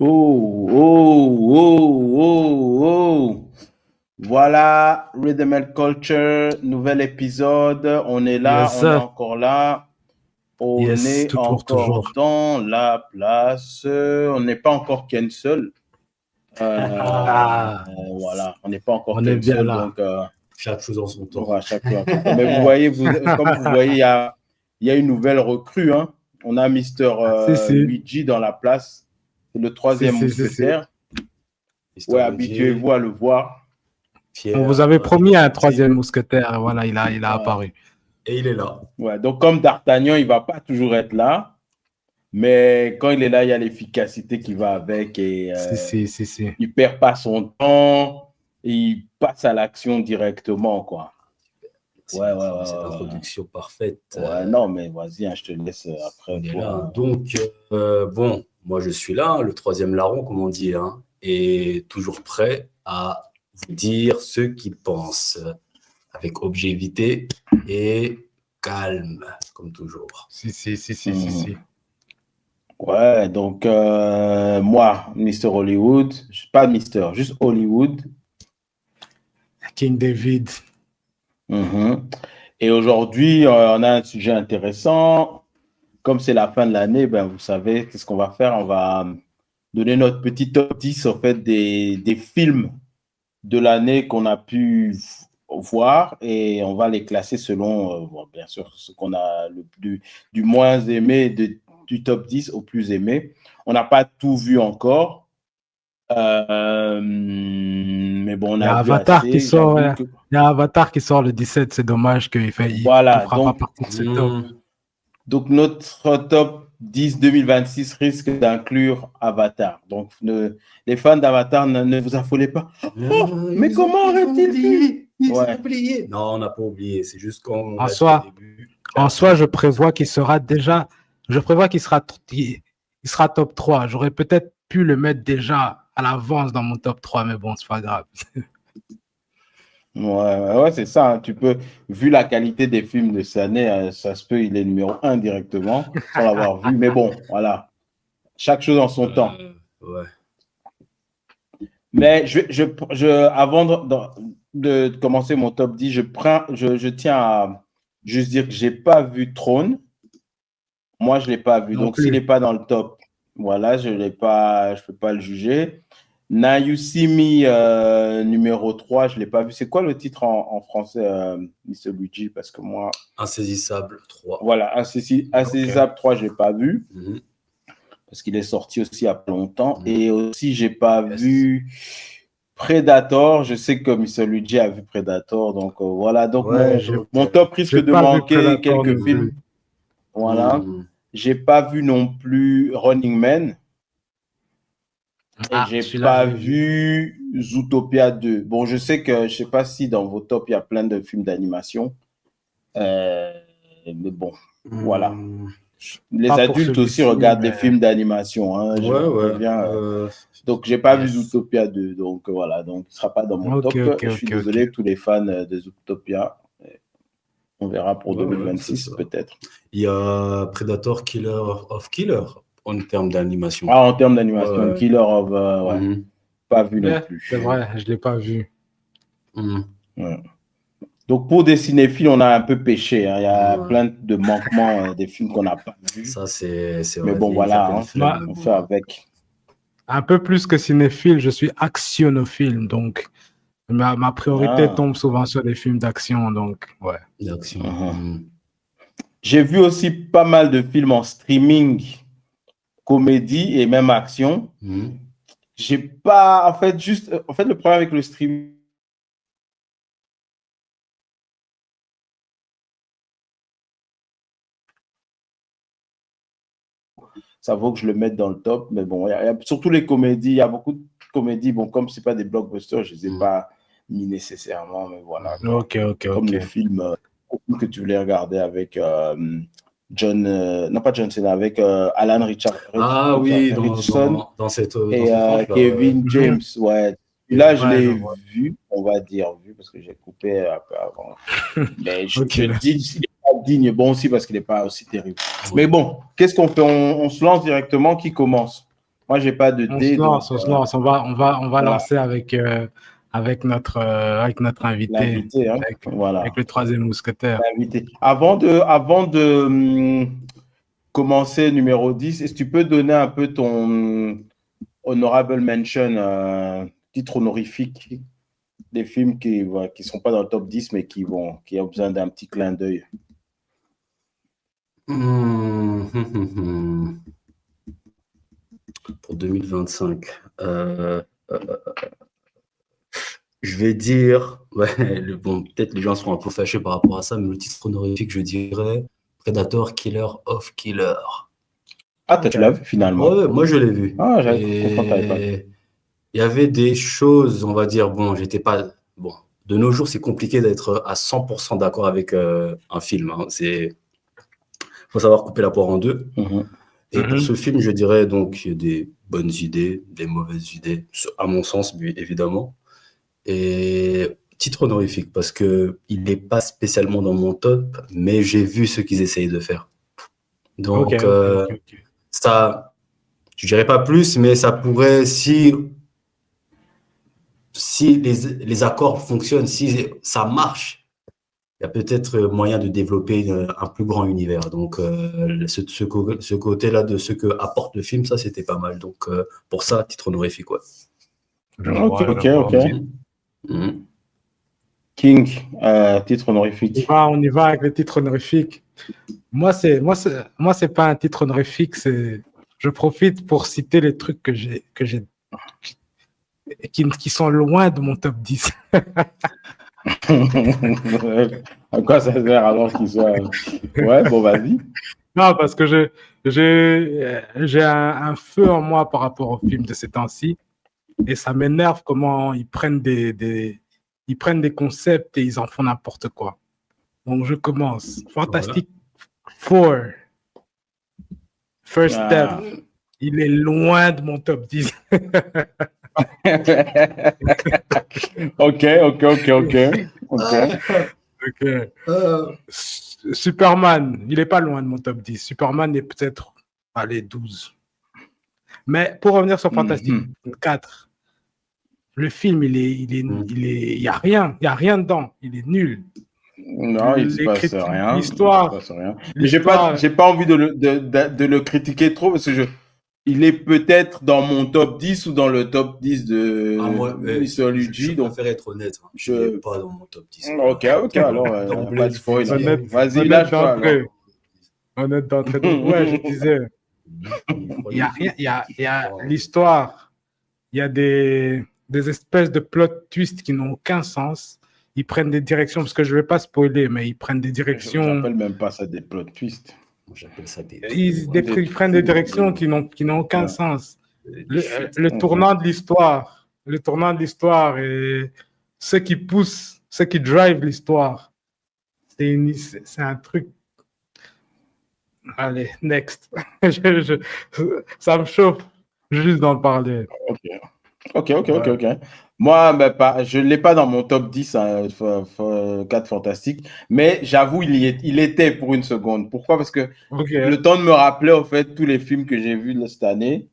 Oh, oh, oh, oh, oh. Voilà, Rhythm and Culture, nouvel épisode. On est là, Yes, on est sir. encore là. On Yes, est toujours, encore toujours. dans la place. On n'est pas encore cancel. Ah, Voilà, on n'est pas encore on est bien cancel. là. Donc, Chaque chose en son on temps. va chaque chose en son temps. Mais vous voyez, comme vous voyez, il y a une nouvelle recrue. Hein. On a Mister Si, si, Luigi dans la place. C'est le troisième si. mousquetaire. Mr. Ouais, Luigi, habituez-vous à le voir. On vous Pierre, avait promis un Maxime, troisième mousquetaire. Voilà, il a Ouais. apparu. et il est là. Ouais, donc comme D'Artagnan, il va pas toujours être là, mais quand il est là, il y a l'efficacité qui va avec et Si. il perd pas son temps, et il passe à l'action directement, quoi. Merci Ouais, beaucoup ouais, de cette ouais, ouais. introduction parfaite. Ouais, non, mais vas-y, hein, je te laisse après. On est Toi. là. Donc, bon, moi je suis là, le troisième larron, comme on dit, hein, et toujours prêt à vous dire ce qu'il pense, avec objectivité et calme, comme toujours. Si. Ouais, donc moi, Mister Hollywood, pas Mister, juste Hollywood. King David. Mhm. Et aujourd'hui, on a un sujet intéressant. Comme c'est la fin de l'année, ben, vous savez, qu'est-ce qu'on va faire? On va donner notre petit top 10 en fait, des films de l'année qu'on a pu voir et on va les classer selon, bon, bien sûr, ce qu'on a du moins aimé, du top 10 au plus aimé. On n'a pas tout vu encore, mais bon, on Il y a a vu Avatar qui assez. sort. J'avoue que, Il y a Avatar qui sort le 17. C'est dommage il ne voilà, fera pas partie de ce top. donc notre top 10 2026 risque d'inclure Avatar. Donc, les fans d'Avatar, ne vous affolez pas. Mais comment aurait-il pu? Ils ont Ouais. oublié. Non, on n'a pas oublié. C'est juste qu'on En l'a dit soi, au début. En soi, je prévois qu'il sera déjà. Je prévois qu'il sera top 3. J'aurais peut-être pu le mettre déjà à l'avance dans mon top 3, mais bon, c'est pas grave. Ouais, c'est ça. Hein. Tu peux, vu la qualité des films de cette année, ça se peut, il est numéro 1 directement, sans l'avoir vu. Mais bon, voilà. Chaque chose en son temps. Ouais. Mais avant de commencer mon top 10, je tiens à juste dire que je n'ai pas vu Throne. Moi, je ne l'ai pas vu. Non Donc, plus. s'il n'est pas dans le top, voilà, je ne peux pas le juger. Now You See Me, numéro 3, je ne l'ai pas vu. C'est quoi le titre en français, Mr. Luigi? Parce que moi. Insaisissable 3. Voilà, Insaisissable 3, je ne l'ai pas vu. Parce qu'il est sorti aussi il y a pas longtemps. Et aussi, je n'ai pas vu Predator. Je sais que Mr. Luigi a vu Predator. Donc, voilà. Donc, mon top risque de manquer quelques films. Voilà. J'ai pas vu non plus Running Man. Et j'ai pas vu Zootopia 2. Bon, je sais que, je sais pas si dans vos tops, il y a plein de films d'animation. Mais bon, voilà. Les adultes aussi regardent des films d'animation. Hein. Donc, j'ai pas vu Zootopia 2. Donc, voilà. Donc, il sera pas dans mon top. Je suis désolé, tous les fans de Zootopia. On verra pour 2026 peut-être. Il y a Predator Killer of Killer en termes d'animation. Ah, en termes d'animation, Killer of... Pas vu non plus. C'est vrai, je ne l'ai pas vu. Ouais. Donc, pour des cinéphiles, on a un peu péché. Hein. Il y a plein de manquements des films qu'on n'a pas vus. Ça, c'est Mais bon, voilà, hein, on fait avec. Un peu plus que cinéphile, je suis actionophile. Donc, ma priorité tombe souvent sur des films d'action. Donc, ouais. D'action. J'ai vu aussi pas mal de films en streaming, comédie et même action. J'ai pas, en fait, le problème avec le streaming, ça vaut que je le mette dans le top, mais bon, surtout les comédies, il y a beaucoup de comédies, bon, comme c'est pas des blockbusters, je les ai pas mis nécessairement, mais voilà. Ok. Comme les films que tu voulais regarder avec John, non pas John Cena, avec Alan Richardson dans cette et tranche-là, Kevin James. Ouais. Là, je l'ai vu, on va dire, parce que j'ai coupé un peu avant. Mais je dis qu'il n'est pas digne, bon aussi parce qu'il n'est pas aussi terrible. Oui. Mais bon, qu'est-ce qu'on fait? On se lance directement, qui commence? Moi, je n'ai pas de dé. On se lance. On va lancer avec notre invité. L'invité, hein? Avec le troisième mousquetaire. L'invité. Avant de commencer numéro 10, est-ce que tu peux donner un peu ton honorable mention, titre honorifique des films qui ne sont pas dans le top 10, mais qui ont besoin d'un petit clin d'œil? Pour 2025, je vais dire, peut-être les gens seront un peu fâchés par rapport à ça, mais le titre honorifique, je dirais Predator Killer of Killer. Ah, tu l'as vu finalement? Ouais, moi je l'ai vu. Ah, j'avais compris, t'avais pas vu. Il y avait des choses, on va dire, j'étais pas. Bon, de nos jours, c'est compliqué d'être à 100% d'accord avec un film. Hein. Il faut savoir couper la poire en deux. Et pour ce film, je dirais donc il y a des bonnes idées, des mauvaises idées, à mon sens, évidemment. Et titre honorifique, parce qu'il n'est pas spécialement dans mon top, mais j'ai vu ce qu'ils essayent de faire. Donc, ça, je dirais pas plus, mais ça pourrait, si les accords fonctionnent, si ça marche, il y a peut-être moyen de développer un plus grand univers. Donc, ce côté-là de ce que apporte le film, ça, c'était pas mal. Donc, pour ça, titre honorifique, ouais. Ok. King, titre honorifique. On y va avec le titre honorifique. Moi, c'est pas un titre honorifique. Je profite pour citer les trucs qui sont loin de mon top 10. À quoi ça sert alors qu'ils soient... Ouais, bon, vas-y. Non, parce que j'ai un feu en moi par rapport au film de ces temps-ci. Et ça m'énerve comment ils prennent des concepts et ils en font n'importe quoi. Donc, je commence. Fantastic Four. First Step. Il est loin de mon top 10. Ok. Superman, il n'est pas loin de mon top 10. Superman est peut-être, 12. Mais pour revenir sur Fantastic 4, le film, il y a rien dedans. Il est nul. Non, il se passe rien. L'histoire. Mais j'ai pas envie de le critiquer trop parce que il est peut-être dans mon top 10 ou dans le top 10 de Mr. Luigi. Je préfère être honnête. Je ne suis pas dans mon top 10. Ok, alors, pas de spoil. Vas-y, lâche-toi. Honnête d'entrée. Ouais, je disais. Il y a l'histoire. Il y a des espèces de plot twists qui n'ont aucun sens. Ils prennent des directions, parce que je ne vais pas spoiler, mais ils prennent des directions. Je n'appelle même pas ça des plot twists. J'appelle ça des... Ils prennent des directions qui n'ont aucun sens. Le tournant de l'histoire et ce qui pousse, ce qui drive l'histoire, c'est un truc. Allez, next. Ça me chauffe juste d'en parler. Ok. Moi, je ne l'ai pas dans mon top 10, 4 fantastiques, mais j'avoue, il était pour une seconde. Pourquoi? Parce que le temps de me rappeler, en fait, tous les films que j'ai vus cette année,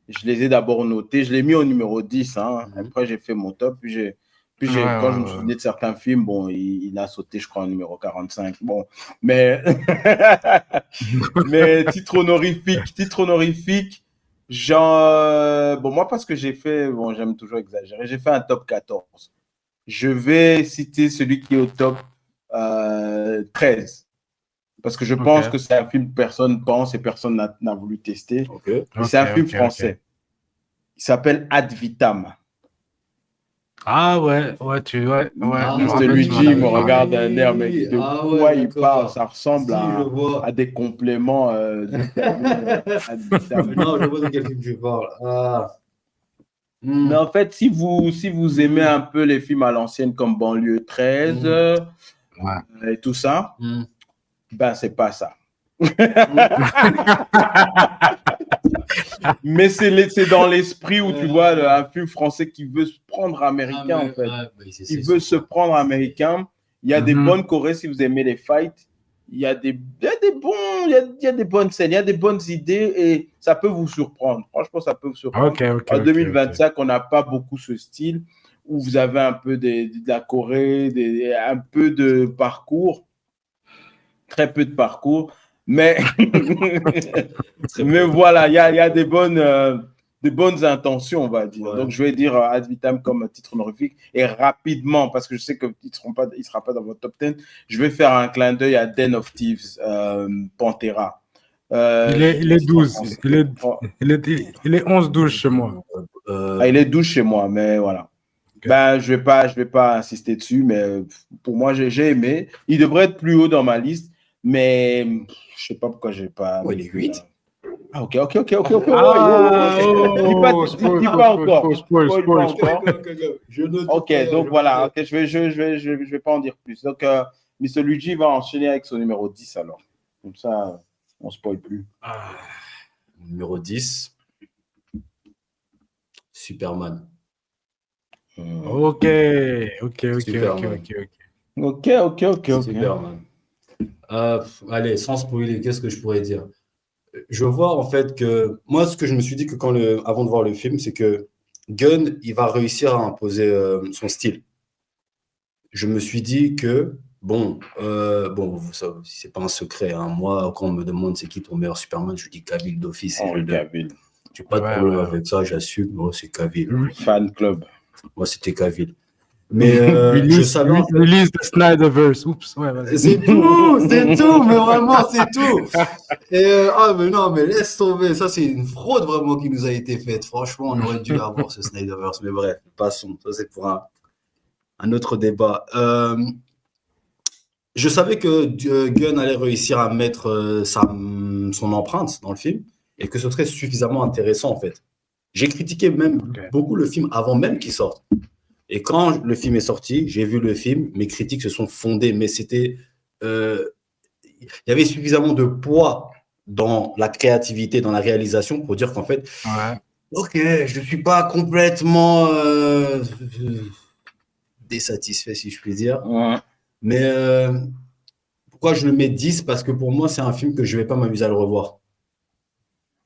je les ai d'abord notés. Je l'ai mis au numéro 10. Après, j'ai fait mon top. Puis, quand je me souvenais de certains films, il a sauté, je crois, au numéro 45. Bon, mais titre honorifique. Moi, parce que j'ai fait, j'aime toujours exagérer, j'ai fait un top 14. Je vais citer celui qui est au top 13. Parce que je pense que c'est un film que personne pense et personne n'a voulu tester. C'est un film français. Il s'appelle Ad Vitam. Ah ouais. Mr. Luigi me regarde d'un air, mais de quoi il parle, ça ressemble à des compléments. Non, je vois de quel film tu parles. Mais en fait, si vous aimez un peu les films à l'ancienne comme Banlieue 13, et tout ça, ben c'est pas ça. Mais c'est dans l'esprit où tu vois un film français qui veut se prendre américain en fait. Il veut se prendre américain. Il y a des bonnes chorés si vous aimez les fights. Il y a des bonnes scènes, il y a des bonnes idées et ça peut vous surprendre. Franchement, ça peut vous surprendre. En 2025, on n'a pas beaucoup ce style où vous avez un peu de la Corée, un peu de parcours, très peu de parcours. Mais, mais voilà, il y a des bonnes intentions, on va dire. Ouais. Donc, je vais dire Ad Vitam comme titre honorifique et rapidement, parce que je sais qu'il ne sera pas dans votre top 10, je vais faire un clin d'œil à Den of Thieves, Pantera. Il est 12. Il est 11-12 chez moi. Il est 12 chez moi, mais voilà. Okay. Ben, je vais pas insister dessus, mais pour moi, j'ai aimé. Il devrait être plus haut dans ma liste, mais je sais pas pourquoi j'ai pas. Oh, il est 8. Ah, ok. Dis pas encore. Ok, donc voilà. Okay, je vais pas en dire plus. Donc, Mr. Luigi va enchaîner avec son numéro 10 alors. Comme ça, on spoil plus. Numéro 10. Superman. Ok. Superman. Allez, sans spoiler, qu'est-ce que je pourrais dire? Je vois en fait que moi, ce que je me suis dit que avant de voir le film, c'est que Gunn, il va réussir à imposer son style. Je me suis dit que ça, c'est pas un secret. Hein. Moi, quand on me demande c'est qui ton meilleur Superman, je dis Cavill d'office. Cavill. J'ai pas de problème avec ça, j'assume. Moi, c'est Cavill. Fan club. Moi, c'était Cavill. Mais je savais. Release the Snyderverse. Oups. Ouais, c'est tout, mais vraiment, c'est tout. Et mais non, mais laisse tomber. Ça, c'est une fraude vraiment qui nous a été faite. Franchement, on aurait dû avoir ce Snyderverse. Mais bref, passons. Ça, c'est pour un autre débat. Je savais que Gunn allait réussir à mettre son empreinte dans le film et que ce serait suffisamment intéressant, en fait. J'ai critiqué même beaucoup le film avant même qu'il sorte. Et quand le film est sorti, j'ai vu le film, mes critiques se sont fondées, mais c'était, il y avait suffisamment de poids dans la créativité, dans la réalisation pour dire qu'en fait, ok, je ne suis pas complètement désatisfait, si je puis dire. Mais pourquoi je le mets 10? Parce que pour moi, c'est un film que je ne vais pas m'amuser à le revoir.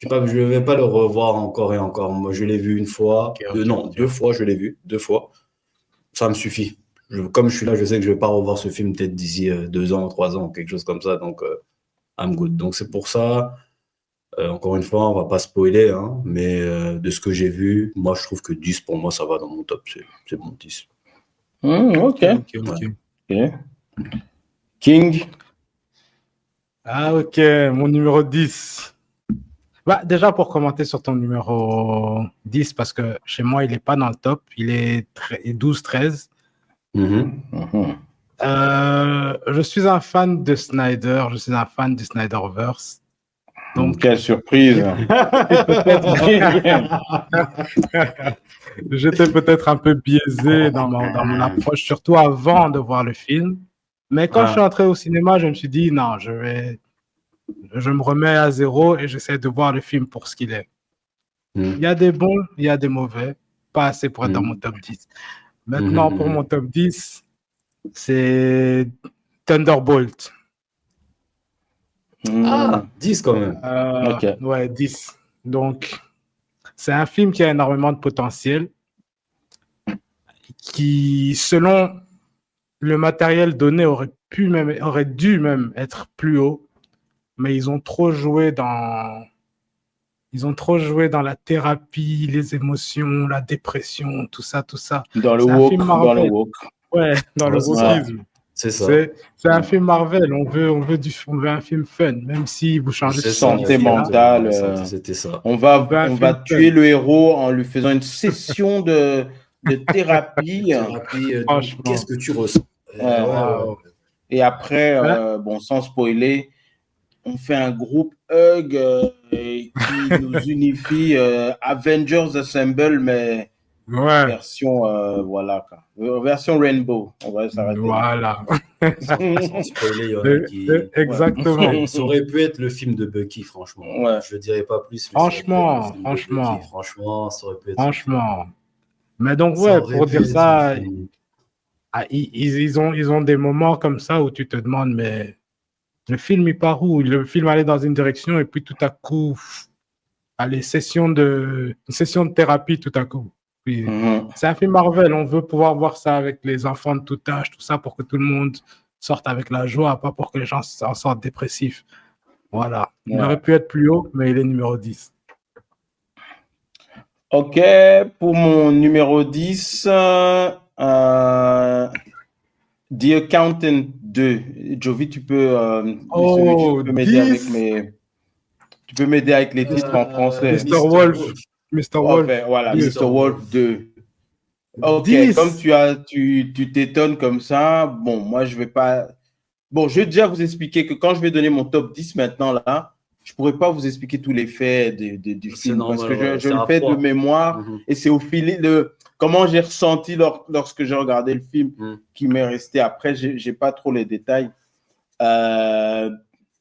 Je ne vais pas le revoir encore et encore. Moi, je l'ai vu une fois, deux fois, je l'ai vu, 2 fois. Ça me suffit. Comme je suis là, je sais que je ne vais pas revoir ce film peut-être d'ici 2 ans, 3 ans, quelque chose comme ça. Donc, I'm good. Donc, c'est pour ça, encore une fois, on ne va pas spoiler, hein, mais de ce que j'ai vu, moi, je trouve que 10, pour moi, ça va dans mon top. C'est bon, 10. Ok. King. Ok, mon numéro 10. Déjà, pour commenter sur ton numéro 10, parce que chez moi, il n'est pas dans le top. Il est 12-13. Je suis un fan de Snyder. Je suis un fan du Snyderverse. Donc, quelle surprise. J'étais peut-être un peu biaisé dans mon approche, surtout avant de voir le film. Mais quand je suis entré au cinéma, je me suis dit, non, je me remets à zéro et j'essaie de voir le film pour ce qu'il est. Il y a des bons, il y a des mauvais. Pas assez pour être dans mon top 10. Maintenant, pour mon top 10, c'est Thunderbolt. 10 quand même. Ouais, 10. Donc, c'est un film qui a énormément de potentiel, qui, selon le matériel donné, aurait dû même être plus haut, mais ils ont trop joué dans la thérapie, les émotions, la dépression, tout ça. Dans le woke. Ouais, dans le wokisme. C'est ça. C'est un film Marvel. On veut un film fun, même si vous changez de santé mentale. C'était ça. On va tuer le héros en lui faisant une session de thérapie. Qu'est-ce que tu ressens? Et après, sans spoiler, on fait un groupe Hug qui nous unifie, Avengers Assemble, mais Ouais. Version Rainbow. On va s'arrêter. Voilà. Sans spoiler, il y en a qui. Exactement. Ouais. Ça aurait pu être le film de Bucky, franchement. Ouais. Je ne dirais pas plus. Mais Franchement. Franchement, ça aurait pu être. Franchement. Mais donc, Ça ouais, aurait pour pu dire être ça, le film. ils ont des moments comme ça où tu te demandes, mais le film, il part où? Le film allait dans une direction et puis tout à coup, allez, une session de thérapie tout à coup. Puis, c'est un film Marvel, on veut pouvoir voir ça avec les enfants de tout âge, tout ça, pour que tout le monde sorte avec la joie, pas pour que les gens en sortent dépressifs. Voilà. Il aurait pu être plus haut, mais il est numéro 10. Ok, pour mon numéro 10, The Accountant 2. Jovi, tu peux m'aider avec Tu peux m'aider avec les titres en français. Mr. Wolf. Mr. Wolf. Okay, voilà, Mr. Wolf 2. Ok, 10. comme tu t'étonnes comme ça, bon, moi je vais pas. Bon, je vais déjà vous expliquer que quand je vais donner mon top 10 maintenant, là, je ne pourrais pas vous expliquer tous les faits du film normal, parce que je le fais de mémoire et c'est au fil de comment j'ai ressenti lorsque j'ai regardé le film qui m'est resté. Après, je n'ai pas trop les détails.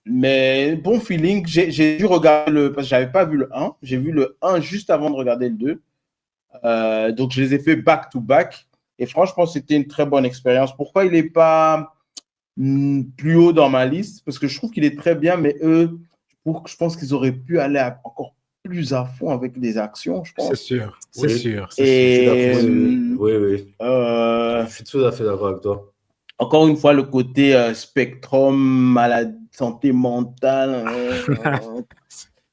Mais bon feeling, j'ai dû regarder parce que je n'avais pas vu le 1. J'ai vu le 1 juste avant de regarder le 2. Donc, je les ai fait back-to-back. Et franchement, c'était une très bonne expérience. Pourquoi il n'est pas plus haut dans ma liste? Parce que je trouve qu'il est très bien, mais eux, je pense qu'ils auraient pu aller encore plus à fond avec des actions, je pense. C'est sûr, c'est Oui. sûr. Et oui. Je suis tout à fait d'accord avec toi. Encore une fois, le côté spectrum, maladie, santé mentale,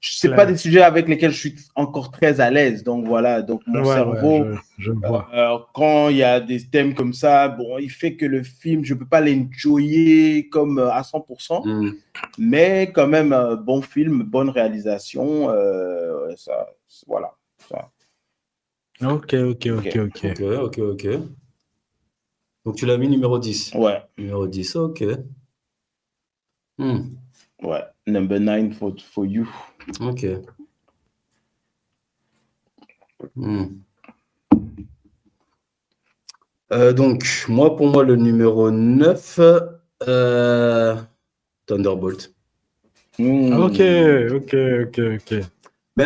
c'est pas des sujets avec lesquels je suis encore très à l'aise. Donc voilà, donc mon cerveau, je vois. quand il y a des thèmes comme ça, bon, il fait que le film, je peux pas l'enjoyer comme à 100%, mais quand même, bon film, bonne réalisation, ça, voilà. Ça. Ok. Donc tu l'as mis numéro 10. Ouais. Numéro 10, ok. Ouais, number 9 for you. Ok. Donc, pour moi, le numéro 9, Thunderbolt. Ok. Mais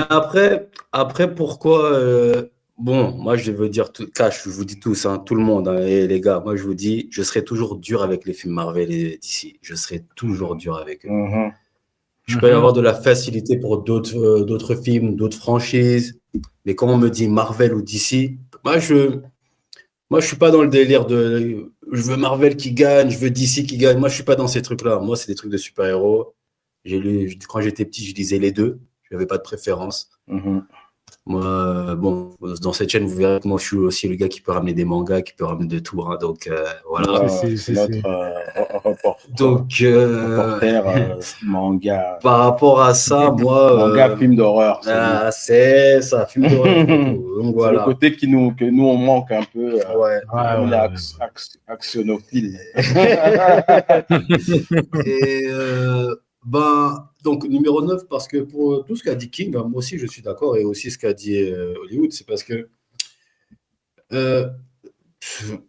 après pourquoi moi, je veux dire, je vous dis tous, tout le monde, et les gars, moi, je vous dis, je serai toujours dur avec les films Marvel et DC. Je serai toujours dur avec eux. Je peux y avoir de la facilité pour d'autres films, d'autres franchises, mais quand on me dit Marvel ou DC, moi, je suis pas dans le délire de je veux Marvel qui gagne, je veux DC qui gagne. Moi, je suis pas dans ces trucs-là. Moi, c'est des trucs de super-héros. Quand j'étais petit, je lisais les deux. Je n'avais pas de préférence. Moi, dans cette chaîne, vous verrez que moi, je suis aussi le gars qui peut ramener des mangas, qui peut ramener de tout. Donc, voilà. C'est notre reporter. Donc, manga. Par rapport à ça, moi. Manga, film d'horreur. C'est ça, film d'horreur. Donc, voilà. C'est le côté que nous, on manque un peu. On est actionnophile. Et. Donc, numéro 9, parce que pour tout ce qu'a dit King, moi aussi, je suis d'accord, et aussi ce qu'a dit Hollywood, c'est parce que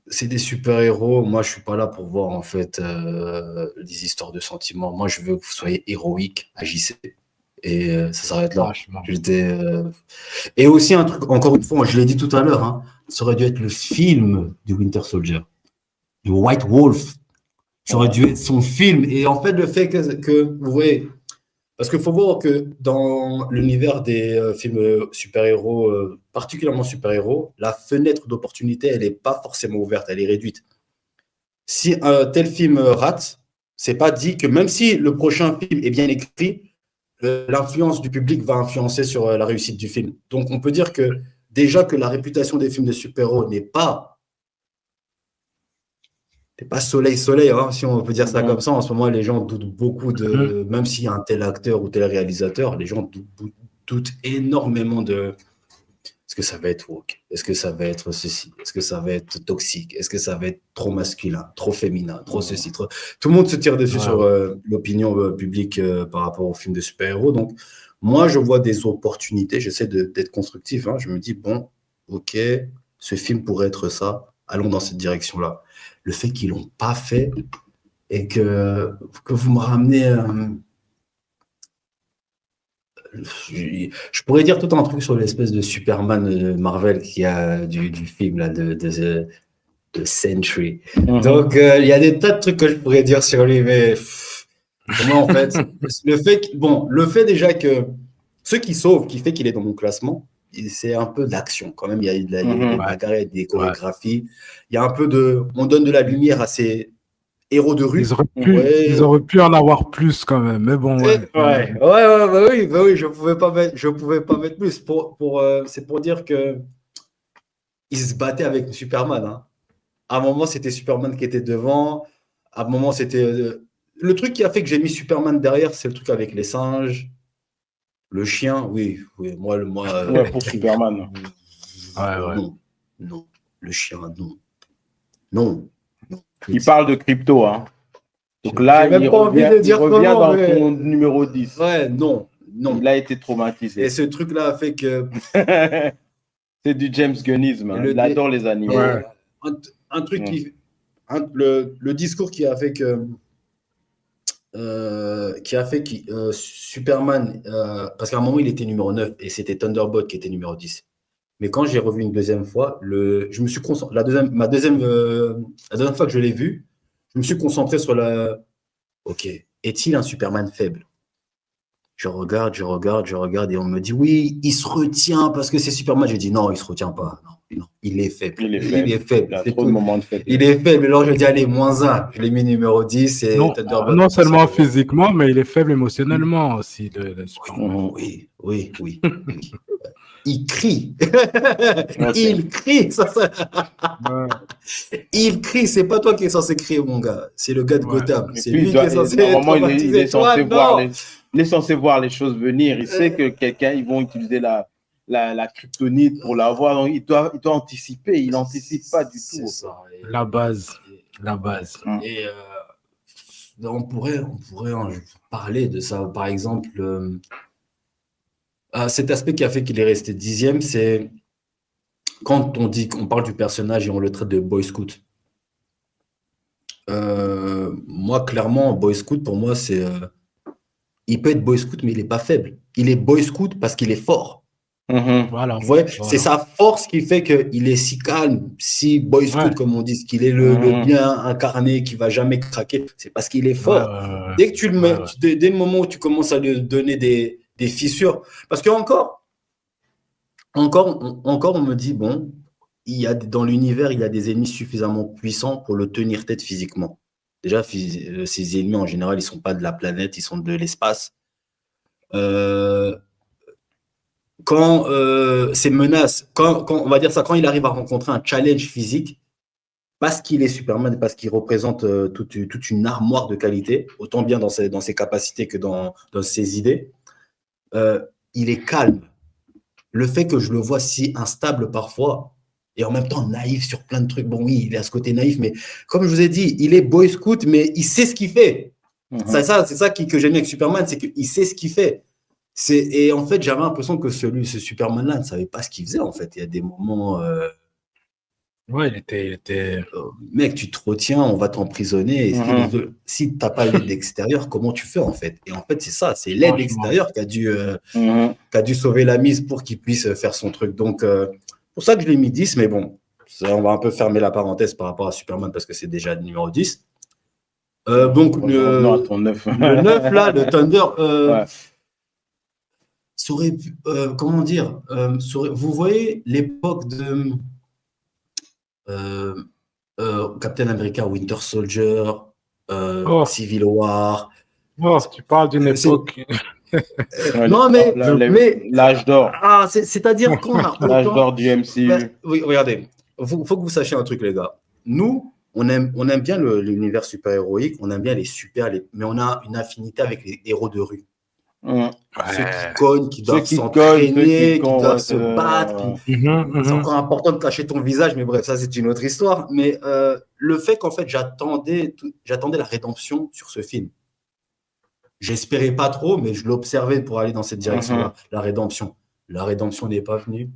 c'est des super-héros. Moi, je ne suis pas là pour voir, en fait, des histoires de sentiments. Moi, je veux que vous soyez héroïques, agissez. Et ça s'arrête là. Et aussi, un truc, encore une fois, je l'ai dit tout à l'heure, ça aurait dû être le film du Winter Soldier, du White Wolf. Ça aurait dû être son film. Et en fait, le fait que vous voyez, parce qu'il faut voir que dans l'univers des films super-héros, particulièrement super-héros, la fenêtre d'opportunité, elle n'est pas forcément ouverte, elle est réduite. Si un tel film rate, c'est pas dit que même si le prochain film est bien écrit, l'influence du public va influencer sur la réussite du film. Donc, on peut dire que déjà que la réputation des films de super-héros n'est pas soleil, si on peut dire ça comme ça. En ce moment, les gens doutent beaucoup même s'il y a un tel acteur ou tel réalisateur, les gens doutent énormément de est-ce que ça va être woke, est-ce que ça va être ceci, est-ce que ça va être toxique, est-ce que ça va être trop masculin, trop féminin, trop ceci, trop... Tout le monde se tire dessus sur l'opinion publique par rapport aux films de super-héros. Donc, moi, je vois des opportunités, j'essaie d'être constructif. Je me dis, bon, ok, ce film pourrait être ça, allons dans cette direction-là. Le fait qu'ils l'ont pas fait et que vous me ramenez... je pourrais dire tout un truc sur l'espèce de Superman de Marvel qui a du film là, de Century. Donc, il y a des tas de trucs que je pourrais dire sur lui, mais pour moi, en fait, le fait déjà que ce qui sauve, qui fait qu'il est dans mon classement, c'est un peu d'action quand même. Il y a des bagarres, il y a des chorégraphies. Il y a un peu on donne de la lumière à ces héros de rue. Ils auraient pu en avoir plus quand même, mais bon. Bah oui, je pouvais pas mettre plus. C'est pour dire que ils se battaient avec Superman. Hein. À un moment, c'était Superman qui était devant. À un moment, c'était le truc qui a fait que j'ai mis Superman derrière, c'est le truc avec les singes, le chien. Oui, moi, pour Superman. Non, le chien, non. Il parle de crypto, hein. Donc là, il revient dans ton numéro 10. Ouais, non. Il a été traumatisé. Et ce truc-là a fait que... c'est du James Gunnisme. Hein. Il adore les animaux. Ouais. Un truc le discours qui a fait que... Superman... parce qu'à un moment, il était numéro 9 et c'était Thunderbolt qui était numéro 10. Mais quand j'ai revu une deuxième fois, je me suis concentré... La deuxième fois que je l'ai vu, je me suis concentré sur la... Ok, est-il un Superman faible? Je regarde et on me dit oui, il se retient parce que c'est Superman. J'ai dit non, il se retient pas. Non, il est faible. Il est faible. Il a trop de moments de faiblesse. Il est faible. Alors je dis allez, -1. Je l'ai mis numéro 10. Et non seulement physiquement, mais il est faible émotionnellement aussi. Oui. Il crie. Il crie. Il crie. C'est pas toi qui es censé crier, mon gars. C'est le gars de Gotham. C'est lui qui est censé il est censé voir les choses venir. Il sait que ils vont utiliser la kryptonite pour l'avoir. Donc, il doit anticiper. Il n'anticipe pas du tout. C'est ça. La base. Et on pourrait en parler de ça. Par exemple... cet aspect qui a fait qu'il est resté 10e, c'est quand on parle du personnage et on le traite de Boy Scout. Moi, clairement, Boy Scout, pour moi, c'est... il peut être Boy Scout, mais il n'est pas faible. Il est Boy Scout parce qu'il est fort. Voilà. Vous voyez, c'est sa force qui fait qu'il est si calme, si Boy Scout, comme on dit, qu'il est le bien incarné, qui ne va jamais craquer. C'est parce qu'il est fort. Dès que tu le mets, dès le moment où tu commences à lui donner des fissures. Parce que encore, on me dit, bon, dans l'univers, il y a des ennemis suffisamment puissants pour le tenir tête physiquement. Déjà, ces ennemis, en général, ils ne sont pas de la planète, ils sont de l'espace. Quand ces menaces, quand on va dire ça, quand il arrive à rencontrer un challenge physique, parce qu'il est Superman, parce qu'il représente toute une armoire de qualité, autant bien dans ses capacités que dans ses idées, il est calme. Le fait que je le vois si instable parfois, et en même temps naïf sur plein de trucs, bon oui, il a ce côté naïf, mais comme je vous ai dit, il est Boy Scout, mais il sait ce qu'il fait. C'est ça que j'aime bien avec Superman, c'est qu'il sait ce qu'il fait. Et en fait, j'avais l'impression que ce Superman-là ne savait pas ce qu'il faisait, en fait. Il y a des moments... Ouais, il était... mec, tu te retiens, on va t'emprisonner. Si tu n'as pas l'aide extérieure, comment tu fais, en fait? Et en fait, c'est ça, c'est l'aide extérieure qui a dû sauver la mise pour qu'il puisse faire son truc. Donc, pour ça que je l'ai mis 10, mais bon, on va un peu fermer la parenthèse par rapport à Superman parce que c'est déjà le numéro 10. Donc, le 9, là, le Thunder... comment dire, vous voyez l'époque de Captain America, Winter Soldier, Civil War. Tu parles d'une époque. Non, mais l'âge d'or. C'est-à-dire qu'on a l'âge d'or du MCU. Oui, regardez, faut que vous sachiez un truc, les gars. Nous, on aime bien l'univers super-héroïque, on aime bien les super, mais on a une affinité avec les héros de rue. Ceux qui cognent, qui doivent s'entraîner, qui doivent se battre. C'est encore important de cacher ton visage, mais bref, ça c'est une autre histoire. Mais le fait qu'en fait j'attendais la rédemption sur ce film. J'espérais pas trop, mais je l'observais pour aller dans cette direction-là, la rédemption. La rédemption n'est pas venue.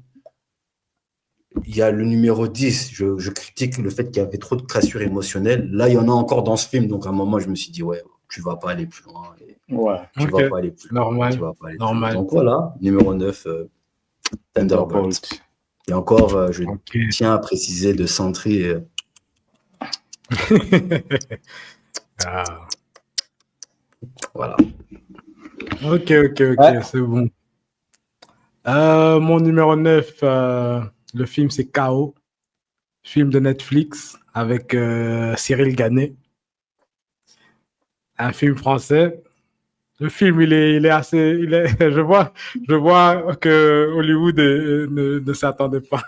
il y a le numéro 10. Je critique le fait qu'il y avait trop de cassures émotionnelles. Là, il y en a encore dans ce film. Donc, à un moment, je me suis dit, ouais, tu vas pas aller plus loin. Ouais. Tu Ok, vas pas aller plus loin. normal, Tu vas pas aller plus loin. normal. Donc, voilà, numéro 9, Thunderbolt. Et encore, je Ok. tiens à préciser de Sentry. Ah. Voilà. Ok, Ouais. c'est bon. Mon numéro 9, le film, c'est K.O., film de Netflix avec Cyril Gannett, un film français. Le film, il est assez, je vois que Hollywood ne s'attendait pas.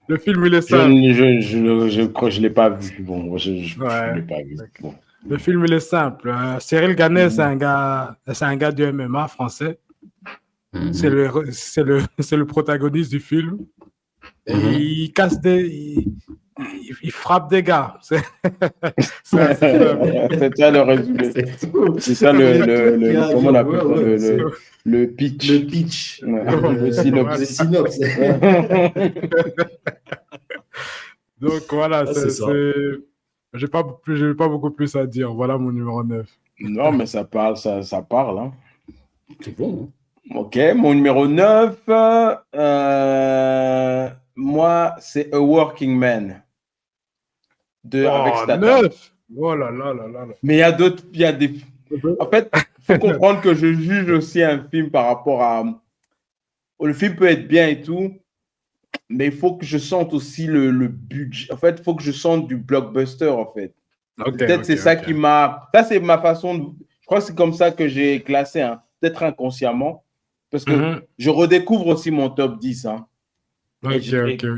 Le film, il est simple. Je crois que je l'ai pas vu. Bon, je Ouais. l'ai pas vu. Bon. Le film, il est simple. Cyril Gannett, c'est un gars du MMA français. C'est le protagoniste du film. Et il casse il frappe des gars. C'est assez simple. C'est ça le résumé. C'est ça comment on appelle ça, le pitch. Le pitch. Ouais. Le synopsis. Donc voilà, c'est ça. j'ai pas beaucoup plus à dire. Voilà mon numéro 9. Non, mais ça parle, ça parle. Hein. C'est bon. Ok, mon numéro 9, moi, c'est A Working Man. Avec Statham. 9. Oh là là là là. Mais il y a d'autres, En fait, il faut comprendre que je juge aussi un film par rapport à... Le film peut être bien et tout, mais il faut que je sente aussi le budget. En fait, il faut que je sente du blockbuster, en fait. Peut-être c'est ça qui m'a... Ça, c'est ma façon de... Je crois que c'est comme ça que j'ai classé, hein. Peut-être inconsciemment, parce que je redécouvre aussi mon top 10. Hein.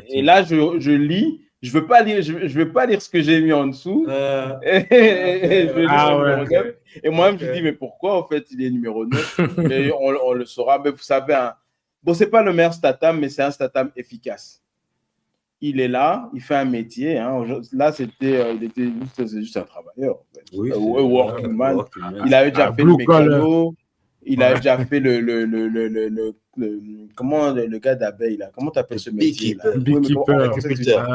Et là, je lis. Je veux pas lire ce que j'ai mis en dessous. Et moi-même, je dis, mais pourquoi, en fait, il est numéro 9? Mais on le saura. Mais vous savez, bon, c'est pas le meilleur Statham, mais c'est un Statham efficace. Il est là, il fait un métier. Hein. Là, il était juste un travailleur. En fait. Oui, working man. Il avait déjà fait le mécano. Il a déjà fait comment le gars d'abeille là? Comment t'appelles ce métier là? Apiculteur.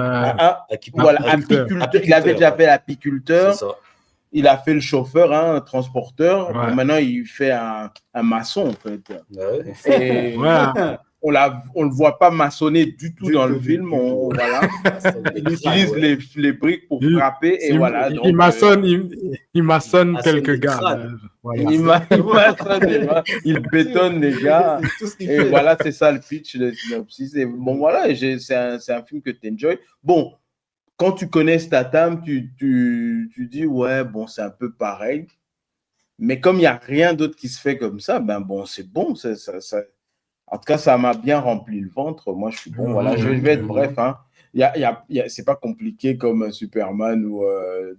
Voilà, apiculteur. Il avait déjà fait l'apiculteur. C'est ça. Il a fait le chauffeur, hein, un transporteur. Ouais. Bon, maintenant, il fait un maçon en fait. Ouais. Et on le voit pas maçonner du tout dans le film. Voilà. Il utilise les briques pour frapper et voilà. Donc, il maçonne quelques gars. Voilà. Il bétonne les gars. Et voilà, c'est ça le pitch de synopsis. Et bon, voilà, c'est un film que tu enjoy. Bon, quand tu connais Statham, tu dis, ouais, bon, c'est un peu pareil. Mais comme il n'y a rien d'autre qui se fait comme ça, ben bon, c'est bon. En tout cas, ça m'a bien rempli le ventre. Moi, je suis bon. Voilà, je vais être bref. Hein. C'est pas compliqué comme Superman ou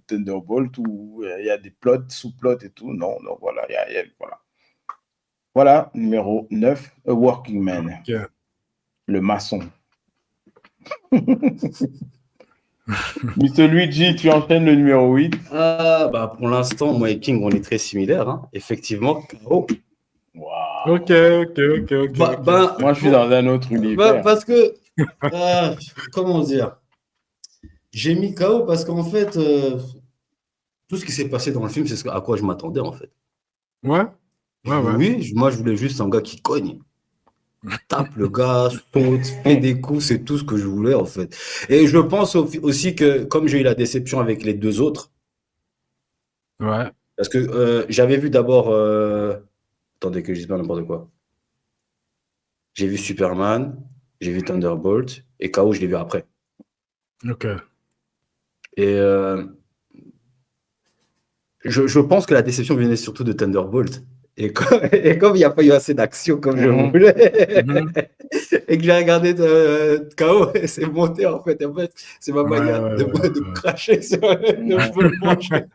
Thunderbolt où il y a des plots, sous-plots et tout. Non, voilà. Voilà. Voilà, numéro 9, A Working Man. Okay. Le maçon. Mr. Luigi, tu enchaînes le numéro 8. Pour l'instant, moi et King, on est très similaires. Hein. Effectivement. Wow. Ok. Moi, je suis dans un autre univers. Parce que, comment dire, j'ai mis KO parce qu'en fait, tout ce qui s'est passé dans le film, c'est à quoi je m'attendais, en fait. Ouais. Oui, moi, je voulais juste un gars qui cogne. Tape le gars, saute, fait des coups, c'est tout ce que je voulais, en fait. Et je pense aussi que, comme j'ai eu la déception avec les deux autres, parce que j'avais vu d'abord... Attendez que je dise pas n'importe quoi. J'ai vu Superman, j'ai vu Thunderbolt, et KO, je l'ai vu après. Ok. Et je pense que la déception venait surtout de Thunderbolt. Et comme il n'y a pas eu assez d'action comme je voulais, et que j'ai regardé KO, c'est monté en fait. En fait, c'est ma manière de cracher sur le manger.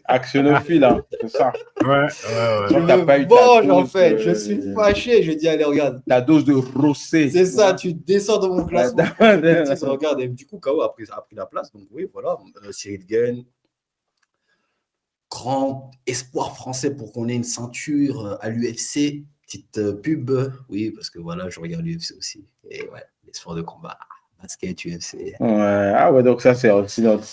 Actionnophile, hein, c'est ça. Je me venge en fait, je suis fâché. Je dis, allez, regarde. Ta dose de rossé. C'est ça, tu descends de mon classement. Regarde, et du coup, KO a pris la place. Donc oui, voilà, Cyril Gane. Grand espoir français pour qu'on ait une ceinture à l'UFC. Petite pub, oui, parce que voilà, je regarde l'UFC aussi. Et ouais, les sports de combat. Basket, UFC. Ouais. Ah ouais, donc ça, c'est aussi notre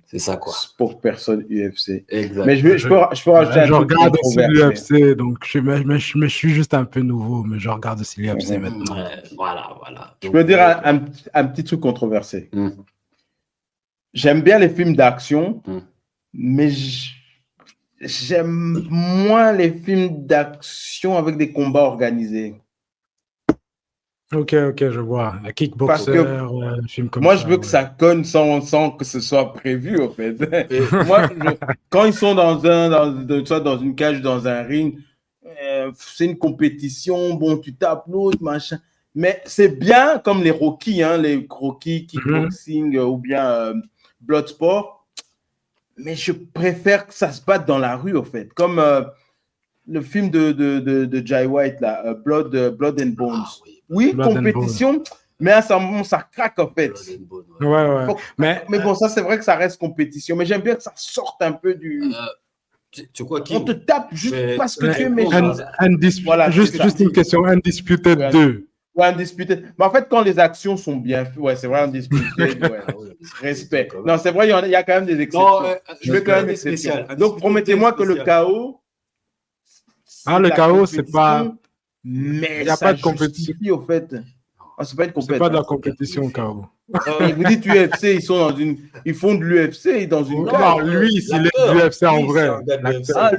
C'est ça, quoi. sport personne UFC. Exact. Mais je peux rajouter un je truc regarde aussi controversé. l'UFC, donc je suis juste un peu nouveau, mais je regarde aussi l'UFC maintenant. Ouais, voilà. Je peux dire un petit truc controversé. Mm. J'aime bien les films d'action, Mm. mais j'aime moins les films d'action avec des combats organisés. Ok, je vois. Un kickboxer, film comme moi, ça. je veux que ça conne sans que ce soit prévu, en fait. Moi, quand ils sont dans une cage, dans un ring, c'est une compétition, bon, tu tapes l'autre, machin. Mais c'est bien comme les Rocky, les Rocky, kickboxing ou bien Bloodsport. Mais je préfère que ça se batte dans la rue, en fait. Comme le film de Jai White, là, Blood and Bones. Oui, Blood compétition, mais à un moment, ça craque, en fait. Ouais. Mais bon, ça, c'est vrai que ça reste compétition. Mais j'aime bien que ça sorte un peu du... Tu quoi, on te tape juste parce que tu es méchant. Voilà, juste une question. Undisputed 2. Ouais, Undisputed. Mais en fait, quand les actions sont bien faites, ouais, c'est vrai, Undisputed, ouais. Respect. Non, c'est vrai, il y a quand même des exceptions. Je vais quand même exception. Donc, promettez-moi que le chaos... le chaos, c'est pas... Mais il n'y a pas de compétition. Au fait. C'est pas une compétition. C'est pas de la compétition au chaos. Et vous dites UFC, ils font de l'UFC dans une cage. Non, lui, il est de l'UFC en vrai.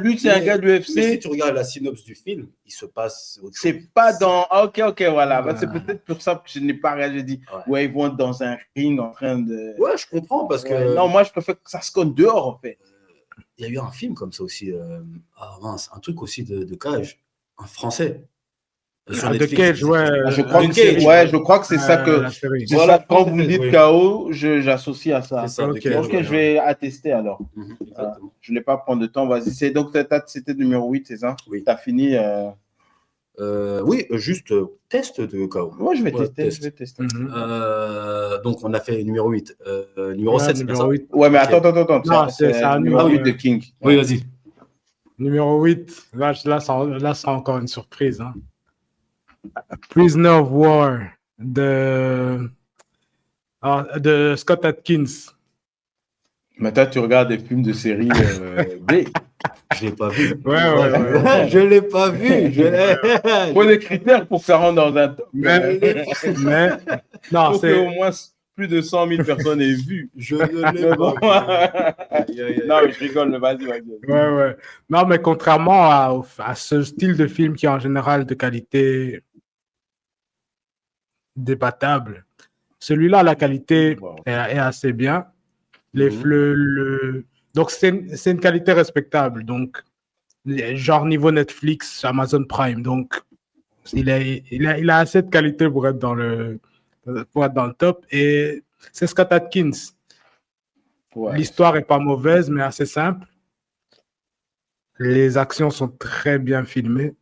Lui, c'est un gars de l'UFC. Mais si tu regardes la synopsis du film, il se passe... C'est pas dans... Ok, voilà. C'est peut-être pour ça que je n'ai pas regardé. J'ai dit, ouais, ils vont être dans un ring en train de... Ouais, je comprends parce que... Non, moi, je préfère que ça se conne dehors, en fait. Il y a eu un film comme ça aussi. Un truc aussi de cage. Un français. De Cage, ouais. Je crois que c'est ça que... Voilà, quand vous me dites KO, j'associe à ça. Ok, je vais attester alors. Je ne vais pas prendre de temps. Vas-y, donc c'était numéro 8, c'est ça? Oui. Tu as fini oui, juste test de KO. Moi, je vais tester. Donc, on a fait numéro 8. Numéro 7, c'est ça? Ouais, mais attends. Non, c'est un numéro 8 de King. Oui, vas-y. Numéro 8, là, c'est encore une surprise. Hein. Prisoner of War de Scott Adkins. Mais toi, tu regardes des films de série B. Je l'ai pas vu. Ouais. Je l'ai pas vu. Il faut des critères pour que ça rentre dans un top. Mais non, faut qu'au moins plus de 100 000 personnes aient vu. Je ne l'ai pas vu. Non, mais je rigole, vas-y. Ouais. Non, mais contrairement à ce style de film qui est en général de qualité débattable, celui-là, la qualité est assez bien. Donc, c'est une qualité respectable. Donc, genre niveau Netflix, Amazon Prime. Donc, il a assez de qualité pour être dans le top. Et c'est Scott Adkins. Ouais. L'histoire n'est pas mauvaise, mais assez simple. Les actions sont très bien filmées.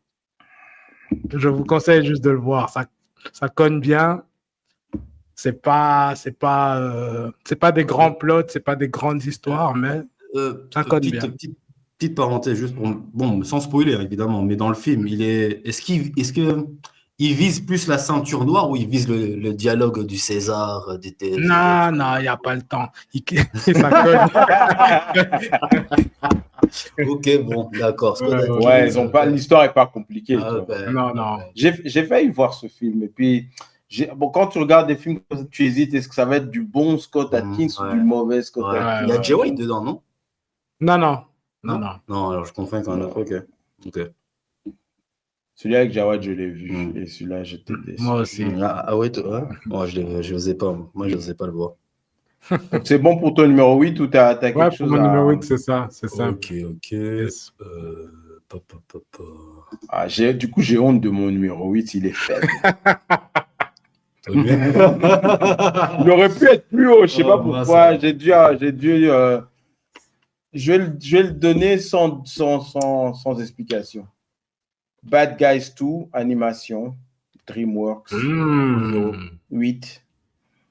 Je vous conseille juste de le voir. Ça cogne bien. C'est pas des grands plots, c'est pas des grandes histoires, mais ça cogne bien. Petite parenthèse, juste pour, bon, sans spoiler évidemment, mais dans le film, est-ce qu'il vise plus la ceinture noire ou il vise le dialogue du César Non, il n'y a pas le temps. Ça cogne. Ok, bon, d'accord. Ouais, ils ont pas, l'histoire n'est pas compliquée. Non. J'ai failli voir ce film et puis. Quand tu regardes des films, tu hésites, est-ce que ça va être du bon Scott Adkins ou du mauvais Scott Adkins? Il y a Jay White dedans, non? Non, alors je confonds avec un autre, ok. Celui avec Jay White, je l'ai vu. Et celui-là, j'étais déçu. Moi aussi. Ah ouais, toi? Moi, je n'osais pas. Moi, je n'osais pas le voir. C'est bon pour ton numéro 8 ou tu as quelque chose pour mon numéro 8, c'est ça. C'est ça. Ok. Yes. Du coup, j'ai honte de mon numéro 8, il est faible. Il aurait pu être plus haut, je sais pas pourquoi. J'ai dû je vais le donner sans explication. Bad Guys 2, animation, DreamWorks, 8.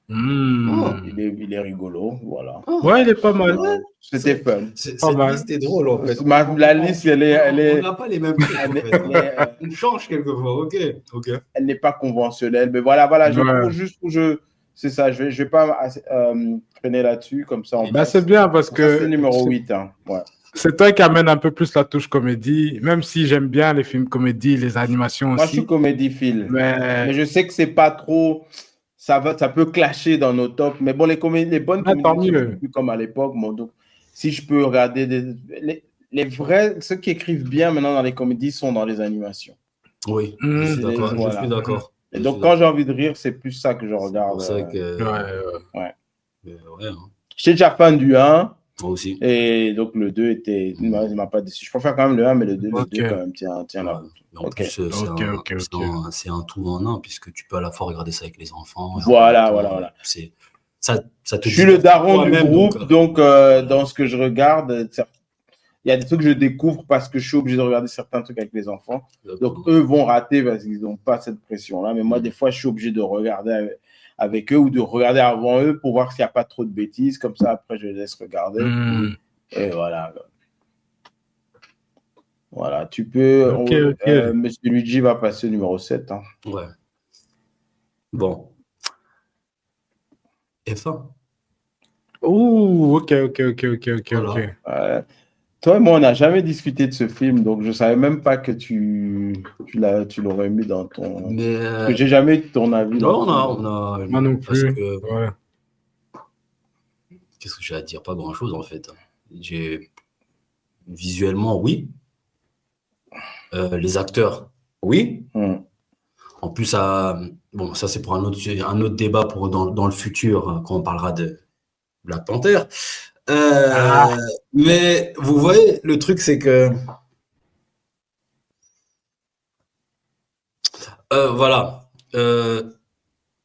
Il est rigolo, voilà. Ouais, il est pas mal. C'était fun. Cette mal. liste est drôle, en fait. La liste, elle est, On n'a pas les mêmes trucs, en fait. On change quelquefois, ok. elle n'est pas conventionnelle, mais voilà, Ouais. c'est ça, je vais pas traîner là-dessus, comme ça on Bah, passe. c'est bien parce Ça, que c'est numéro 8, hein. Ouais. c'est toi qui amène un peu plus la touche comédie, même si j'aime bien les films comédie, les animations Moi, je suis aussi. comédie-phile, mais Mais je sais que c'est pas trop, ça peut clasher dans nos tops, mais bon, les bonnes ouais, tant comédies ne se font mieux. plus comme à l'époque, bon, donc si je peux regarder les vrais, ceux qui écrivent bien maintenant dans les comédies sont dans les animations. Oui, je suis d'accord. Voilà. Je suis d'accord. Et donc, quand j'ai envie de rire, c'est plus ça que je regarde. C'est pour ça que. Ouais. Ouais, hein. J'étais déjà fan du 1. Moi aussi. Et donc, le 2 il m'a pas déçu. Je préfère quand même le 1, mais le 2, Ok. quand même, tient la route. Et en plus, c'est un tout en un, puisque tu peux à la fois regarder ça avec les enfants. Voilà. Ça te je suis le daron du groupe, donc, dans ce que je regarde, il y a des trucs que je découvre parce que je suis obligé de regarder certains trucs avec les enfants. Donc, eux vont rater parce qu'ils n'ont pas cette pression-là. Mais moi, des fois, je suis obligé de regarder avec eux ou de regarder avant eux pour voir s'il n'y a pas trop de bêtises. Comme ça, après, je les laisse regarder. Et voilà. Voilà, tu peux. Monsieur Luigi va passer au numéro 7. Hein. Ouais. Bon. F1. Ouh, ok. Voilà. Toi et moi, on n'a jamais discuté de ce film, donc je ne savais même pas que tu l'aurais mis dans ton. Parce que j'ai jamais eu ton avis. Non, on a. Moi non plus. Ouais. Qu'est-ce que j'ai à dire? Pas grand-chose, en fait. Visuellement, oui. Les acteurs, oui. En plus, bon, ça c'est pour un autre débat dans le futur, quand on parlera de Black Panther. Mais vous voyez, le truc c'est que voilà,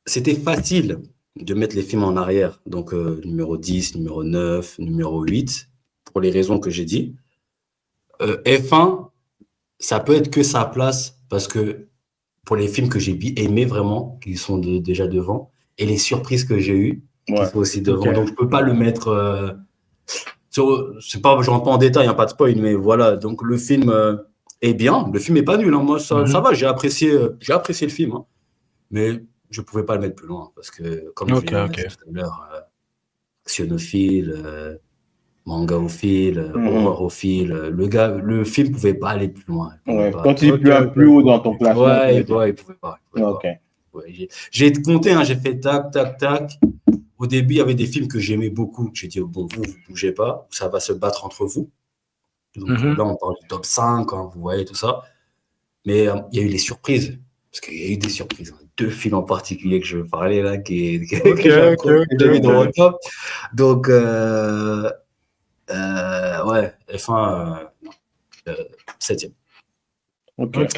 c'était facile de mettre les films en arrière, donc numéro 10, numéro 9, numéro 8, pour les raisons que j'ai dit. F1, ça peut être que sa place, parce que pour les films que j'ai aimés vraiment, qui sont déjà devant, et les surprises que j'ai eues, qui sont aussi devant. Donc, je peux pas le mettre... c'est pas, je rentre pas en détail, pas de spoil, mais voilà. Donc, le film est bien. Le film est pas nul. Hein. Moi, ça va. J'ai apprécié le film. Hein. Mais je pouvais pas le mettre plus loin, parce que, comme je l'ai dit tout à l'heure, actionophile... mangaophile, horrorophile, le film pouvait pas aller plus loin. Quand il est plus haut dans ton classement. Il pouvait pas. J'ai compté, hein, j'ai fait tac, tac, tac. Au début, il y avait des films que j'aimais beaucoup. J'ai dit, bon, vous bougez pas, ça va se battre entre vous. Donc là, on parle du top 5, hein, vous voyez tout ça. Mais il y a eu les surprises. Parce qu'il y a eu des surprises. 2 films en particulier que je veux parler là, que j'ai mis dans mon top. Donc, ouais, F1, 7e.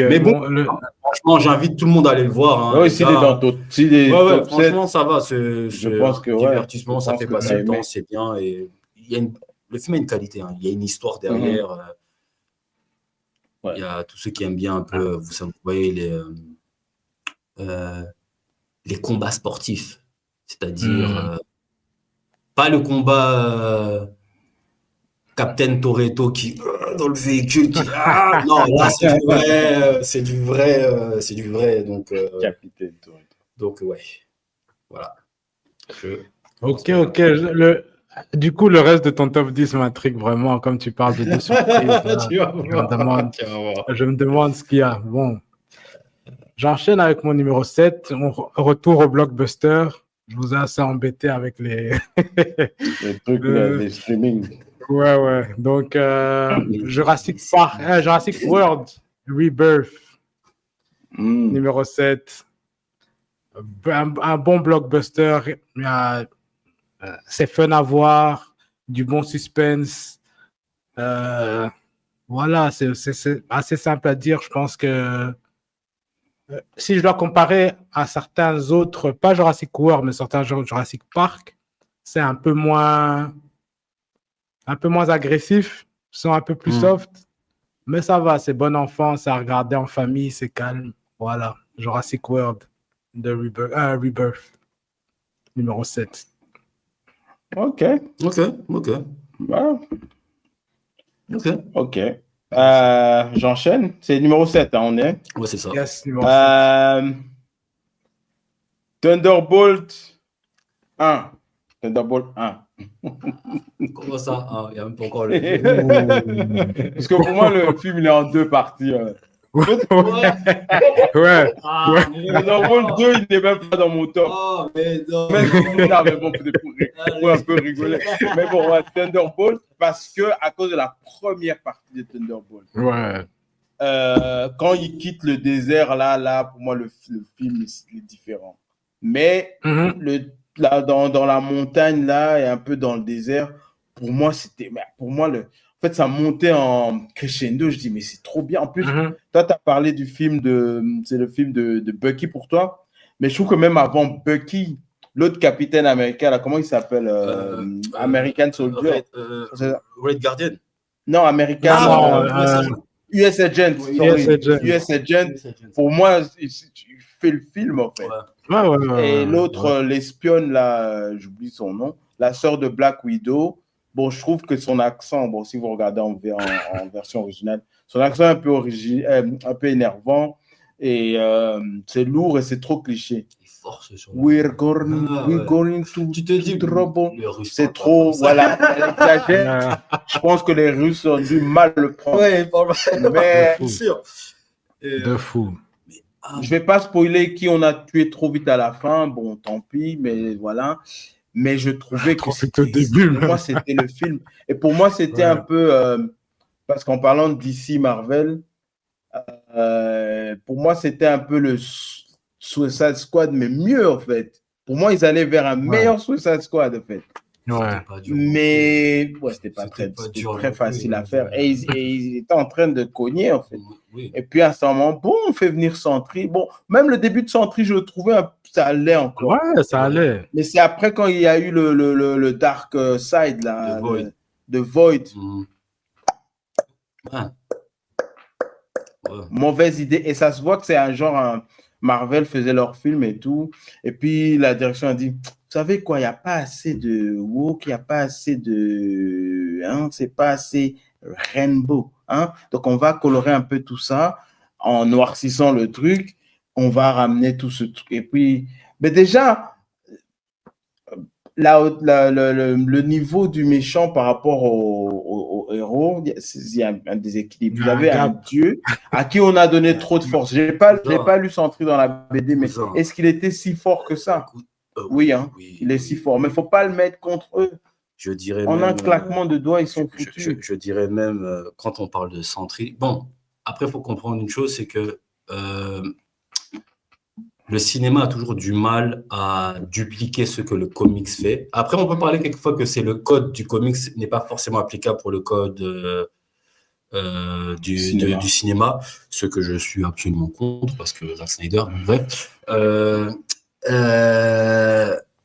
Mais bon, franchement, j'invite tout le monde à aller le voir. Hein, oui, s'il est dans ton top 7. Franchement, ça va. Je pense que divertissement, ça fait passer le temps, c'est bien. Et le film a une qualité. Hein, il y a une histoire derrière. Il y a tous ceux qui aiment bien un peu, vous voyez, les combats sportifs. C'est-à-dire, pas le combat... Captain Toretto qui dans le véhicule qui non là c'est du vrai donc Capitaine Toretto. Donc ouais voilà. Ok. Du coup, le reste de ton top 10 m'intrigue vraiment, comme tu parles de 2 surprises. Je me demande ce qu'il y a. Bon, j'enchaîne avec mon numéro 7. On retour au blockbuster. Je vous ai assez embêté avec les trucs les streaming. Ouais. Donc, Jurassic World Rebirth, numéro 7. Un bon blockbuster. C'est fun à voir, du bon suspense. Voilà, c'est assez simple à dire. Je pense que si je dois comparer à certains autres, pas Jurassic World, mais certains Jurassic Park, c'est un peu moins agressif, sont un peu plus soft, mais ça va, c'est bon enfant, c'est à regarder en famille, c'est calme. Voilà, Jurassic World de Rebirth. numéro 7. Ok. Voilà. Ok. J'enchaîne. C'est numéro 7, hein, on est. Ouais, c'est ça. Yes, numéro 7. Thunderbolt 1. Thunderbolt 1. Comment ça? Il n'y a même pas encore le. Parce que pour moi, le film, il est en 2 parties. Ouais. Thunderbolt 2, il n'est même pas dans mon top. Oh, mais non. Non, mais bon, pour un peu rigoler. Mais bon, ouais, Thunderbolt, parce que à cause de la première partie de Thunderbolt. Ouais. Quand il quitte le désert, là, pour moi, le film est différent. Mais dans la montagne, là, et un peu dans le désert, pour moi, en fait, ça montait en crescendo. Je dis, mais c'est trop bien. En plus, toi, tu as parlé du film c'est le film de Bucky pour toi. Mais je trouve que même avant Bucky, l'autre capitaine américain, là, comment il s'appelle American Soldier. Red Guardian. Non, American. US Agent. US Agent. Pour moi, il fait le film, en fait. Et l'autre, l'espionne, là, j'oublie son nom, la sœur de Black Widow. Bon, je trouve que son accent, bon, si vous regardez en version originale, son accent est un peu énervant et c'est lourd et c'est trop cliché. We're going to tu te dis trouble. C'est trop, voilà, elle exagère. Je pense que les Russes ont dû mal le prendre. Ouais, mais sûr. De fou. Je vais pas spoiler qui on a tué trop vite à la fin. Bon, tant pis, mais voilà. Mais je trouvais que pour moi, c'était le film. Et pour moi, c'était un peu... parce qu'en parlant de DC Marvel, pour moi, c'était un peu le Suicide Squad, mais mieux, en fait. Pour moi, ils allaient vers un meilleur Suicide Squad, en fait. Mais c'était pas très facile à faire. Et ils étaient en train de cogner, en fait. Et puis à ce moment, bon, on fait venir Sentry. Bon, même le début de Sentry, je le trouvais, ça allait encore. Ouais, ça allait. Mais c'est après quand il y a eu le Dark Side, là, de Void. Mauvaise idée. Et ça se voit que c'est un genre, Marvel faisait leur film et tout. Et puis la direction a dit, vous savez quoi, il n'y a pas assez de woke, il n'y a pas assez de... c'est pas assez rainbow. Donc on va colorer un peu tout ça en noircissant le truc. On va ramener tout ce truc. Et puis, mais déjà, le niveau du méchant par rapport au héros, il y a un déséquilibre. Vous avez un dieu à qui on a donné trop de force. Je n'ai pas lu Sentry dans la BD, mais est-ce qu'il était si fort que ça? Oui, il est si fort. Mais il ne faut pas le mettre contre eux. Je dirais en même, un claquement de doigts, ils sont foutus. Je dirais même, quand on parle de Sentry, bon, après, il faut comprendre une chose, c'est que le cinéma a toujours du mal à dupliquer ce que le comics fait. Après, on peut parler quelquefois que c'est le code du comics n'est pas forcément applicable pour le code du cinéma, ce que je suis absolument contre, parce que Zack Snyder, bref.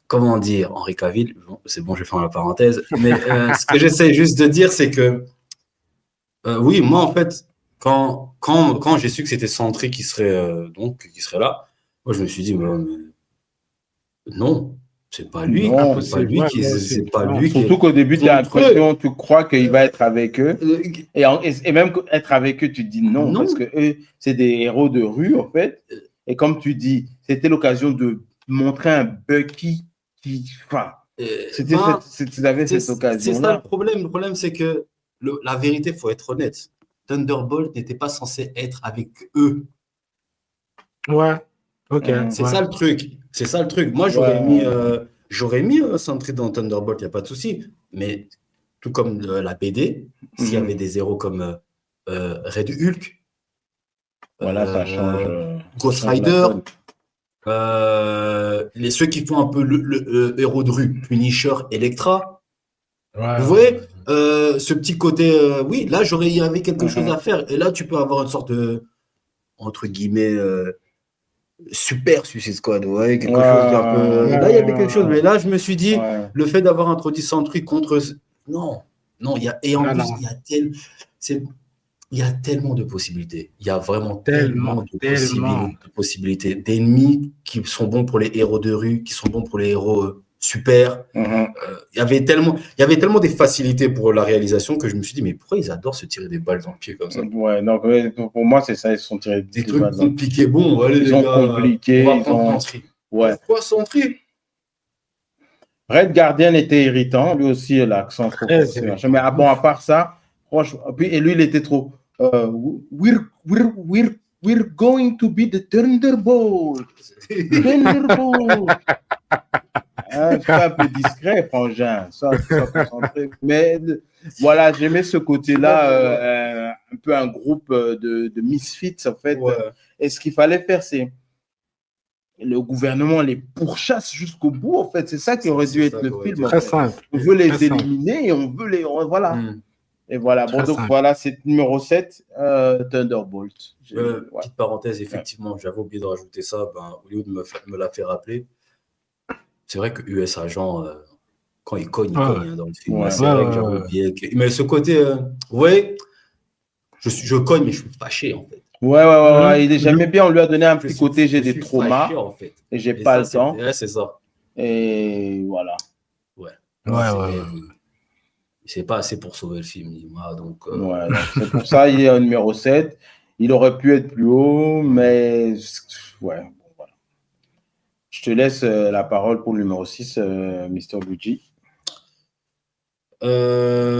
Comment dire, Henry Cavill, c'est bon, je vais faire la parenthèse, mais ce que j'essaie juste de dire, c'est que oui, moi, en fait, quand j'ai su que c'était Sentry qui serait là, moi, je me suis dit, mais non, c'est pas lui. C'est pas lui. Surtout qu'au début, tu as l'impression, tu crois qu'il va être avec eux. Et même être avec eux, tu te dis non, parce que eux, c'est des héros de rue, en fait. Et comme tu dis, c'était l'occasion de montrer un Bucky qui. Enfin, tu avais cette occasion. C'est ça le problème. Le problème, c'est que la vérité, il faut être honnête. Thunderbolt n'était pas censé être avec eux. Ouais. Ok. C'est ça le truc. C'est ça le truc. Moi, j'aurais mis Sentry dans Thunderbolt, il n'y a pas de souci. Mais tout comme la BD, s'il y avait des héros comme Red Hulk, voilà, ça change. Ghost Rider, ceux qui font un peu le héros de rue, Punisher, Elektra. Vous voyez, ce petit côté, oui, là, il y avait quelque chose à faire. Et là, tu peux avoir une sorte de, entre guillemets, super Suicide Squad, ouais, quelque chose d'un peu. Là, il y avait quelque chose, mais là, je me suis dit, le fait d'avoir introduit Sentry contre. Non, il y a. Et en plus, il y a il y a tellement de possibilités. Il y a vraiment Tellement, tellement de possibilités. D'ennemis qui sont bons pour les héros de rue, qui sont bons pour les héros super. Il y avait tellement des facilités pour la réalisation que je me suis dit, mais pourquoi ils adorent se tirer des balles dans le pied comme ça? Ouais, donc pour moi, c'est ça, ils se sont tirés Des trucs compliqués. Bon, allez, ils les ont gars, compliqué. on va prendre Sentry. Ouais. Pourquoi Sentry? Red Guardian était irritant, lui aussi, l'accent trop forcé. Mais bon, à part ça, franchement, et lui, il était trop. We're going to be the Thunderbolt. Thunderbolt. C'est un peu discret, frangin. Ça concentré. Mais voilà, j'aimais ce côté-là, un peu un groupe de misfits, en fait. Ouais. Et ce qu'il fallait faire, c'est le gouvernement les pourchasse jusqu'au bout, en fait. C'est ça qui aurait dû être le film. Très simple. On veut les éliminer et on veut les... Voilà. Et voilà. Bon, donc voilà, c'est numéro 7, Thunderbolt. Petite parenthèse, effectivement, j'avais oublié de rajouter ça. Au lieu de me la faire rappeler, c'est vrai que US Agent, quand il cogne hein, dans le film. Ouais. C'est vrai que j'avais oublié. Mais ce côté, je cogne, mais je suis fâché, en fait. Ouais. Il est jamais bien. On lui a donné un petit côté, j'ai des traumas. Fâché, en fait. Et j'ai pas le temps. Ouais, c'est ça. Et voilà. C'est pas assez pour sauver le film. Donc, donc c'est pour ça il est au numéro 7. Il aurait pu être plus haut, mais ouais. Bon, voilà. Je te laisse la parole pour le numéro 6, Mr. Luigi. De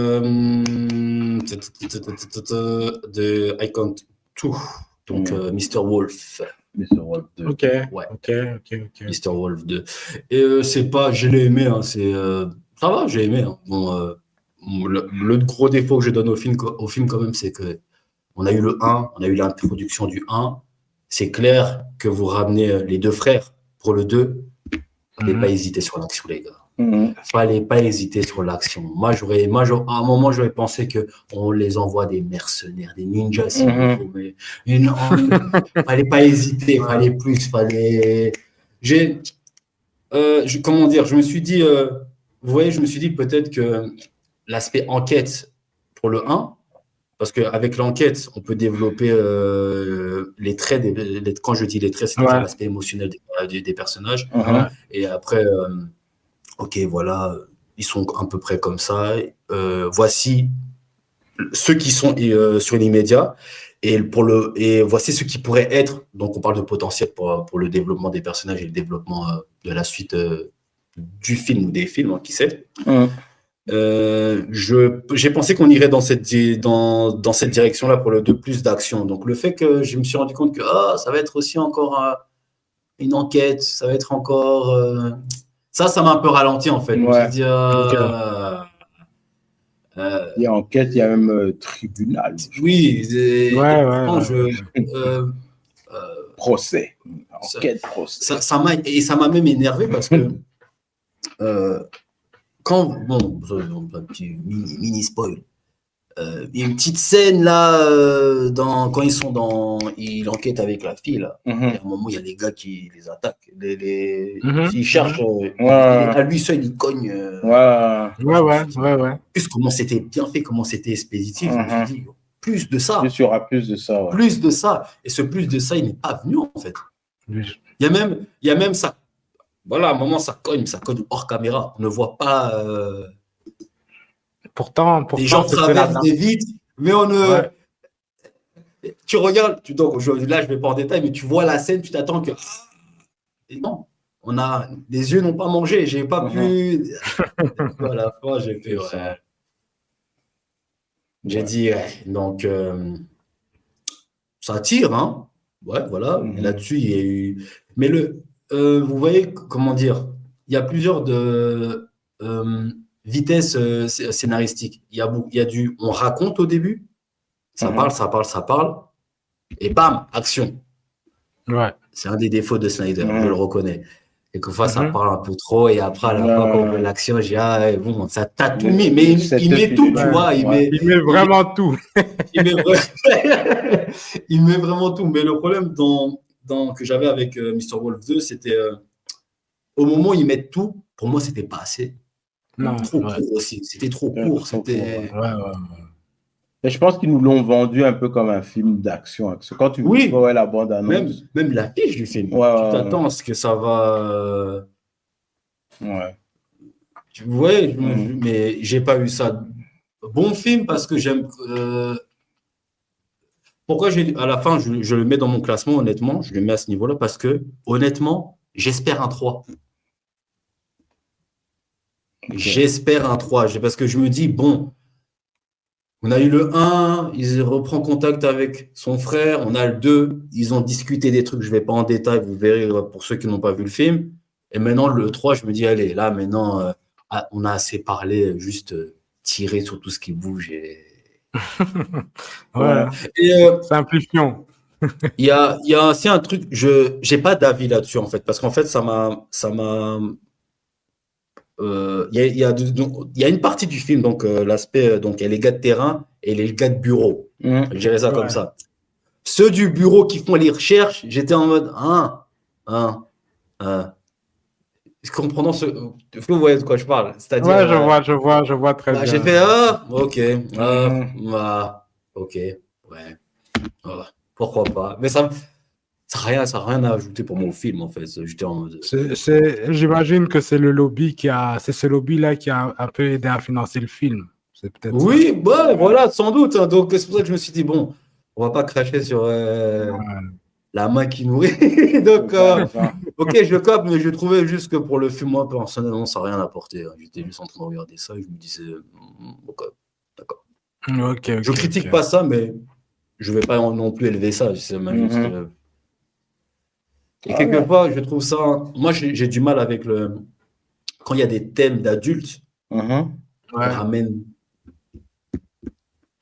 Icon 2, donc Mr. Wolf. Mr. Wolf 2. Ok. Mr. Wolf 2. Et c'est pas, je l'ai aimé, hein, ça va, j'ai aimé. Hein. Bon, le gros défaut que je donne au film quand même, c'est que on a eu le 1, on a eu l'introduction du 1. C'est clair que vous ramenez les deux frères pour le 2. Fallait pas hésiter sur l'action, les gars. Fallait pas hésiter sur l'action. Moi, à un moment, j'aurais pensé qu'on les envoie des mercenaires, des ninjas, si vous voulez. Mais non, fallait pas hésiter, fallait plus, fallait. Comment dire, je me suis dit, vous voyez, je me suis dit peut-être que l'aspect enquête pour le 1, parce qu'avec l'enquête, on peut développer les traits, quand je dis les traits, c'est l'aspect émotionnel des personnages. Et après, ok, voilà, ils sont à peu près comme ça. Voici ceux qui sont sur l'immédiat et voici ceux qui pourraient être. Donc, on parle de potentiel pour le développement des personnages et le développement de la suite du film ou des films, hein, qui sait. J'ai pensé qu'on irait dans cette direction-là pour le 2, plus d'action. Donc, le fait que je me suis rendu compte que ça va être aussi encore une enquête, ça va être encore... Ça m'a un peu ralenti, en fait. Je me suis dit... il y a enquête, il y a même tribunal. Oui. Procès. Enquête, procès. Ça m'a même énervé parce que... un petit mini spoil. Il y a une petite scène là, quand il enquête avec la fille là. Et à un moment, il y a les gars qui les attaquent. Ils cherchent. À lui seul, il cogne. Plus comment c'était bien fait, comment c'était expéditif. Je me suis dit, plus de ça. Il y aura plus de ça. Plus de ça. Et ce plus de ça, il n'est pas venu en fait. Il y a même ça. Voilà, à un moment, ça cogne hors caméra. On ne voit pas. Pourtant, les gens traversent des vides, mais on ne. Tu regardes, là, je ne vais pas en détail, mais tu vois la scène, tu t'attends que. Et non, les yeux n'ont pas mangé. J'ai pas pu. À la fin, j'ai fait. J'ai dit, donc, ça tire, hein. Ouais, voilà. Là-dessus, il y a eu. Mais vous voyez, comment dire, il y a plusieurs vitesses scénaristiques. Il y a on raconte au début, ça parle, et bam, action. C'est un des défauts de Snyder, je le reconnais. Et quelquefois, ça parle un peu trop, et après, à la fin, quand on veut l'action, j'ai bon, ça t'a tout mis, mais il met tout, tu vois. Il met vraiment tout. Il met vraiment tout. Mais le problème que j'avais avec Mr. Wolf 2, c'était au moment où ils mettent tout, pour moi, c'était pas assez. Trop court aussi. C'était trop court. Et je pense qu'ils nous l'ont vendu un peu comme un film d'action. Quand tu vois la bande-annonce. Même l'affiche du film. Ouais, tu t'attends à ce que ça va. Ouais. Mais j'ai pas eu ça. Bon film parce que j'aime. Pourquoi à la fin, je le mets dans mon classement, honnêtement, je le mets à ce niveau-là parce que, honnêtement, j'espère un 3. Okay. J'espère un 3. Parce que je me dis, bon, on a eu le 1, il reprend contact avec son frère. On a le 2, ils ont discuté des trucs. Je ne vais pas en détail, vous verrez pour ceux qui n'ont pas vu le film. Et maintenant, le 3, je me dis, allez, là, maintenant, on a assez parlé, juste tirer sur tout ce qui bouge. Et... ouais, simplifions. Il y a aussi un truc, je n'ai pas d'avis là-dessus, en fait, parce qu'en fait, il y a une partie du film, donc l'aspect, donc il y a les gars de terrain et les gars de bureau. Je dirais ça comme ça. Ceux du bureau qui font les recherches, j'étais en mode comprenant vous voyez de quoi je parle. C'est-à-dire, ouais, je vois très bien. J'ai fait ok, ok, ouais, pourquoi pas. Mais ça n'a rien à ajouter pour mon film, en fait. J'étais en mode... J'imagine que c'est c'est ce lobby-là qui a un peu aidé à financer le film. C'est peut-être oui, bah, voilà, sans doute. Hein. Donc, c'est pour ça que je me suis dit, bon, on va pas cracher sur la main qui nourrit. Donc, ok, je capte, mais je trouvais juste que pour le film, moi, personnellement, ça n'a rien apporté. Hein. J'étais juste en train de regarder ça et je me disais, ok, d'accord. Je critique pas ça, mais je vais pas non plus élever ça. C'est juste... Et quelquefois, je trouve ça... Moi, j'ai du mal avec quand il y a des thèmes d'adultes, on ramène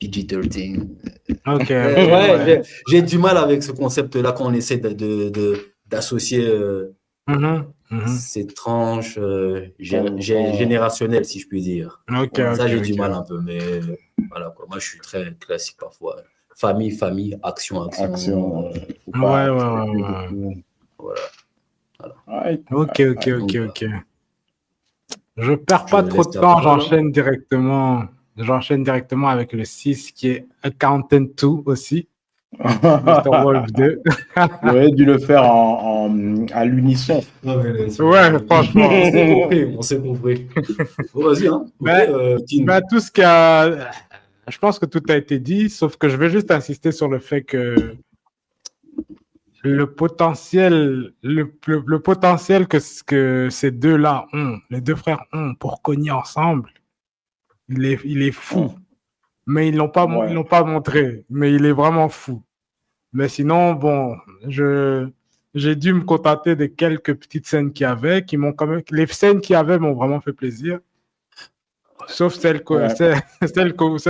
PG-13. J'ai du mal avec ce concept-là quand on essaie d'associer ces tranches générationnelles, si je puis dire. Ça, j'ai du mal un peu, mais voilà, quoi. Moi, je suis très classique parfois. Famille, action. Voilà. Ok. Je perds pas trop de temps, j'enchaîne directement avec le 6 qui est Accountant 2 aussi. Mr. Wolf 2. J'aurais dû le faire à l'unisson. Ouais, franchement. On s'est compris. Bon, vas-y, hein. Tout ce qu'il y a... Je pense que tout a été dit, sauf que je vais juste insister sur le fait que le potentiel que ces deux-là ont, les deux frères ont pour cogner ensemble, il est fou. Mais ils l'ont pas montré, mais il est vraiment fou. Mais sinon, bon, j'ai dû me contenter des quelques petites scènes qu'il y avait, les scènes qu'il y avait m'ont vraiment fait plaisir. Sauf celles où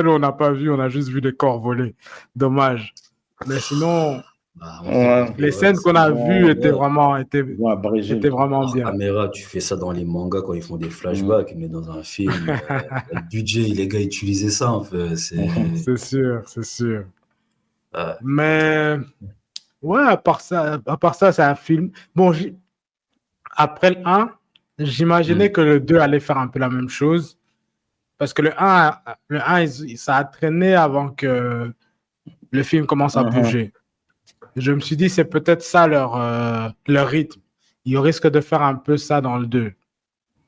on n'a pas vu, on a juste vu des corps voler. Dommage. Mais sinon, les scènes qu'on a vues étaient vraiment bien. Caméra, tu fais ça dans les mangas quand ils font des flashbacks, mais dans un film, le budget, les gars utilisaient ça, en fait. C'est sûr. Mais ouais, à part ça, c'est un film. Bon, après le 1, j'imaginais que le 2 allait faire un peu la même chose. Parce que le 1 ça a traîné avant que le film commence à bouger. Je me suis dit, c'est peut-être ça leur rythme. Ils risquent de faire un peu ça dans le 2.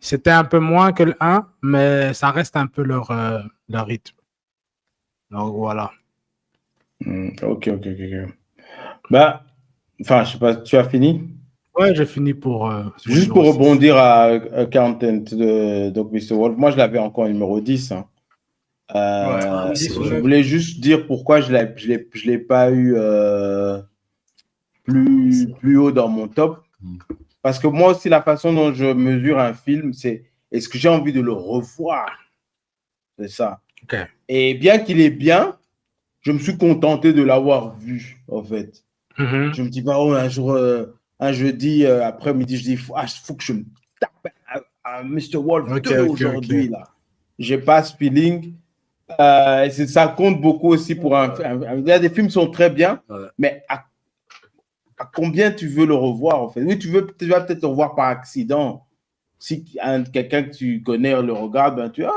C'était un peu moins que le 1, mais ça reste un peu leur rythme. Donc voilà. Ok. Bah, enfin, je sais pas, tu as fini? Ouais, j'ai fini pour... Juste pour rebondir à Accountant de donc Mr. Wolf, moi je l'avais encore numéro 10. Hein. Je voulais juste dire pourquoi je l'ai pas eu plus haut dans mon top. Parce que moi aussi, la façon dont je mesure un film, c'est est-ce que j'ai envie de le revoir? C'est ça. Okay. Et bien qu'il est bien, je me suis contenté de l'avoir vu, en fait. Je me dis pas, un jour... un jeudi après-midi, je dis, faut que je me tape un Mr. Wolf 2 aujourd'hui. Là. J'ai pas ce feeling. Ça compte beaucoup aussi pour il y a des films qui sont très bien, mais à combien tu veux le revoir, en fait? Oui, tu vas peut-être le revoir par accident. Si quelqu'un que tu connais le regarde, ben tiens,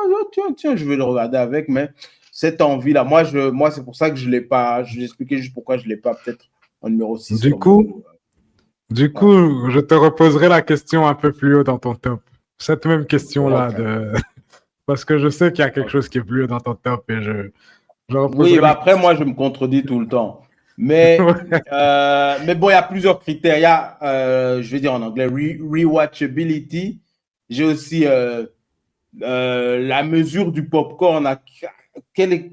je vais le regarder avec, mais cette envie-là. Moi, c'est pour ça que je ne l'ai pas. Je vais expliquer juste pourquoi je ne l'ai pas peut-être en numéro 6. Du coup, je te reposerai la question un peu plus haut dans ton top. Cette même question-là, parce que je sais qu'il y a quelque chose qui est plus haut dans ton top et oui, après, moi, je me contredis tout le temps. Mais bon, il y a plusieurs critères. Il y a, je vais dire en anglais, rewatchability. J'ai aussi la mesure du popcorn. Quelle est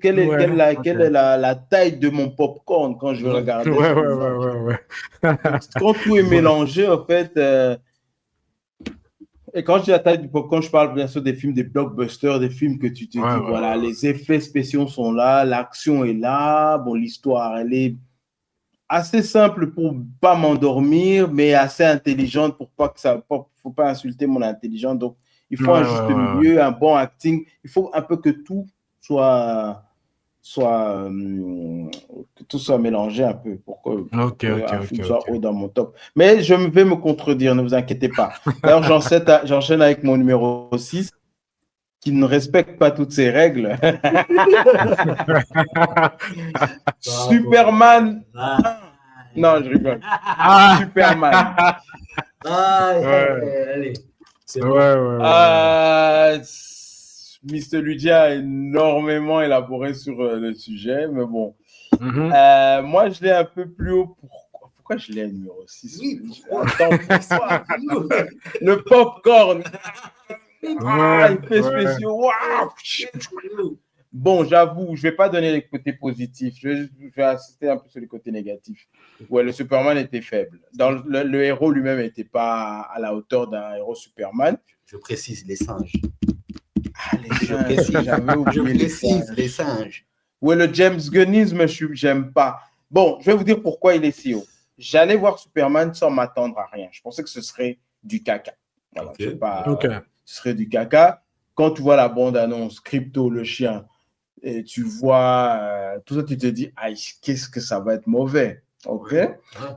la taille de mon popcorn quand je vais regarder quand tout est mélangé, en fait. Et quand je dis la taille du popcorn, je parle bien sûr des films, des blockbusters, des films que tu te dis, voilà, les effets spéciaux sont là, l'action est là, bon, l'histoire, elle est assez simple pour pas m'endormir, mais assez intelligente pour pas que faut pas insulter mon intelligence. Donc, il faut un juste milieu, un bon acting. Il faut un peu que tout soit mélangé un peu pour que un film soit haut dans mon top. Mais je vais me contredire, ne vous inquiétez pas. D'ailleurs, j'enchaîne avec mon numéro 6 qui ne respecte pas toutes ces règles. Superman. Non, je rigole. Superman. Allez. Mr. Luigi a énormément élaboré sur le sujet, mais bon. Moi, je l'ai un peu plus haut. Pourquoi je l'ai numéro 6? Oui, le popcorn. Effets spéciaux. Wow. Bon, j'avoue, je ne vais pas donner les côtés positifs. Je vais insister un peu sur les côtés négatifs. Ouais, le Superman était faible. Le héros lui-même n'était pas à la hauteur d'un héros Superman. Je précise, les singes. Je précise, les singes. Ouais, le James Gunnisme, j'aime pas. Bon, je vais vous dire pourquoi il est si haut. J'allais voir Superman sans m'attendre à rien. Je pensais que ce serait du caca. Voilà, ce serait du caca. Quand tu vois la bande-annonce, Crypto, le chien, et tu vois tout ça, tu te dis, aïe, qu'est-ce que ça va être mauvais. OK?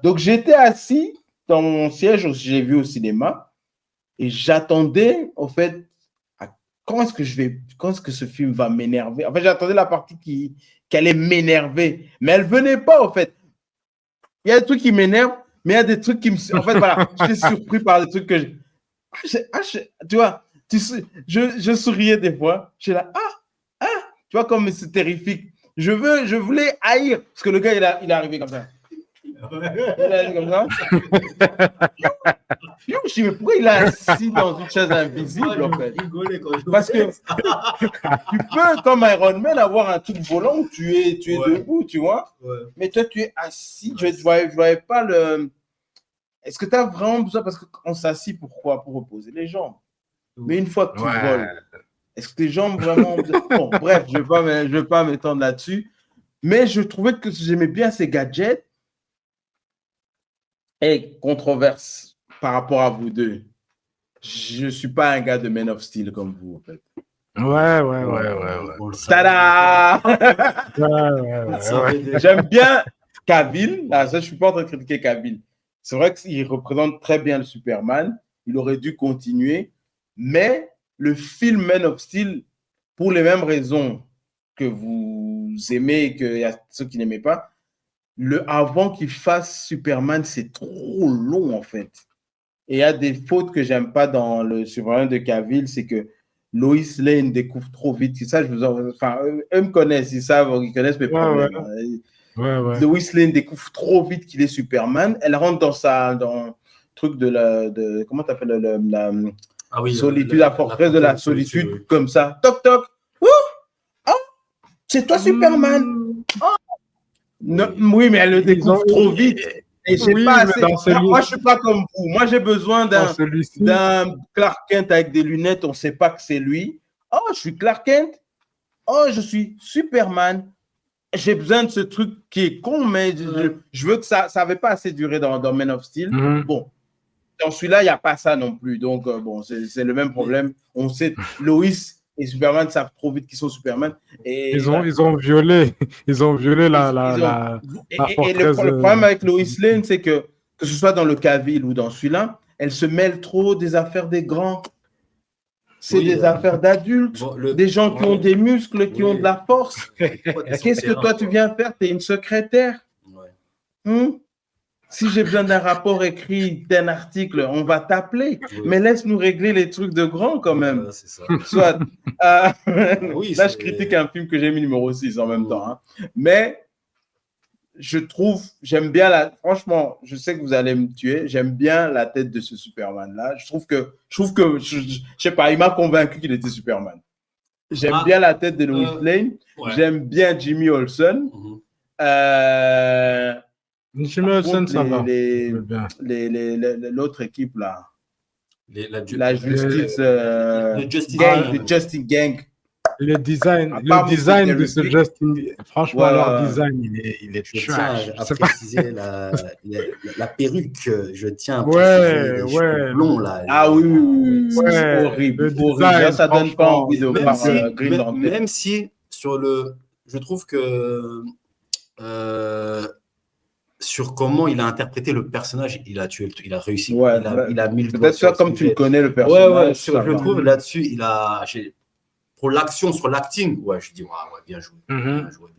Donc, j'étais assis dans mon siège, j'ai vu au cinéma, et j'attendais, en fait, quand est-ce que ce film va m'énerver? En fait, j'attendais la partie qui allait m'énerver, mais elle venait pas, en fait. Il y a des trucs qui m'énervent, mais il y a des trucs qui me... En fait, voilà, j'étais surpris par des trucs que tu vois, je souriais des fois. Je suis là, tu vois, comme c'est terrifique. Je voulais haïr, parce que le gars, il est arrivé comme ça. Il est arrivé comme ça. Je dis, mais pourquoi il est assis dans une chaise invisible, en fait? Parce que tu peux, comme Iron Man, avoir un truc volant où tu es debout, tu vois. Mais toi, tu es assis. Je ne voyais pas le... Est-ce que tu as vraiment besoin? Parce qu'on s'assit pourquoi? Pour reposer les jambes. Mais une fois que tu voles, est-ce que tes jambes vraiment... Bon, bref, je ne vais pas m'étendre là-dessus. Mais je trouvais que j'aimais bien ces gadgets. Et controverse par rapport à vous deux. Je ne suis pas un gars de Man of Steel comme vous, en fait. Ouais. Tada! J'aime bien Cavill. Ça, je ne suis pas en train de critiquer Cavill. C'est vrai qu'il représente très bien le Superman. Il aurait dû continuer. Mais le film Man of Steel, pour les mêmes raisons que vous aimez et qu'il y a ceux qui n'aimaient pas, avant qu'il fasse Superman, c'est trop long, en fait. Et il y a des fautes que j'aime pas dans le Superman de Cavill, c'est que Lois Lane découvre trop vite. Ça, eux me connaissent, ils savent, ils connaissent mes problèmes. Lois Lane découvre trop vite qu'il est Superman. Elle rentre dans le truc de comment t'appelles la solitude, la forteresse de la solitude, comme ça. Toc toc. C'est toi Superman. Oui, mais elle le découvre trop vite. Et moi, je suis pas comme vous. Moi, j'ai besoin d'un Clark Kent avec des lunettes. On ne sait pas que c'est lui. Oh, je suis Clark Kent. Oh, je suis Superman. J'ai besoin de ce truc qui est con, mais je veux que ça n'avait pas assez duré dans Man of Steel. Bon, dans celui-là, il n'y a pas ça non plus. Donc, bon, c'est le même problème. On sait, Lois et Superman savent trop vite qu'ils sont Superman. Et ils ont violé la et le problème avec Lois Lane, c'est que ce soit dans le Cavill ou dans celui-là, elle se mêle trop des affaires des grands. C'est des affaires d'adultes, des gens qui ont des muscles, qui ont de la force. Qu'est-ce que toi, tu viens faire? Tu es une secrétaire. Si j'ai besoin d'un rapport écrit, d'un article, on va t'appeler. Mais laisse-nous régler les trucs de grands quand même. C'est ça. Soit, là, je critique un film que j'ai mis numéro 6 en même temps. Hein. Mais j'aime bien franchement, je sais que vous allez me tuer, j'aime bien la tête de ce Superman-là. Je trouve que, je sais pas, il m'a convaincu qu'il était Superman. J'aime bien la tête de Lois Lane. J'aime bien Jimmy Olsen. Jimmy Olsen, ça va. L'autre équipe, là. La Justice Gang. Le design de ce Justin, franchement, leur design, il est trash. À préciser la perruque, je tiens à préciser les cheveux blonds, là. Ah oui. Horrible. Design, ça donne pas envie de voir Green Lantern. Même si, je trouve que sur comment il a interprété le personnage, il a réussi. Il a mis le doigt peut-être ça, comme tu connais le personnage. Je trouve là-dessus, pour l'action, sur l'acting, je dis, bien joué. Bien joué.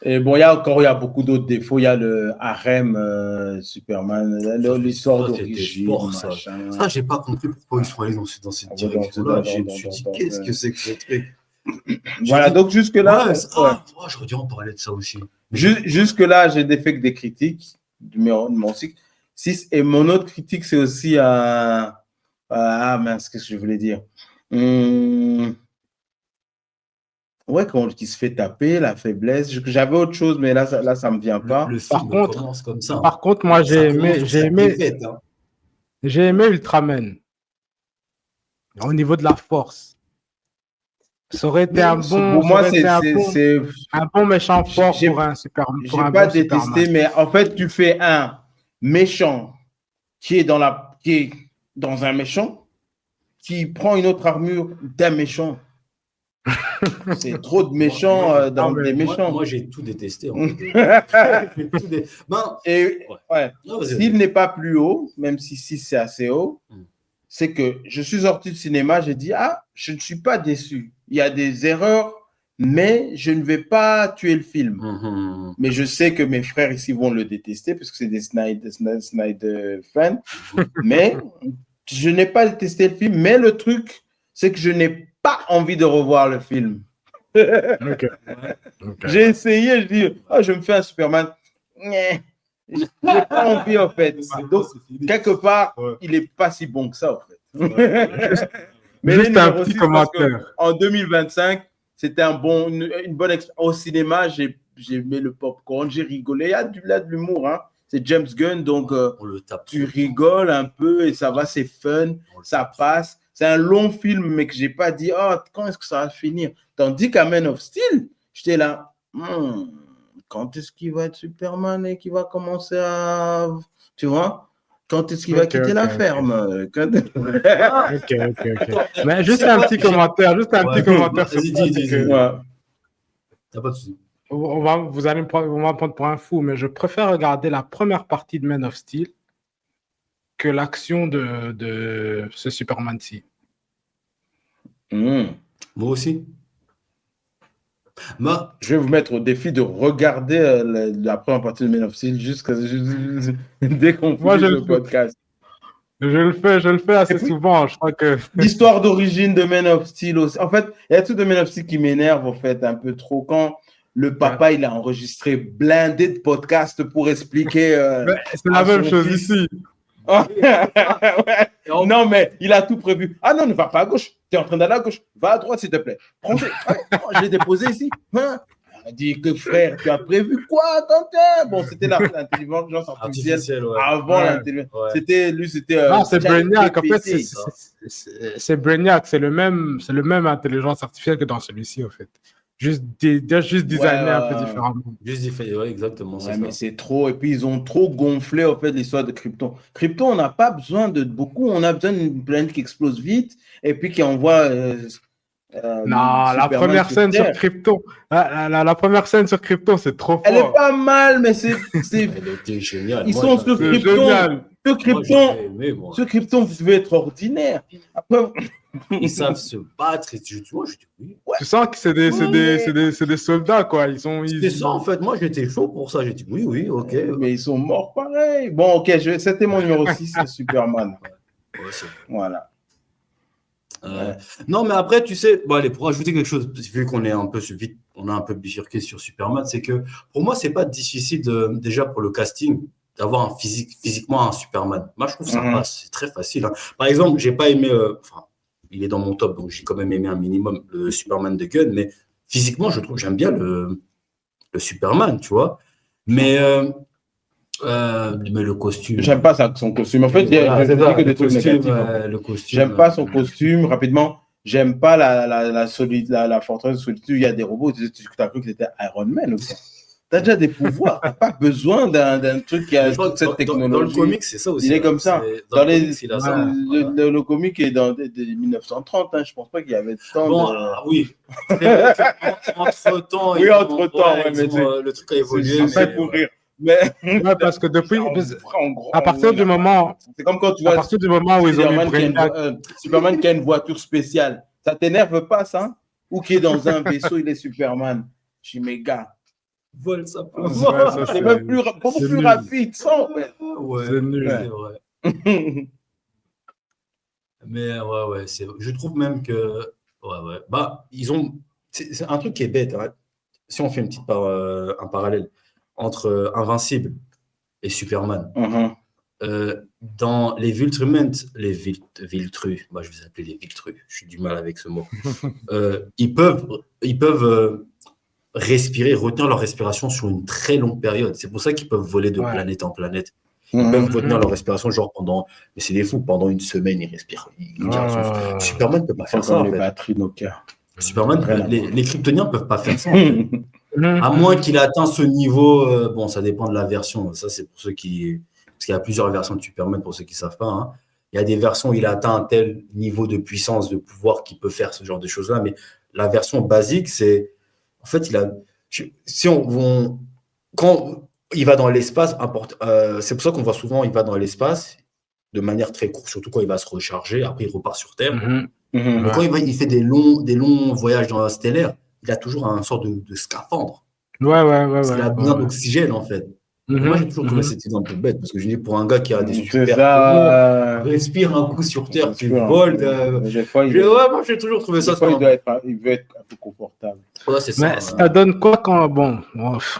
Et bon, il y a beaucoup d'autres défauts. Il y a le harem Superman, l'histoire d'origine. Ça, j'ai pas compris pourquoi ils sont allés dans cette direction-là. Je me suis dit, qu'est-ce que c'est que ce truc? Voilà, donc jusque-là. J'aurais dû en parler de ça aussi. Jusque-là, j'ai fait que des critiques de mon cycle 6. Et mon autre critique, c'est aussi qu'est-ce que je voulais dire? Qui se fait taper, la faiblesse. J'avais autre chose, mais là, ça me vient pas. Le film commence comme ça. Par contre, moi, j'ai aimé Ultraman. Au niveau de la force. Ça aurait été un bon méchant fort pour un Superman. Je n'ai pas détesté, mais en fait, tu fais un méchant qui est dans un méchant qui prend une autre armure d'un méchant. C'est trop de méchants dans des méchants. Moi, j'ai tout détesté. S'il n'est pas plus haut, même si c'est assez haut, c'est que je suis sorti du cinéma, j'ai dit, je ne suis pas déçu. Il y a des erreurs, mais je ne vais pas tuer le film. Mais je sais que mes frères ici vont le détester, parce que c'est des Snyder fans. Mais je n'ai pas détesté le film. Mais le truc, c'est que je n'ai pas envie de revoir le film. J'ai essayé, je dis, je me fais un Superman. Je n'ai pas envie, en fait. Donc, quelque part, il n'est pas si bon que ça, en fait. Mais juste un petit commentaire. En 2025, c'était une bonne expérience. Au cinéma, j'ai aimé le popcorn, j'ai rigolé. Il y a de l'humour, hein. C'est James Gunn, donc tu rigoles un peu et ça va, c'est fun, ça passe. C'est un long film, mais que je n'ai pas dit, quand est-ce que ça va finir? Tandis qu'à Man of Steel, j'étais là, quand est-ce qu'il va être Superman et qu'il va commencer à... Tu vois? Quand est-ce qu'il va quitter la ferme? Mais juste un petit commentaire, Vas-y, dis. T'as pas de souci. Vous allez me prendre pour un fou, mais je préfère regarder la première partie de Man of Steel que l'action de ce Superman-ci. Moi aussi. Je vais vous mettre au défi de regarder la première partie de Man of Steel dès qu'on finit le podcast. Je le fais assez souvent. Je crois que l'histoire d'origine de Man of Steel aussi. En fait, il y a tout de Man of Steel qui m'énerve en fait un peu trop quand le papa il a enregistré blindé de podcasts pour expliquer. C'est la même chose ici. Non, mais il a tout prévu. Ah non, ne va pas à gauche. Tu es en train d'aller à gauche. Va à droite, s'il te plaît. Prends-le. Je l'ai déposé ici. Il dit que frère, tu as prévu quoi, Quentin? Bon, c'était l'intelligence artificielle avant l'intelligence. C'était. Non, c'est Brainiac. En fait, c'est Brainiac. C'est le même intelligence artificielle que dans celui-ci, en fait. Juste designer un peu différemment. Exactement. Mais c'est trop. Et puis, ils ont trop gonflé, en fait, l'histoire de Krypton. Krypton, on n'a pas besoin de beaucoup. On a besoin d'une planète qui explose vite et puis qui envoie Non, la première scène sur Krypton. La première scène sur Krypton, c'est trop fort. Elle est pas mal, mais c'est... Elle était géniale. Ils sont sur Krypton. Sur Krypton, vous devez être ordinaire. Après... Ils savent se battre. Et je dis oui. Ouais. Tu sens que c'est des soldats, quoi. C'est ça, en fait. Moi, j'étais chaud pour ça. J'ai dit oui, ok. Mais ils sont morts pareil. Bon, ok, c'était mon numéro 6, c'est Superman. Ouais, voilà. Non, mais après, tu sais, bon, allez, pour ajouter quelque chose, vu qu'on est un peu vite, on a un peu bifurqué sur Superman, c'est que pour moi, c'est pas difficile déjà pour le casting d'avoir physiquement un Superman. Moi, je trouve que ça passe, c'est très facile. Hein. Par exemple, j'ai pas aimé, il est dans mon top, donc j'ai quand même aimé un minimum le Superman de Gunn, mais physiquement, je trouve que j'aime bien le Superman, tu vois. Mais le costume. J'aime pas son costume. En fait, je dis que des trucs négatifs. Le costume. J'aime pas son costume. Rapidement, j'aime pas la forteresse de solitude. Il y a des robots. Tu as cru que c'était Iron Man ou quoi? Tu as déjà des pouvoirs. Tu n'as pas besoin d'un truc qui a toute cette technologie. Dans le comic, c'est ça aussi. Il est comme ça. Le comic est dans 1930. Hein. Je pense pas qu'il y avait tant de... Oui. Entre-temps. Oui, entre-temps. Le truc a évolué. C'est fait pour rire. Mais parce que depuis, à partir du moment, c'est comme quand tu vois, à partir du moment où ils ont mis Superman qui a une voiture spéciale, ça t'énerve pas ça? Ou qui est dans un vaisseau, il est Superman. Je suis méga. Vole ça. C'est même beaucoup plus rapide, ça en fait. Ouais, c'est nul. C'est vrai. Mais ouais, je trouve même que bah ils ont, c'est un truc qui est bête. Hein. Si on fait un parallèle entre Invincible et Superman. Dans les Viltruments, Viltrus, moi je vais les appeler les Viltrus, je suis du mal avec ce mot. Ils peuvent respirer, retenir leur respiration sur une très longue période. C'est pour ça qu'ils peuvent voler de planète en planète. Ils peuvent retenir leur respiration genre mais c'est des fous, pendant une semaine ils respirent. Superman ne peut pas faire ça. Les batteries Nokia. Superman, les Kryptoniens ne peuvent pas faire ça. En fait. À moins qu'il ait atteint ce niveau, bon, ça dépend de la version. Ça, c'est pour ceux qui. Parce qu'il y a plusieurs versions de Superman, pour ceux qui ne savent pas. Hein. Il y a des versions où il a atteint un tel niveau de puissance, de pouvoir qu'il peut faire ce genre de choses-là. Mais la version basique, c'est. En fait, quand il va dans l'espace, c'est pour ça qu'on voit souvent, il va dans l'espace de manière très courte, surtout quand il va se recharger. Après, il repart sur Terre. Mais quand il fait des longs voyages dans la stellaire, il a toujours un sorte de scaphandre. Parce qu'il a besoin d'oxygène, en fait. Moi, j'ai toujours trouvé cet exemple bête, parce que je dis, pour un gars qui a des super pouvoirs, respire un coup sur Terre, tu voles. Moi, j'ai toujours trouvé ça. Il veut être un peu confortable. Ouais, c'est ça. Mais ça donne quoi quand,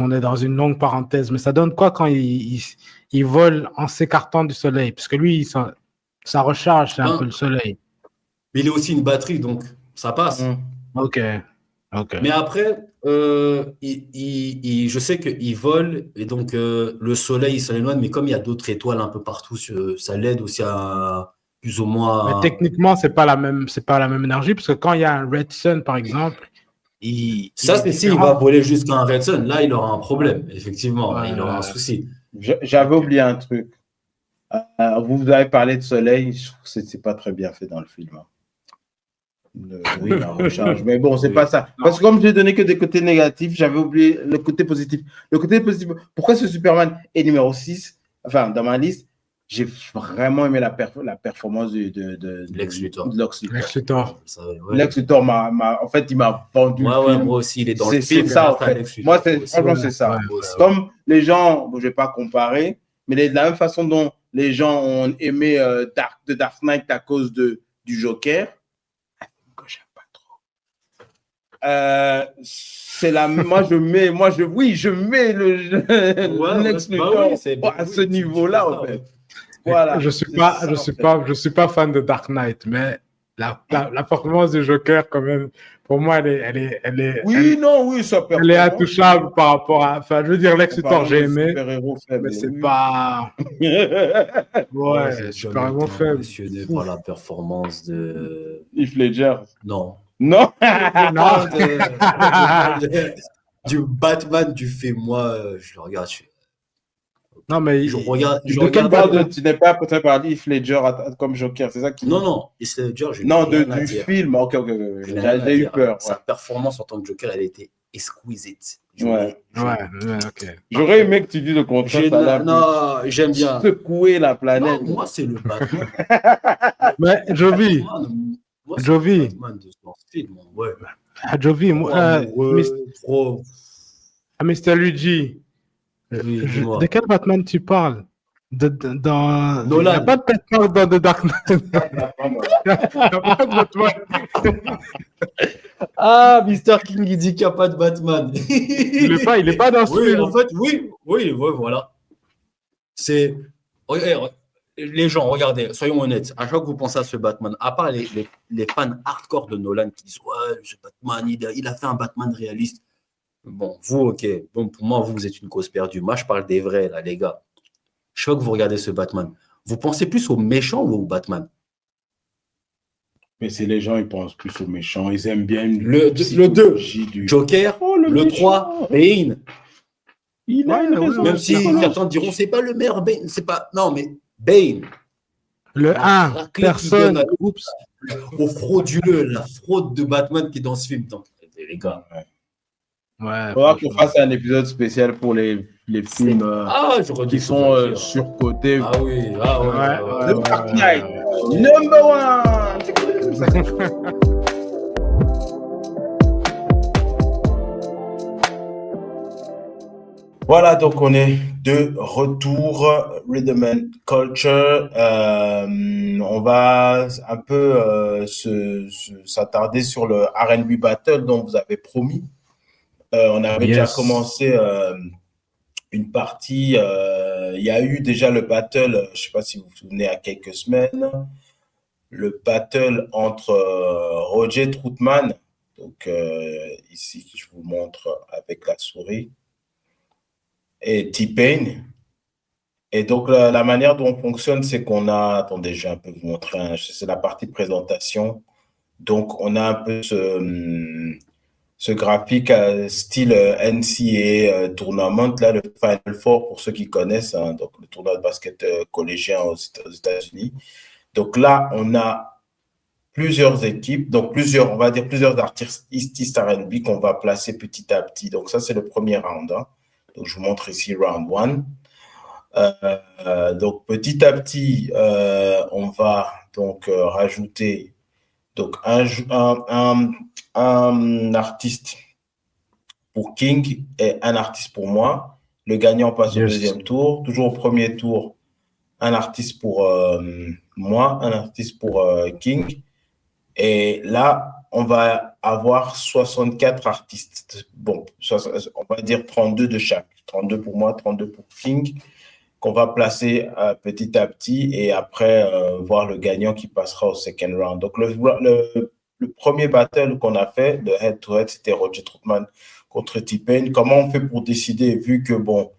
on est dans une longue parenthèse, mais ça donne quoi quand il vole en s'écartant du soleil? Parce que lui, sa recharge, c'est un peu le soleil. Mais il est aussi une batterie, donc ça passe. Ok. Mais après, je sais qu'il vole et donc le soleil, il s'en éloigne, mais comme il y a d'autres étoiles un peu partout, ça l'aide aussi à plus ou moins. Mais techniquement, c'est pas la même énergie, parce que quand il y a un Red Sun, par exemple, il va voler jusqu'à un Red Sun, là, il aura un problème, effectivement, il aura un souci. J'avais oublié un truc. Vous avez parlé de soleil, je trouve que c'est pas très bien fait dans le film. Hein. Oui, la recharge. Mais bon, c'est pas ça. Parce que comme je n'ai donné que des côtés négatifs, j'avais oublié le côté positif. Le côté positif, pourquoi ce Superman est numéro 6, enfin, dans ma liste, j'ai vraiment aimé la performance de Lex Luthor. Lex Luthor en fait, il m'a vendu le film. Moi aussi, il est dans le film. C'est ça, en fait. Moi, franchement, c'est ça. Comme les gens, je ne vais pas comparer, mais de la même façon dont les gens ont aimé The Dark Knight à cause du Joker, c'est je mets le Lex Luthor à ce niveau-là en fait. Voilà. Je suis pas fan de Dark Knight, mais la performance du Joker quand même, pour moi, elle est elle est intouchable par rapport à. Enfin, je veux dire, Lex Luthor, j'ai aimé, mais c'est pas. Super-héros faible. Impressionné par la performance de Heath Ledger. Non. Du Batman, du fait, moi, je le regarde, Non, mais Je regarde. Tu n'es pas peut-être parlé Heath Ledger comme Joker, c'est ça qui... Non, Heath Ledger, je n'ai Non, rien à du dire. film. Ok. J'ai eu peur. Sa performance en tant que Joker, elle était exquisite. Ouais, ok. J'aurais aimé que tu dises le contraire. Non, j'aime bien. Secouer la planète. Non, moi, c'est le Batman. Mais Jovi. Jovi. Batman de ce film, ouais. Jovi, moi, Mr. Luigi. Oui, De quel Batman tu parles? Dans... Nolan. Il n'y a pas de Batman dans The Dark Knight. Il n'y a pas de Batman. Ah, Mr. King, il dit qu'il n'y a pas de Batman. Il n'est pas dans ce film. En fait, oui, voilà. C'est... Les gens, regardez, soyons honnêtes, à chaque fois que vous pensez à ce Batman, à part les fans hardcore de Nolan qui disent « Ouais, ce Batman, il a fait un Batman réaliste. » Bon, vous, ok. Bon, pour moi, vous êtes une cause perdue. Moi, je parle des vrais, là, les gars. Je vois que vous regardez ce Batman. Vous pensez plus au méchant ou au Batman? Mais c'est les gens, ils pensent plus aux méchants. Ils aiment bien le 2, Joker. Le 3, Bane. Même si certains diront c'est pas le meilleur Bane. C'est pas... Non, mais Bane. Le 1, personne. Oups. Au frauduleux, la fraude de Batman qui est dans ce film. Donc, les gars. Ouais, il faudra qu'on fasse un épisode spécial pour les films qui sont surcotés. Ah oui, ouais. The Dark Knight, number 1. Voilà, donc on est de retour, Rhythm and Culture. On va un peu s'attarder sur le R&B Battle dont vous avez promis. On avait déjà commencé une partie. Il y a eu déjà le battle, je ne sais pas si vous vous souvenez, à quelques semaines, le battle entre Roger Troutman, donc ici je vous montre avec la souris, et T-Pain. Et donc la manière dont on fonctionne, c'est qu'on a, attendez, je vais un peu vous montrer, c'est la partie présentation. Donc on a un peu ce graphique style NCAA tournament, là, le Final Four, pour ceux qui connaissent, hein, donc le tournoi de basket collégien aux États-Unis. Donc là, on a plusieurs équipes, donc on va dire plusieurs artistes R&B qu'on va placer petit à petit. Donc ça, c'est le premier round. Hein. Donc je vous montre ici round 1. Donc petit à petit, on va donc rajouter donc un artiste pour King et un artiste pour moi. Le gagnant passe au deuxième tour. Toujours au premier tour, un artiste pour moi, un artiste pour King. Et là, on va avoir 64 artistes. Bon, on va dire 32 de chaque. 32 pour moi, 32 pour King, qu'on va placer petit à petit et après voir le gagnant qui passera au second round. Donc, le premier battle qu'on a fait, de head-to-head, c'était Roger Troutman contre T-Pain. Comment on fait pour décider, vu que, bon,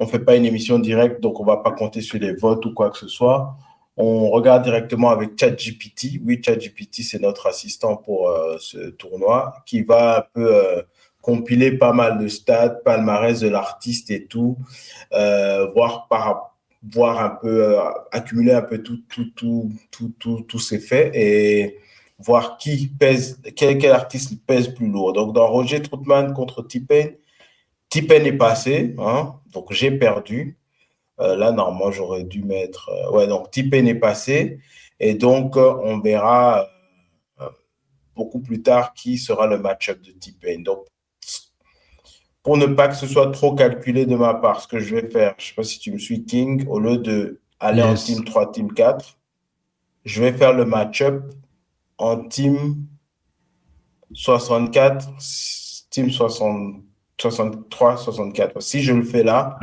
on ne fait pas une émission directe, donc on ne va pas compter sur les votes ou quoi que ce soit. On regarde directement avec ChatGPT. Oui, ChatGPT, c'est notre assistant pour ce tournoi, qui va un peu compiler pas mal de stats, palmarès de l'artiste et tout, voir un peu, accumuler un peu tous ces faits et voir qui pèse, quel artiste pèse plus lourd. Donc, dans Roger Troutman contre T-Pain, T-Pain est passé, hein, donc j'ai perdu. Là, normalement, j'aurais dû mettre... ouais, donc T-Pain est passé. Et donc, on verra beaucoup plus tard qui sera le match-up de T-Pain. Donc, pour ne pas que ce soit trop calculé de ma part, ce que je vais faire, je ne sais pas si tu me suis, King, au lieu d'aller en team 3, team 4, je vais faire le match-up en team 64, team 63, 64. Si je le fais là,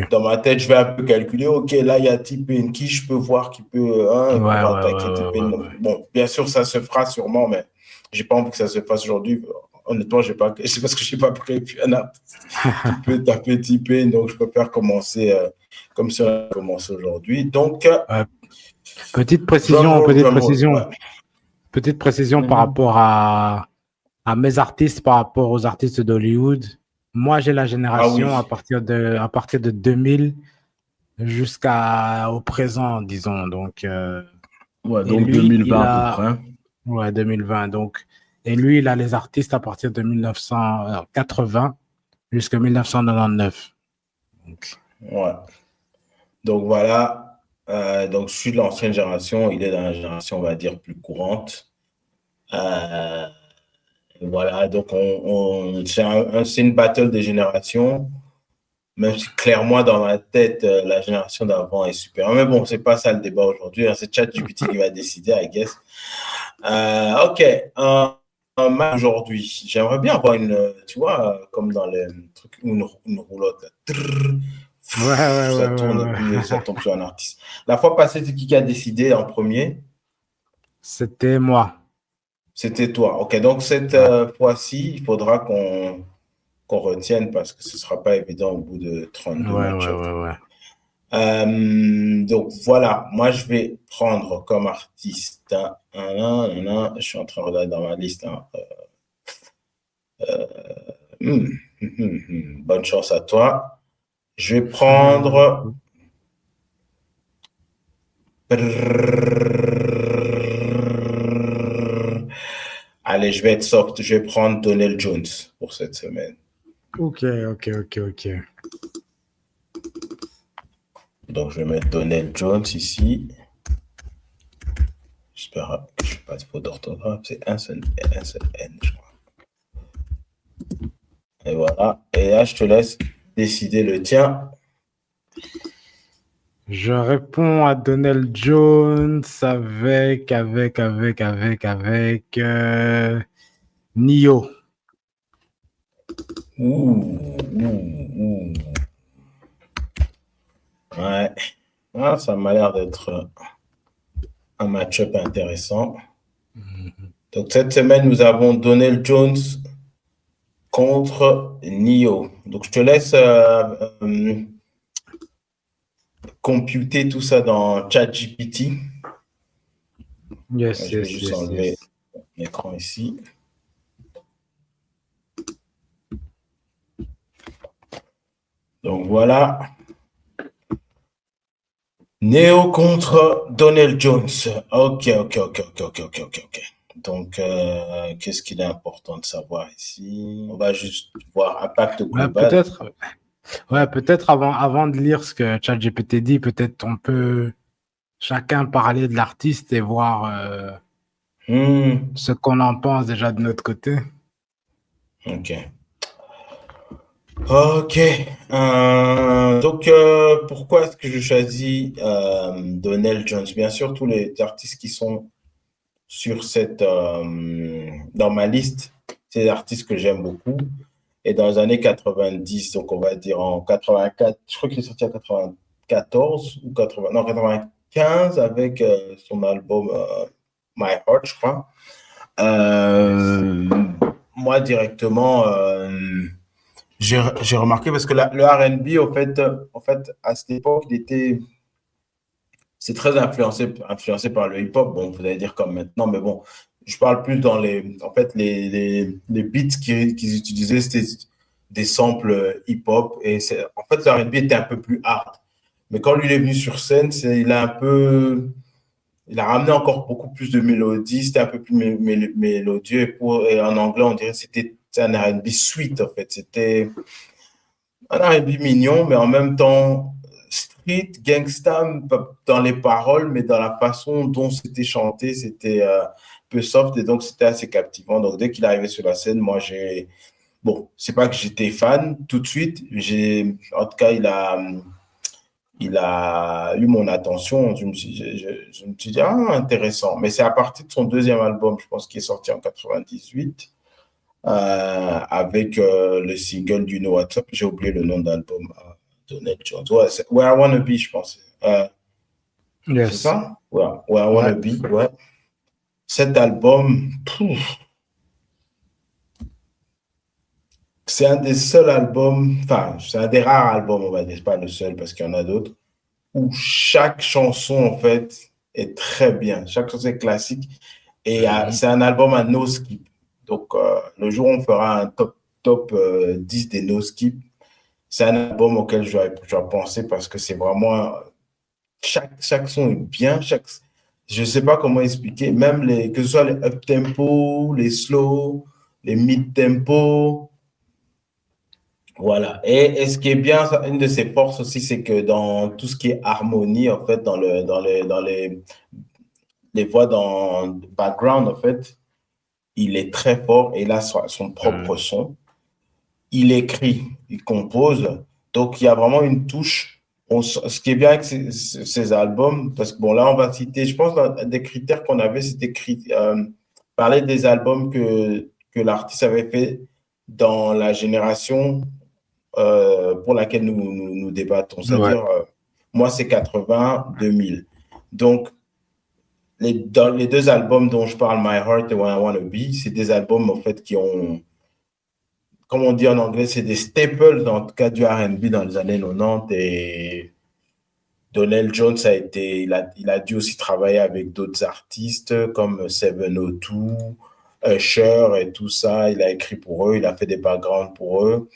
dans ma tête, je vais un peu calculer, OK, là, il y a T-Pain, qui je peux voir qui peut attaquer T-Pain. Bon, bien sûr, ça se fera sûrement, mais je n'ai pas envie que ça se fasse aujourd'hui. Honnêtement, c'est parce que je n'ai pas prévu un artiste qui peut taper T-Pain, donc je préfère commencer comme ça on a commencé aujourd'hui. Donc, petite précision par rapport à mes artistes, par rapport aux artistes d'Hollywood. Moi, j'ai la génération à partir de 2000 jusqu'au présent, disons. Donc, Ouais, et donc lui, 2020 il à peu a, près. ouais, 2020. Donc, et lui, il a les artistes à partir de 1980 jusqu'à 1999. Donc, Ouais. Donc voilà. Donc je suis de l'ancienne génération, il est dans la génération, on va dire, plus courante. Euh, voilà, donc c'est une battle des générations. Même si clairement, dans ma tête, la génération d'avant est supérieure. Mais bon, c'est pas ça le débat aujourd'hui, hein. C'est ChatGPT qui va décider, I guess. OK. Un match aujourd'hui. J'aimerais bien avoir tu vois, comme dans les trucs, une roulotte. Là. Trrr, ouais, ouais, ça ouais, tourne et ouais, puis ça ouais. tombe sur un artiste. La fois passée, c'est qui a décidé en premier? C'était moi. C'était toi. OK. Donc, cette Ouais, fois-ci, il faudra qu'on retienne parce que ce ne sera pas évident au bout de 32 ouais, ouais, match-ups. ouais, ouais. Donc voilà, moi je vais prendre comme artiste, je suis en train de regarder dans ma liste, hein. Bonne chance à toi. Je vais prendre. Allez, je vais être soft, je vais prendre Donell Jones pour cette semaine. Ok, ok, ok, ok. Donc je vais mettre Donell Jones ici. J'espère que je ne fais pas de faute d'orthographe, c'est un seul N, je crois. Et voilà. Et là, je te laisse décider le tien. Je réponds à Donald Jones avec Nio. Ouh. Ouais. Ah, ça m'a l'air d'être un match-up intéressant. Donc, cette semaine, nous avons Donell Jones contre Nio. Donc, je te laisse computer tout ça dans ChatGPT. Yes, Je vais yes, juste yes, enlever yes. l'écran ici. Donc, voilà. Neo contre Donell Jones. Ok. Donc, qu'est-ce qu'il est important de savoir ici? On va juste voir impact Ouais, global. peut-être avant de lire ce que ChatGPT dit, peut-être on peut chacun parler de l'artiste et voir Hmm, ce qu'on en pense déjà de notre côté. ok. Ok. Donc, pourquoi est-ce que je choisis Donell Jones? Bien sûr, tous les artistes qui sont sur dans ma liste, c'est des artistes que j'aime beaucoup. Et dans les années 90, donc on va dire en 84, je crois qu'il est sorti en 94 ou 80, non, 95 avec son album My Heart, je crois. Yes. Moi, directement, j'ai remarqué parce que le R&B, en fait, à cette époque, c'est très influencé par le hip-hop. Bon, vous allez dire comme maintenant, mais bon, je parle plus en fait, les beats qu'ils utilisaient, c'était des samples hip-hop. En fait, le R&B était un peu plus hard. Mais quand lui il est venu sur scène, il a ramené encore beaucoup plus de mélodies, c'était un peu plus mélodieux. Et en anglais, on dirait que c'était un R&B sweet, en fait. C'était un R&B mignon, mais en même temps street, gangsta, dans les paroles, mais dans la façon dont c'était chanté, c'était un peu soft et donc c'était assez captivant. Donc dès qu'il est arrivé sur la scène, moi bon, c'est pas que j'étais fan tout de suite, en tout cas, il a eu mon attention. Je me suis dit, ah, intéressant. Mais c'est à partir de son deuxième album, je pense, qui est sorti en 98, avec le single du No What's Up. J'ai oublié le nom d'album. Donald Jones. Ouais, c'est Where I Wanna Be, je pense. C'est Yes. ça? Where I Ouais. Wanna Be, ouais. Cet album, c'est un des seuls albums, enfin, c'est un des rares albums, on va dire, c'est pas le seul parce qu'il y en a d'autres, où chaque chanson, en fait, est très bien. Chaque chanson est classique et Mhm. c'est un album à no skip. Donc, le jour où on fera un top 10 des no skip, c'est un album auquel je dois penser parce que c'est vraiment chaque son est bien, je sais pas comment expliquer, même que ce soit les up tempo, les slow, les mid tempo, voilà. Et ce qui est bien, une de ses forces aussi, c'est que dans tout ce qui est harmonie, en fait, dans les voix dans le background, en fait, il est très fort et il a son propre son. Il écrit, il compose. Donc, il y a vraiment une touche. Ce qui est bien avec ces albums, parce que bon, là, on va citer, je pense, des critères qu'on avait, c'était parler des albums que l'artiste avait fait dans la génération pour laquelle nous débattons. C'est-à-dire, moi, c'est 80, 2000. Donc, dans les deux albums dont je parle, My Heart et When I Wanna Be, c'est des albums, en fait, qui ont, comme on dit en anglais, c'est des staples, en tout cas, du R&B dans les années 90. Et Donell Jones il a dû aussi travailler avec d'autres artistes comme 702, Usher et tout ça. Il a écrit pour eux, il a fait des backgrounds pour eux.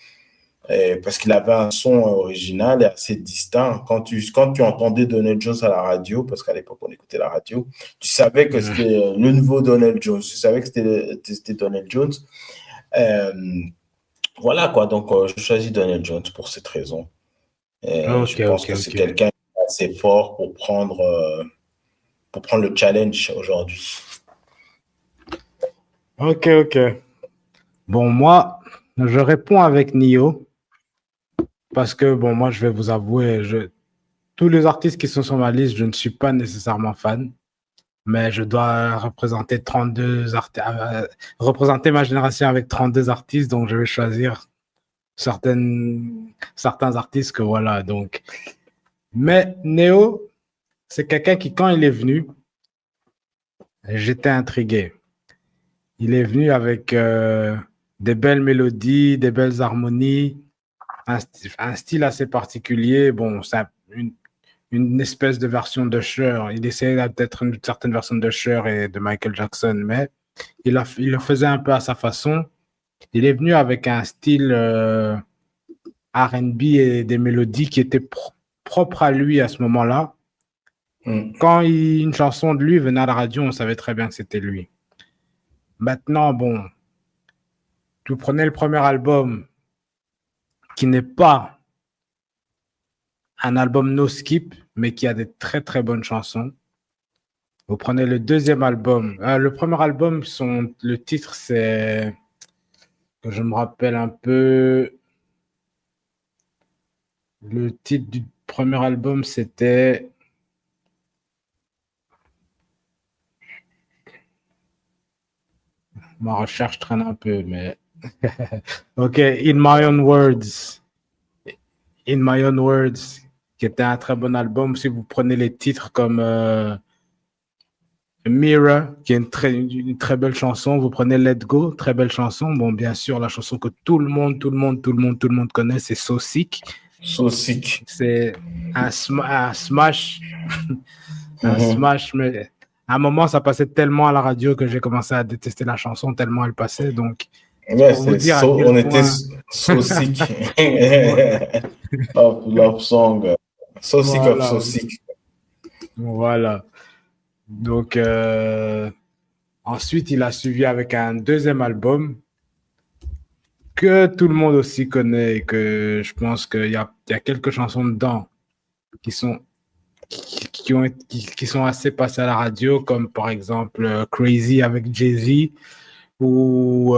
Parce qu'il avait un son original et assez distinct. Quand tu entendais Donell Jones à la radio, parce qu'à l'époque, on écoutait la radio, tu savais que c'était le nouveau Donell Jones. Tu savais que c'était Donell Jones. Voilà, quoi. Donc, je choisis Donell Jones pour cette raison. Je pense que c'est quelqu'un assez fort pour prendre le challenge aujourd'hui. Ok. Bon, moi, je réponds avec Nio. Parce que, bon, moi, je vais vous avouer, tous les artistes qui sont sur ma liste, je ne suis pas nécessairement fan. Mais je dois représenter représenter ma génération avec 32 artistes. Donc, je vais choisir certains artistes que voilà. Donc. Mais Neo, c'est quelqu'un qui, quand il est venu, j'étais intrigué. Il est venu avec des belles mélodies, des belles harmonies, un style assez particulier. Bon, c'est une espèce de version de Cher. Il essayait d'être une certaine version de Cher et de Michael Jackson, mais il le faisait un peu à sa façon. Il est venu avec un style R&B et des mélodies qui étaient propres à lui à ce moment-là. Quand une chanson de lui venait à la radio, on savait très bien que c'était lui. Maintenant, bon, vous prenez le premier album qui n'est pas un album no skip, mais qui a des très très bonnes chansons. Vous prenez le deuxième album. Le premier album, le titre, c'est, que je me rappelle un peu, le titre du premier album, c'était... Ma recherche traîne un peu, mais... OK, In My Own Words. In My Own Words, qui était un très bon album. Si vous prenez les titres comme Mirror, qui est une très belle chanson. Vous prenez Let Go, très belle chanson. Bon, bien sûr, la chanson que tout le monde connaît, c'est So Sick. So Sick. C'est un smash. Un smash, mais à un moment, ça passait tellement à la radio que j'ai commencé à détester la chanson tellement elle passait. Donc, ouais, on était So Sick. Love song. So Sick of So Sick. Voilà. Donc, ensuite, il a suivi avec un deuxième album que tout le monde aussi connaît et que je pense qu'il y a quelques chansons dedans qui sont assez passées à la radio, comme par exemple Crazy avec Jay-Z ou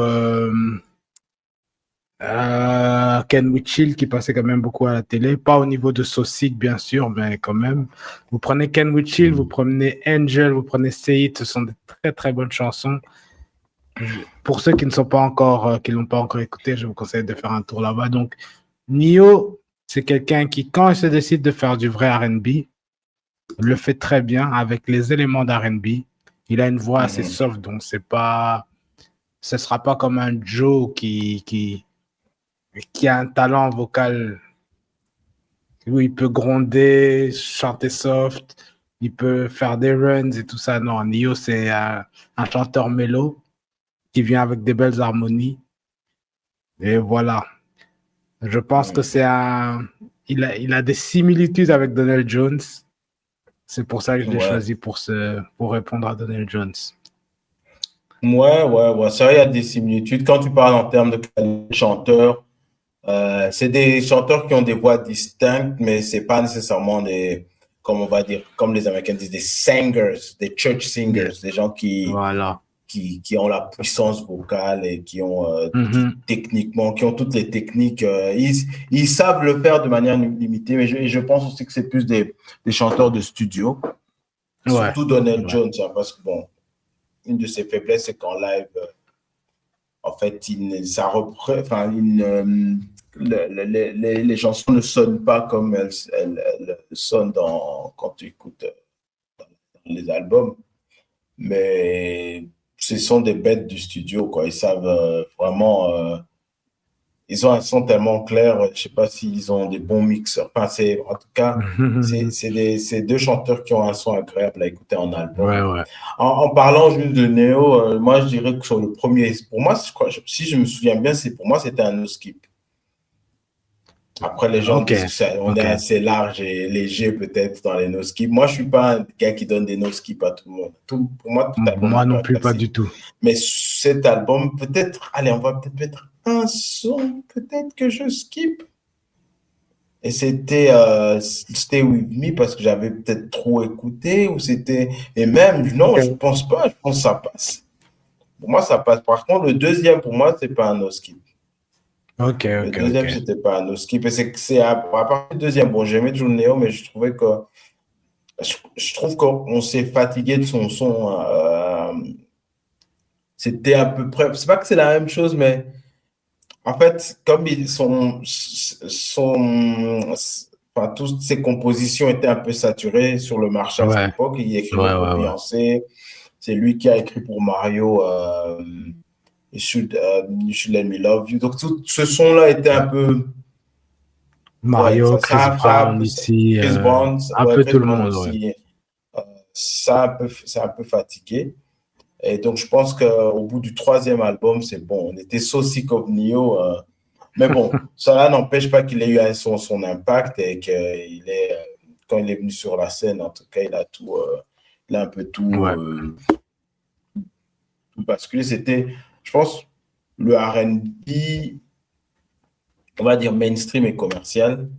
Can We Chill qui passait quand même beaucoup à la télé, pas au niveau de So Sick bien sûr, mais quand même. Vous prenez Can We Chill, vous prenez Angel, vous prenez Say It, ce sont de très très bonnes chansons. Pour ceux qui ne sont pas encore, qui l'ont pas encore écouté, je vous conseille de faire un tour là-bas. Donc, Nio, c'est quelqu'un qui, quand il se décide de faire du vrai R&B, le fait très bien avec les éléments d'R&B. Il a une voix assez soft, donc ce sera pas comme un Joe qui a un talent vocal où il peut gronder, chanter soft, il peut faire des runs et tout ça. Non, Nio, c'est un chanteur mélo qui vient avec des belles harmonies. Et voilà. Je pense que il a des similitudes avec Donald Jones. C'est pour ça que je l'ai choisi pour répondre à Donald Jones. Ouais. C'est vrai, il y a des similitudes. Quand tu parles en termes de chanteurs, c'est des chanteurs qui ont des voix distinctes, mais c'est pas nécessairement comme on va dire, comme les Américains disent, des singers, des church singers, des gens qui ont la puissance vocale et qui ont techniquement, qui ont toutes les techniques. Ils savent le faire de manière limitée, mais je pense aussi que c'est plus des chanteurs de studio. Surtout Donald Jones, hein, parce que bon, une de ses faiblesses, c'est qu'en live, en fait, les chansons ne sonnent pas comme elles sonnent quand tu écoutes les albums. Mais ce sont des bêtes du studio, quoi. Ils savent vraiment. Ils ont un son tellement clair. Je ne sais pas s'ils ont des bons mixeurs. Enfin, en tout cas, c'est deux chanteurs qui ont un son agréable à écouter en album. Ouais. En parlant juste de Neo, moi, je dirais que sur le premier, pour moi, si je me souviens bien, pour moi, c'était un no skip. Après, les gens disent qu'on est assez large et léger peut-être dans les no skip. Moi, je ne suis pas un gars qui donne des no skip à tout le monde. Pour moi, tout album. Moi non plus, pas du tout. Mais cet album, peut-être, allez, on va peut-être mettre un son, peut-être que je skip. Et c'était Stay With Me parce que j'avais peut-être trop écouté ou c'était. Et même, non, je pense pas, je pense que ça passe. Pour moi, ça passe. Par contre, le deuxième, pour moi, c'est pas un no skip. Le deuxième, c'était pas un no skip. Et c'est à partir du deuxième. Bon, j'aimais toujours Néo, mais je trouvais que. Je trouve qu'on s'est fatigué de son son. C'était à peu près. C'est pas que c'est la même chose, mais. En fait, comme toutes ses compositions étaient un peu saturées sur le marché à cette époque, il écrivait pour Beyoncé. C'est lui qui a écrit pour Mario You Should Let Me Love You. Donc, tout ce son-là était un peu. Mario, Chris Brown ici. Chris Brown, un peu tout le monde. Aussi, ça a un peu fatigué. Et donc, je pense qu'au bout du troisième album, c'est bon. On était so sick of Neo. Mais bon, cela n'empêche pas qu'il ait eu son impact et quand il est venu sur la scène, en tout cas, il a un peu tout basculé. C'était, je pense, le R&B, on va dire mainstream et commercial.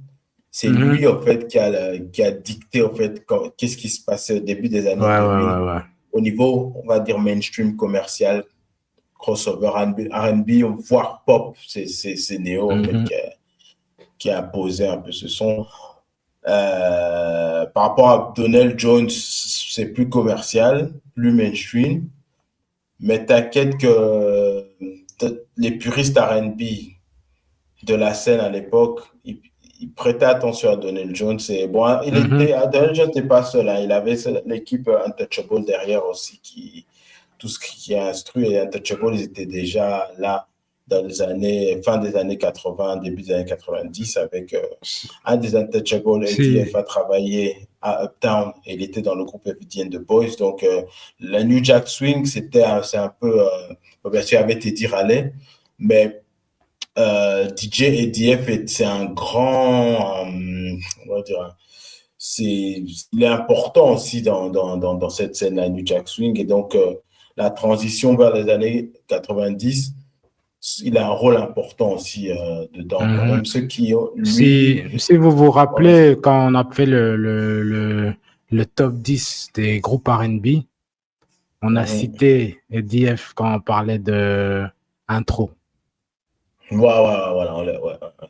C'est lui, en fait, qui a dicté, en fait, qu'est-ce qui se passait au début des années 2000. Au niveau, on va dire, mainstream commercial, crossover, R&B, voire pop, c'est Neo en fait, qui a posé un peu ce son. Par rapport à Donald Jones, c'est plus commercial, plus mainstream, mais t'inquiète que les puristes R&B de la scène à l'époque, ils prêtaient attention à Donald Jones. Et bon, Donald Jones n'était pas seul, hein, il avait l'équipe Untouchable derrière aussi tout ce qui est instruit, et Untouchable, ils étaient déjà là dans fin des années 80, début des années 90, avec un des Untouchables, ATF, a travaillé à Uptown, et il était dans le groupe Eddie and the Boys. Donc, la New Jack Swing, c'est un peu, bien sûr, avec Teddy Riley, mais DJ ADF, c'est un grand, on va dire, il est important aussi dans cette scène, la New Jack Swing, et donc, la transition vers les années 90, il a un rôle important aussi dedans. Même ceux qui ont, si vous vous rappelez, quand on a fait le top 10 des groupes R&B, on a cité EDF quand on parlait de intro. Voilà.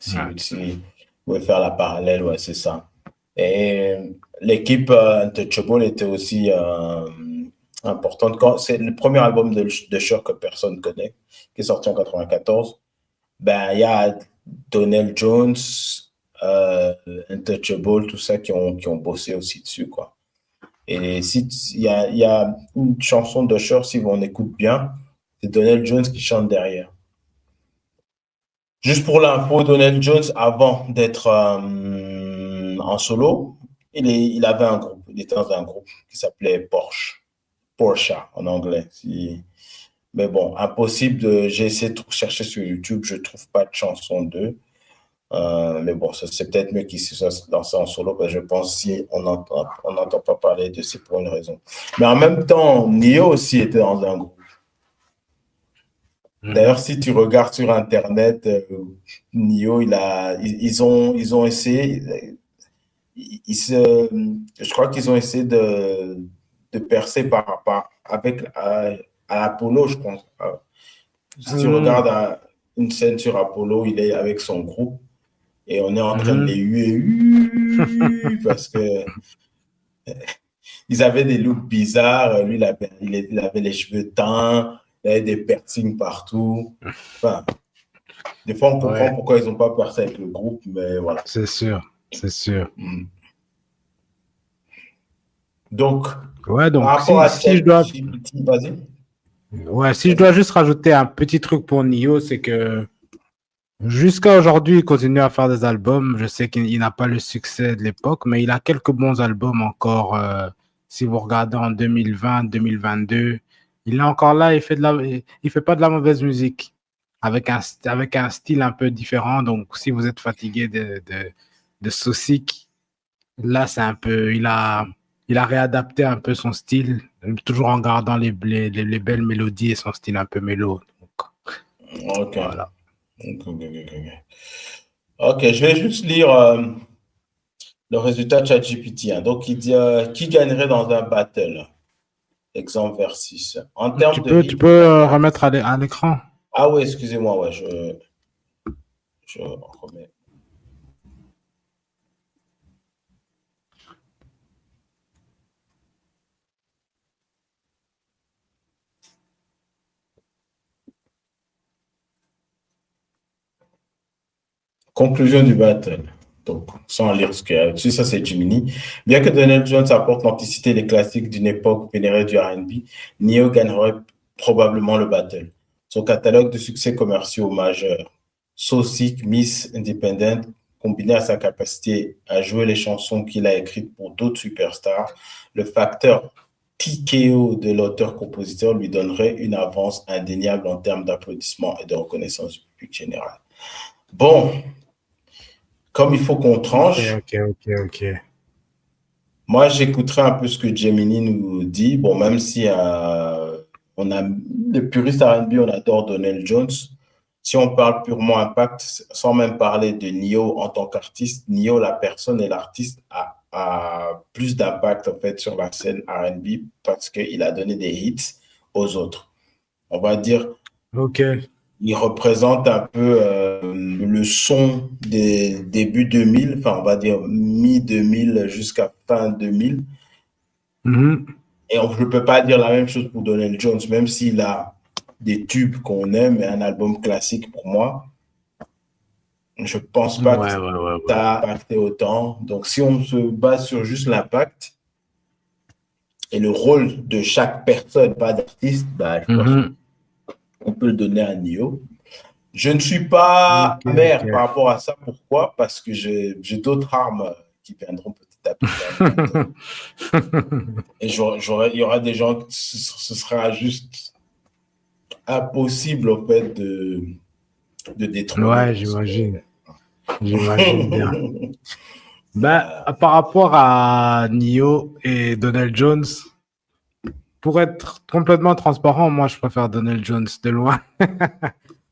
Si vous pouvez faire la parallèle, c'est ça. Et l'équipe Untouchable était aussi importante. C'est le premier album de Cher que personne connaît, qui est sorti en 94. Ben, il y a Donald Jones, Untouchable, tout ça qui ont bossé aussi dessus, quoi. Et il y a une chanson de Cher, si on écoute bien, c'est Donald Jones qui chante derrière. Juste pour l'info, Donald Jones, avant d'être en solo, il avait un groupe. Il était dans un groupe qui s'appelait Porsche en anglais. Mais bon, impossible j'ai essayé de chercher sur YouTube, je trouve pas de chanson d'eux. Mais bon, c'est peut-être mieux qu'il se soit lancé en solo, parce que je pense si on n'entend pas parler de c'est pour une raison. Mais en même temps, Nio aussi était dans un groupe. D'ailleurs, si tu regardes sur Internet, Nio, ils ont essayé, je crois qu'ils ont essayé de percer avec Apollo, je pense. Si tu regardes une scène sur Apollo, il est avec son groupe et on est en train de les huer parce que ils avaient des looks bizarres. Lui, il avait les cheveux teints, il avait des piercings partout. Enfin, des fois, on comprend pourquoi ils n'ont pas percé avec le groupe, mais voilà. C'est sûr, c'est sûr. Donc, donc par rapport à si je dois... vas-y. Ouais, si je dois juste rajouter un petit truc pour Nio, c'est que jusqu'à aujourd'hui, il continue à faire des albums. Je sais qu'il n'a pas le succès de l'époque, mais il a quelques bons albums encore. Si vous regardez en 2020, 2022, il est encore là. Il fait pas de la mauvaise musique avec un style un peu différent. Donc, si vous êtes fatigué de Saucic, là, c'est un peu, il a réadapté un peu son style, toujours en gardant les belles mélodies et son style un peu mélo. Ok. Voilà. Ok, je vais juste lire le résultat de ChatGPT. Donc, il dit qui gagnerait dans un battle? Exemple versus. En termes tu peux remettre à l'écran. Ah oui, excusez-moi, ouais, je remets. Conclusion du battle. Donc, sans lire ce qu'il y a dessus, ça c'est Gemini. Bien que Donald Jones apporte l'authenticité des classiques d'une époque vénérée du R&B, Neo gagnerait probablement le battle. Son catalogue de succès commerciaux majeurs, So Sick, Miss Independent, combiné à sa capacité à jouer les chansons qu'il a écrites pour d'autres superstars, le facteur TKO de l'auteur-compositeur lui donnerait une avance indéniable en termes d'applaudissements et de reconnaissance du public général. Bon, comme il faut qu'on tranche, Ok. moi j'écouterai un peu ce que Gemini nous dit. Bon, même si on a les puristes R&B, on adore Donell Jones. Si on parle purement impact, sans même parler de Nio en tant qu'artiste, Nio, la personne et l'artiste, a plus d'impact en fait sur la scène R&B parce qu'il a donné des hits aux autres. On va dire. Ok. Il représente un peu le son des débuts 2000, enfin on va dire mi-2000 jusqu'à fin 2000. Et je ne peux pas dire la même chose pour Donell Jones, même s'il a des tubes qu'on aime et un album classique pour moi. Je ne pense pas que ça a impacté autant. Donc si on se base sur juste l'impact et le rôle de chaque personne, pas d'artiste, je pense qu'on peut le donner à Nio. Je ne suis pas amer par rapport à ça. Pourquoi? Parce que j'ai d'autres armes qui viendront petit à petit. Et il y aura des gens, ce sera juste impossible en fait de détrôner. Ouais, j'imagine. J'imagine bien. Par rapport à Nio et Donell Jones, pour être complètement transparent, moi je préfère Donell Jones de loin.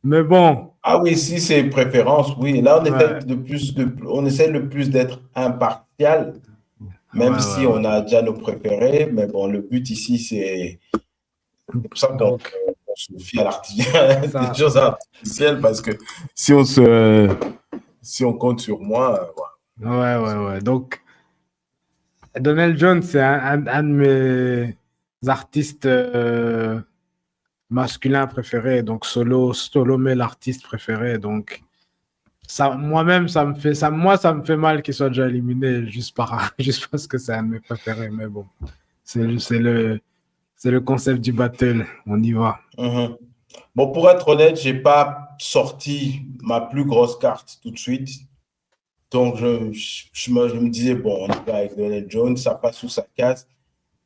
Mais bon. Ah oui, si c'est préférence, oui. Là, on essaie le plus d'être impartial, même si on a déjà nos préférés. Mais bon, le but ici, c'est pour ça qu'on se fie à des choses artificielles, parce que si on compte sur moi, Ouais. Donc, Donell Jones, c'est un de mes artistes masculin préféré, donc solo male artiste préféré. Donc, moi, ça me fait mal qu'il soit déjà éliminé juste parce que c'est un de mes préférés. Mais bon, c'est le concept du battle. On y va. Bon, pour être honnête, j'ai pas sorti ma plus grosse carte tout de suite. Donc, je me disais, bon, on y va avec Donell Jones, ça passe ou ça casse.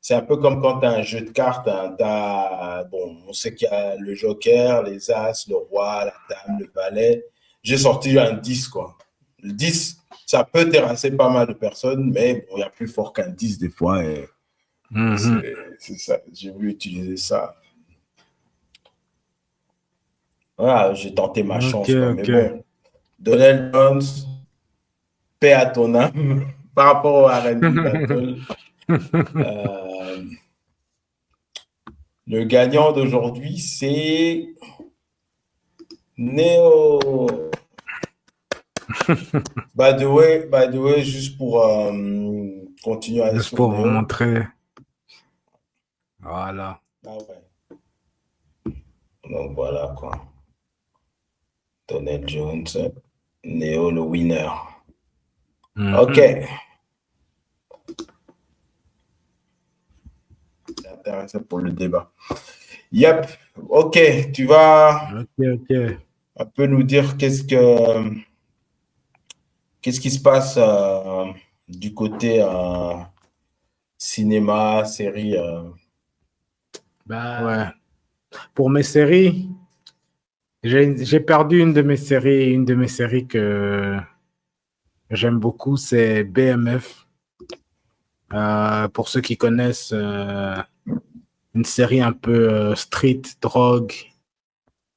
C'est un peu comme quand tu as un jeu de cartes, on sait qu'il y a le joker, les as, le roi, la dame, le valet. J'ai sorti un 10, quoi. Le 10, ça peut terrasser pas mal de personnes, mais bon, il y a plus fort qu'un 10 des fois. Et c'est ça, j'ai voulu utiliser ça. Voilà, j'ai tenté ma chance. Quoi. Mais bon, Donald Jones, paix à ton âme par rapport au R&B Battle. Le gagnant d'aujourd'hui, c'est Neo. By the way, juste pour continuer à aller juste sur pour Neo. vous montrer. Voilà. Ah ouais. Donc voilà quoi. Donald Jones, Neo le winner. Ok. C'est intéressant pour le débat. Yep. Ok. Tu vas un peu nous dire qu'est-ce qui se passe du côté cinéma, série. Ouais. Pour mes séries, j'ai perdu une de mes séries que j'aime beaucoup, c'est BMF. Pour ceux qui connaissent, une série un peu street, drogue,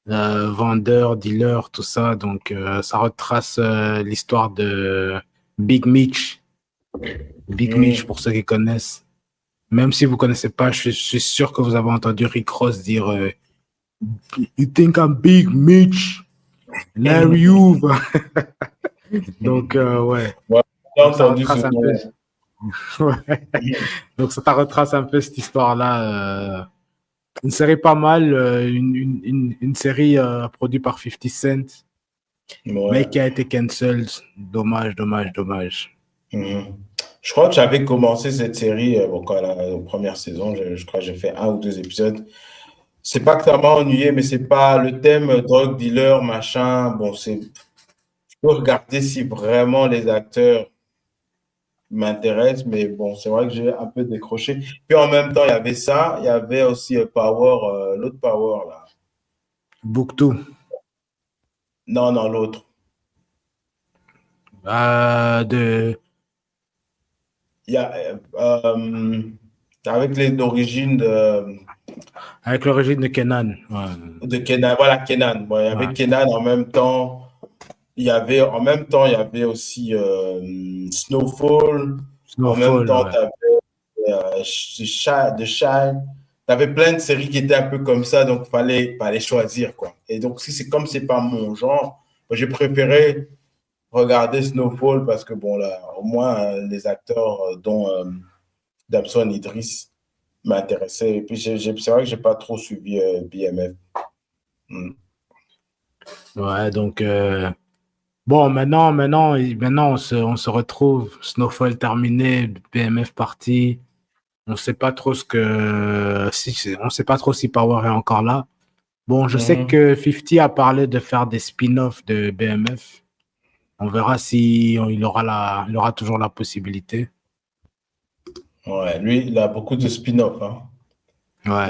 vendeur, dealer, tout ça. Donc, ça retrace l'histoire de Big Mitch. Big Mitch, pour ceux qui connaissent. Même si vous ne connaissez pas, je suis sûr que vous avez entendu Rick Ross dire You think I'm Big Mitch? Larry Hoover. Donc, ouais. Donc, ça retrace un peu. Ouais. Donc, ça retrace un peu cette histoire-là. Une série pas mal, une série produite par 50 Cent, mais qui a été cancelled. Dommage. Je crois que j'avais commencé cette série quand la première saison, je crois que j'ai fait 1 ou 2 épisodes. C'est pas que ça m'a ennuyé, mais c'est pas le thème drogue, dealer, machin. Bon, je peux regarder si vraiment les acteurs m'intéressent, mais bon, c'est vrai que j'ai un peu décroché. Puis en même temps, il y avait ça, il y avait aussi Power, l'autre Power là. Booktoo. Non, l'autre. Il y a avec l'origine de. Avec l'origine de Kenan. Ouais. De Kenan, voilà Kenan. Bon, il y avait Kenan en même temps. Il y avait aussi Snowfall. En même temps, tu avais The Shine. Tu avais plein de séries qui étaient un peu comme ça, donc il fallait choisir, quoi. Et donc, si c'est comme c'est pas mon genre, j'ai préféré regarder Snowfall parce que, bon, là, au moins, les acteurs, dont Damson Idris, m'intéressaient. Et puis, c'est vrai que j'ai pas trop suivi BMF. Ouais, donc, bon, maintenant on se retrouve. Snowfall terminé, BMF parti. On sait pas trop on sait pas trop si Power est encore là. Bon, je sais que 50 a parlé de faire des spin-offs de BMF. On verra si il aura toujours la possibilité. Ouais, lui, il a beaucoup de spin-offs. Hein. Ouais.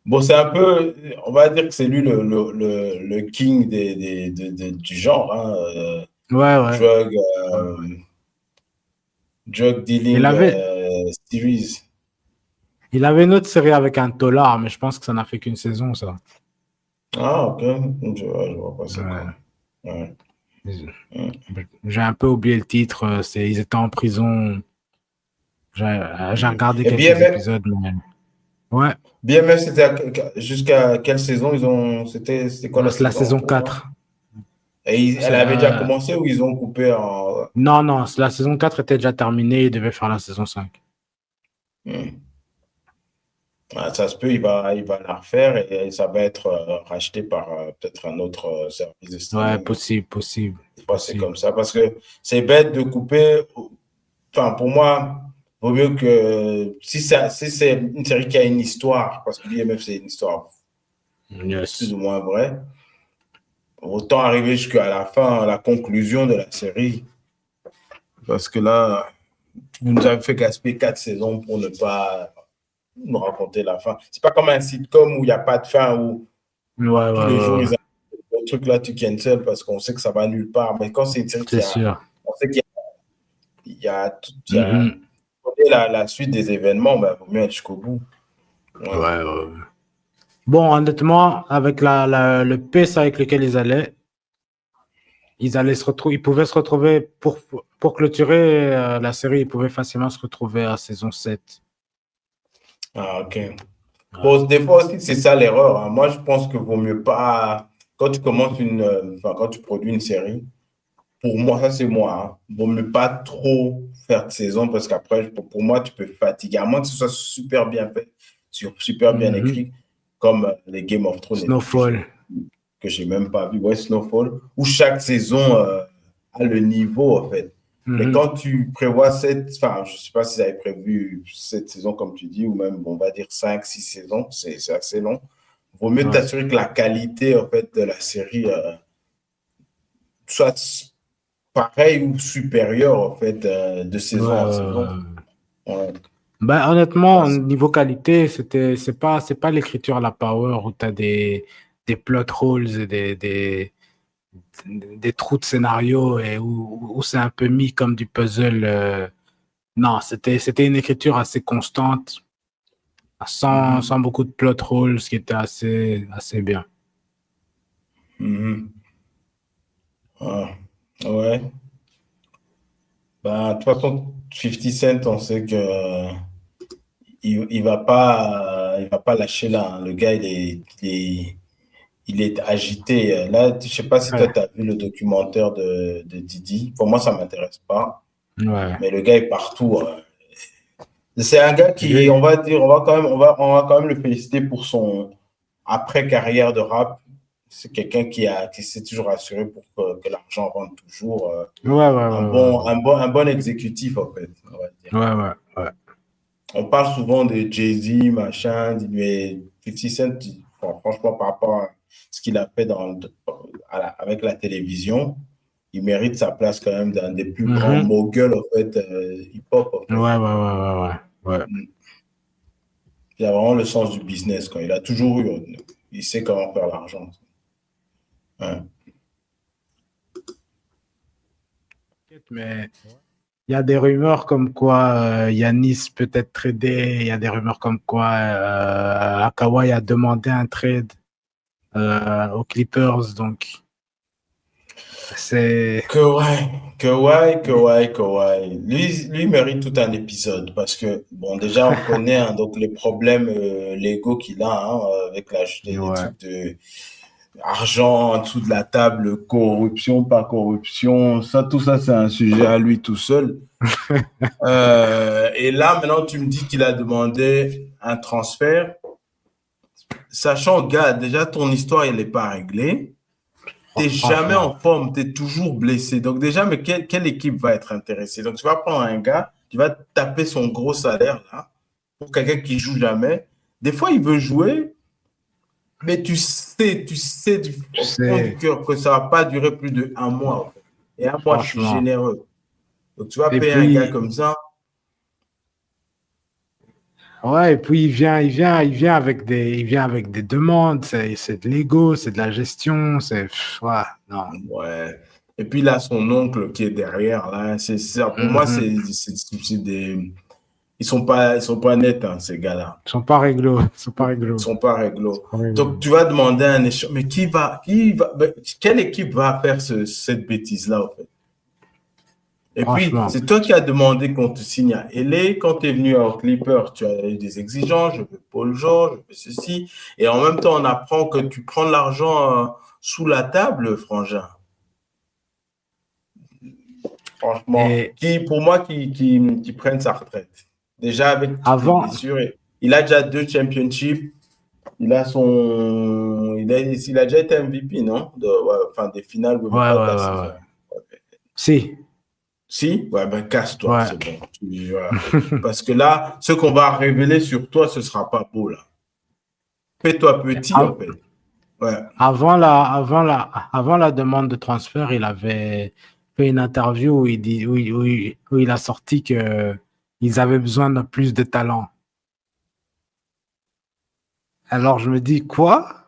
Bon, c'est un peu, on va dire que c'est lui le king du genre. Hein. Ouais. Drug dealing series. Il avait une autre série avec un dollar, mais je pense que ça n'a fait qu'une saison, ça. Ah, ok. Je vois pas ça. Ouais. J'ai un peu oublié le titre. Ils étaient en prison. J'ai regardé quelques épisodes. Mais... Ouais. BMF, c'était jusqu'à quelle saison c'était quoi la saison 4. Et elle avait déjà commencé ou ils ont coupé en... Non, la saison 4 était déjà terminée. Ils devaient faire la saison 5. Ah, ça se peut, il va la refaire et ça va être racheté par peut-être un autre service de streaming. Ouais, possible. C'est comme ça parce que c'est bête de couper. Enfin, pour moi, vaut mieux que si c'est une série qui a une histoire, parce que BMF, c'est une histoire plus ou moins vraie, autant arriver jusqu'à la fin, à la conclusion de la série. Parce que là, vous nous avez fait gaspiller 4 saisons pour ne pas nous raconter la fin. C'est pas comme un sitcom où il n'y a pas de fin, où tous les jours, ils ont de trucs-là, tu cancel parce qu'on sait que ça va nulle part. Mais quand c'est une série C'est sûr. on sait qu'il y a la suite des événements, ben, il vaut mieux être jusqu'au bout. Ouais. Bon, honnêtement, avec le pace avec lequel ils allaient se retrouver, ils pouvaient se retrouver pour clôturer la série, ils pouvaient facilement se retrouver à saison 7. Ah, ok. Bon, des fois aussi, c'est ça l'erreur. Hein. Moi, je pense que vaut mieux pas, quand tu commences quand tu produis une série, pour moi, ça c'est moi, hein, vaut mieux pas trop faire de saison parce qu'après, pour moi, tu peux fatiguer, à moins que ce soit super bien fait, super bien écrit, comme les Game of Thrones. Snowfall. Que j'ai même pas vu, ouais, Snowfall, où chaque saison a le niveau, en fait. Mais quand tu prévois enfin, je sais pas si vous avez prévu 7 saisons, comme tu dis, ou même, on va dire 5, 6 saisons, c'est assez long. Vaut mieux t'assurer que la qualité, en fait, de la série soit pareille ou supérieure, en fait, de saison en saison. Ouais. Ben, honnêtement, niveau qualité, c'est pas l'écriture à la power où tu as des plot holes et des trous de scénario et où c'est un peu mis comme du puzzle. Non, c'était une écriture assez constante, sans beaucoup de plot holes, ce qui était assez bien. Ah, ouais. Ben, de toute façon, 50 Cent, on sait que il va pas lâcher là. Hein. Le gars, il est agité. Là, je sais pas si toi, tu as vu le documentaire de Didi. Pour moi, ça m'intéresse pas. Ouais. Mais le gars est partout. C'est un gars qui, on va quand même le féliciter pour son après-carrière de rap. C'est quelqu'un qui s'est toujours assuré pour que l'argent rentre toujours. Un bon exécutif, en fait. On va dire. Ouais. On parle souvent de Jay-Z, machin, mais 50 Cent, franchement, par rapport à ce qu'il a fait avec la télévision, il mérite sa place quand même d'un des plus grands moguls, en fait, hip-hop. En fait. Ouais. Il a vraiment le sens du business, quoi. Il a toujours eu, il sait comment faire l'argent. Ouais. Mais il y a des rumeurs comme quoi Yanis peut être tradé. Il y a des rumeurs comme quoi Kawhi a demandé un trade aux Clippers. Donc, c'est... Kawhi. Lui mérite tout un épisode parce que, bon, déjà, on connaît hein, donc les problèmes légaux qu'il a hein, avec les trucs de argent en dessous de la table, corruption, pas corruption. Tout ça, c'est un sujet à lui tout seul. Et là, maintenant, tu me dis qu'il a demandé un transfert. Sachant, gars, déjà, ton histoire, elle n'est pas réglée. Tu n'es jamais en forme, tu es toujours blessé. Donc déjà, mais quelle équipe va être intéressée? Donc tu vas prendre un gars, tu vas taper son gros salaire là, pour quelqu'un qui joue jamais. Des fois, il veut jouer, mais tu sais du fond du cœur que ça ne va pas durer plus d'1 mois. En fait. Et 1 mois, je suis généreux. Donc tu vas payer un gars comme ça. Ouais, et puis il vient avec des demandes, c'est de l'ego, c'est de la gestion, non. Ouais. Et puis là, son oncle qui est derrière, là, c'est ça. Pour moi, c'est des. Ils sont pas nets, hein, ces gars-là. Ils sont pas réglo. Donc, tu vas demander un échange. Mais quelle équipe va faire cette bêtise-là, en fait? Et puis, c'est toi qui as demandé qu'on te signe à LA. Quand tu es venu à Clipper, tu as eu des exigences. Je veux Paul George, je veux ceci. Et en même temps, on apprend que tu prends de l'argent sous la table, frangin. Franchement, pour moi, qui prenne sa retraite. Déjà, avec toutes les blessures. Il a déjà 2 championships. Il a déjà été MVP, non? Des finales. Ouais. Si. Ouais, ben casse-toi, c'est bon. Parce que là, ce qu'on va révéler sur toi, ce sera pas beau, là. Fais-toi petit, en fait. Ouais. Avant la demande de transfert, il avait fait une interview où il a sorti qu'ils avaient besoin de plus de talent. Alors je me dis, quoi?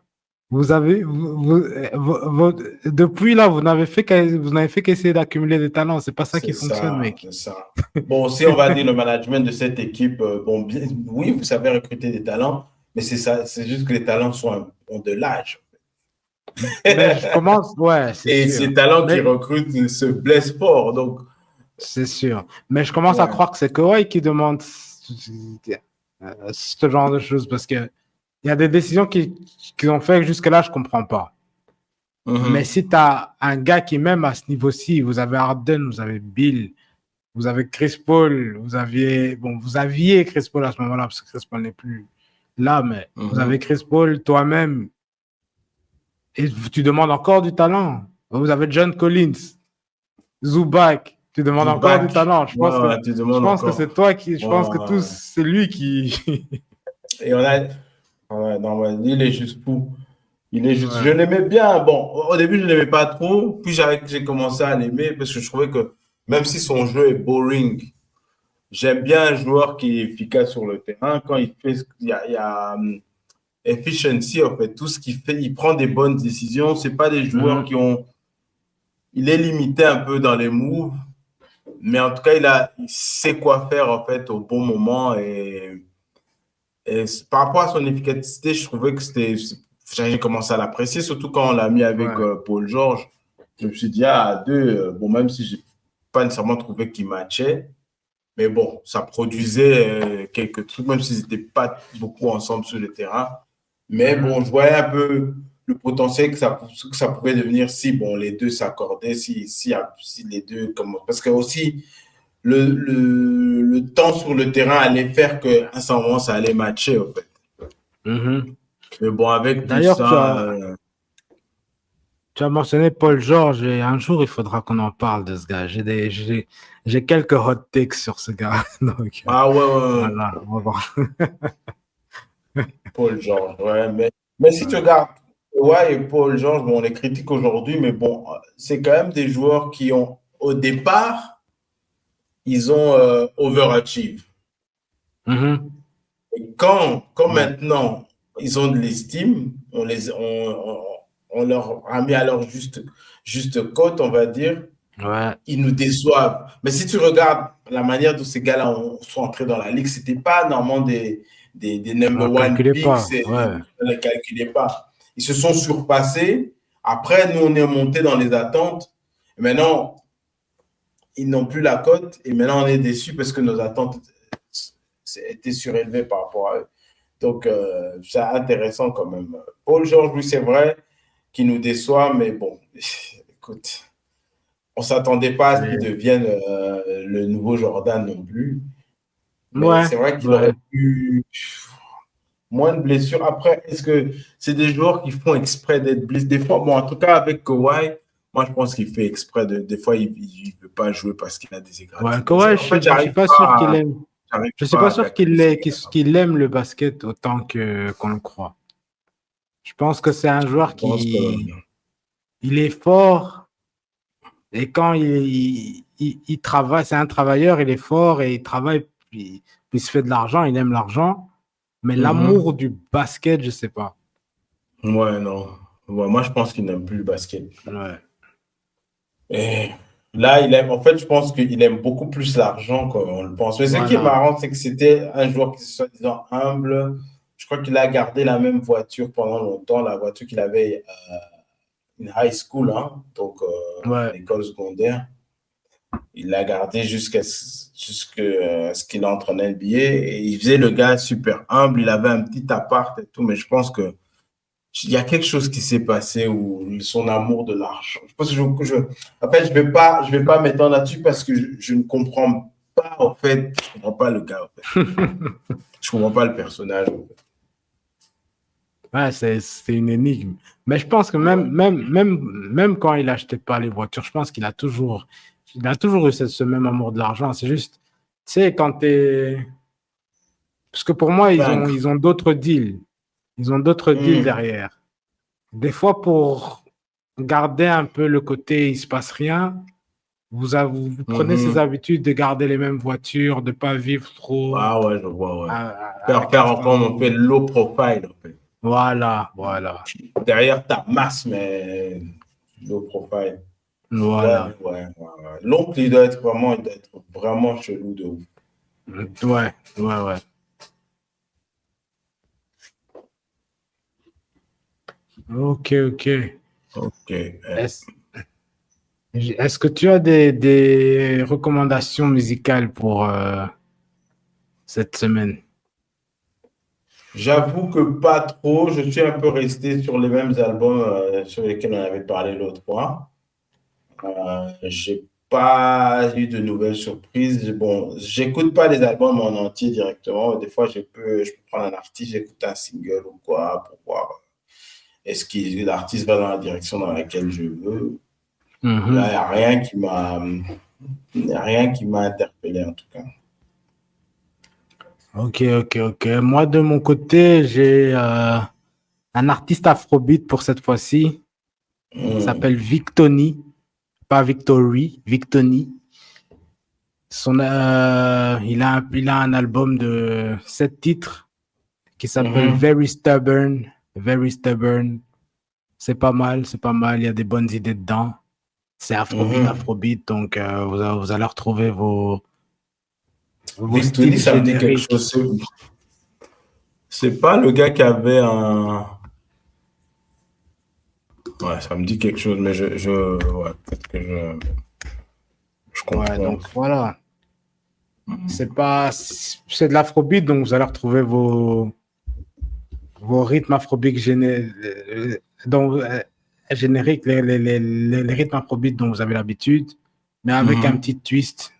depuis là, vous n'avez fait qu'essayer d'accumuler des talents. C'est pas ça qui fonctionne, mec. C'est ça. Bon, si on va dire le management de cette équipe, bon, oui, vous savez recruter des talents, mais c'est ça, c'est juste que les talents ont de l'âge. Mais je commence, ouais, c'est Et sûr. ces talents qui recrutent se blessent fort, donc. C'est sûr. Mais je commence à croire que c'est Kawhi qui demande ce genre de choses parce que il y a des décisions qu'ils ont fait que jusque-là, je ne comprends pas. Mais si tu as un gars qui, même à ce niveau-ci, vous avez Harden, vous avez Bill, vous avez Chris Paul, vous aviez Chris Paul à ce moment-là parce que Chris Paul n'est plus là, mais vous avez Chris Paul, toi-même, et tu demandes encore du talent. Vous avez John Collins, Zubac, tu demandes encore du talent. Je pense que c'est toi qui, je pense que c'est lui qui. Et non, il est juste fou. Il est juste. Je l'aimais bien. Bon, au début, je ne l'aimais pas trop. Puis j'ai commencé à l'aimer parce que je trouvais que même si son jeu est boring, j'aime bien un joueur qui est efficace sur le terrain. Quand il fait, il y a efficiency, en fait. Tout ce qu'il fait, il prend des bonnes décisions. C'est pas des joueurs qui ont. Il est limité un peu dans les moves, mais en tout cas, il sait quoi faire en fait au bon moment. Et par rapport à son efficacité, je trouvais que j'ai commencé à l'apprécier, surtout quand on l'a mis avec Paul George. Je me suis dit, à deux, bon, même si je n'ai pas nécessairement trouvé qu'il matchait, mais bon, ça produisait quelques trucs, même s'ils n'étaient pas beaucoup ensemble sur le terrain. Mais bon, je voyais un peu le potentiel que ça pouvait devenir si bon, les deux s'accordaient, si les deux commencent. Parce que aussi, le temps sur le terrain allait faire qu'à un certain moment, ça allait matcher, en fait. Mais bon, avec tout ça... Tu as mentionné Paul George et un jour, il faudra qu'on en parle de ce gars. J'ai quelques hot takes sur ce gars. Donc, voilà, on va voir. Paul George, mais si tu regardes et Paul George, bon, on les critique aujourd'hui, mais bon, c'est quand même des joueurs qui ont, au départ, ils ont overachieve. Et quand maintenant, ils ont de l'estime, on leur a mis à leur juste cote, on va dire. Ils nous déçoivent. Mais si tu regardes la manière dont ces gars-là sont entrés dans la ligue, ce n'était pas normalement des number one picks. Ne les calculez pas. Ils se sont surpassés. Après, nous, on est monté dans les attentes. Et maintenant, ils n'ont plus la cote. Et maintenant, on est déçus parce que nos attentes étaient surélevées par rapport à eux. Donc, c'est intéressant quand même. Paul George, oui, c'est vrai qu'il nous déçoit, mais bon, écoute, on ne s'attendait pas à ce qu'il devienne le nouveau Jordan non plus. Mais c'est vrai qu'il aurait pu moins de blessures. Après, est-ce que c'est des joueurs qui font exprès d'être blessés? Des fois, bon, en tout cas, avec Kawhi, moi, je pense qu'il fait exprès. Des fois, il ne veut pas jouer parce qu'il a des égratignures. Kawhi, je ne suis pas sûr qu'il aime. Je ne suis pas sûr qu'il aime le basket autant qu'on le croit. Je pense que c'est un joueur il est fort et quand il travaille, c'est un travailleur, il est fort et il travaille, puis il se fait de l'argent, il aime l'argent, mais l'amour du basket, je ne sais pas. Ouais, non. Ouais, moi, je pense qu'il n'aime plus le basket. Et là, en fait, je pense qu'il aime beaucoup plus l'argent qu'on le pense. Mais ce qui est marrant, c'est que c'était un joueur qui, soi-disant humble. Je crois qu'il a gardé la même voiture pendant longtemps, la voiture qu'il avait en high school, hein, donc l'école secondaire. Il l'a gardé jusqu'à ce qu'il entre en NBA. Et il faisait le gars super humble. Il avait un petit appart et tout, mais je pense que il y a quelque chose qui s'est passé où son amour de l'argent. Je pense que en fait, je vais pas m'étendre là-dessus parce que je ne comprends pas, en fait. Je ne comprends pas le gars, en fait. Je ne comprends pas le personnage, en fait. Ouais, c'est une énigme. Mais je pense que même quand il n'achetait pas les voitures, je pense qu'il a toujours eu ce même amour de l'argent. C'est juste, tu sais, quand t'es... Parce que pour moi, ils ont d'autres deals. Ils ont d'autres deals derrière. Des fois, pour garder un peu le côté il ne se passe rien, vous prenez ces habitudes de garder les mêmes voitures, de ne pas vivre trop. Ah ouais, je vois, ouais. Faire encore un peu low profile, en fait. Voilà. Derrière ta masse, mais low profile. Voilà. Ouais. L'oncle, il doit être vraiment chelou de ouf. Ouais. Ok. Est-ce que tu as des recommandations musicales pour cette semaine? J'avoue que pas trop. Je suis un peu resté sur les mêmes albums sur lesquels on avait parlé l'autre fois. J'ai pas eu de nouvelles surprises. Bon, j'écoute pas les albums en entier directement. Des fois, je peux prendre un artiste, j'écoute un single ou quoi pour voir est-ce que l'artiste va dans la direction dans laquelle je veux. Là, il n'y a rien qui m'a interpellé en tout cas. Ok. Moi, de mon côté, j'ai un artiste afrobeat pour cette fois-ci. Il s'appelle Victony. Pas Victory, Victony. Il a un album de 7 titres qui s'appelle Very Stubborn. C'est pas mal. Il y a des bonnes idées dedans. C'est Afrobeat. Donc, vous allez retrouver vos Victony, ça me dit quelque chose. C'est pas le gars qui avait un... Ouais, ça me dit quelque chose, mais peut-être que je comprends. Ouais, donc voilà. C'est de l'afrobeat, donc vous allez retrouver vos rythmes afrobeat génériques, les rythmes afrobeat dont vous avez l'habitude, mais avec un petit twist,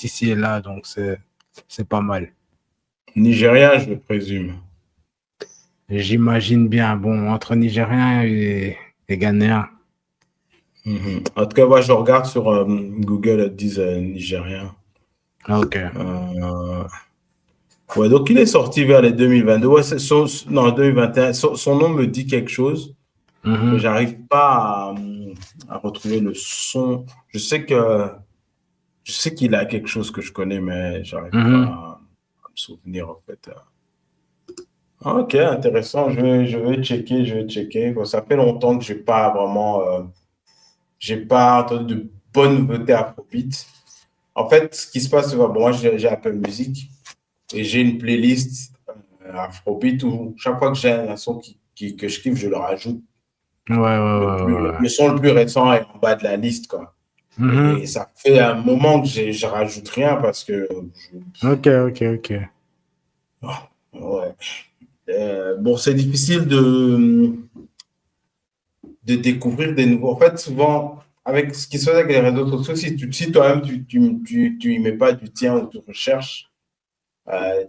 ici et là, donc c'est pas mal. Nigérien, je présume. J'imagine bien. Bon, entre Nigériens et Ghanéens. En tout cas, moi, je regarde sur Google, ils disent Nigérien. Ok. Ouais, donc il est sorti vers les 2022. Ouais, 2021. Son nom me dit quelque chose, mais j'arrive pas à retrouver le son. Je sais qu'il a quelque chose que je connais, mais j'arrive pas à me souvenir en fait. Ok, intéressant. Je vais checker. Bon, ça fait longtemps que j'ai pas entendu de bonnes nouveautés Afrobeat. En fait, ce qui se passe, bon, moi j'ai Apple Music et j'ai une playlist Afrobeat où chaque fois que j'ai un son que je kiffe, je le rajoute. Le son le plus récent est en bas de la liste, quoi. Et ça fait un moment que je rajoute rien parce que... Ok. Ouais. Bon, c'est difficile de découvrir des nouveaux. En fait, souvent, avec ce qui se fait avec les réseaux sociaux, si toi-même tu y mets pas du tien ou tu recherches,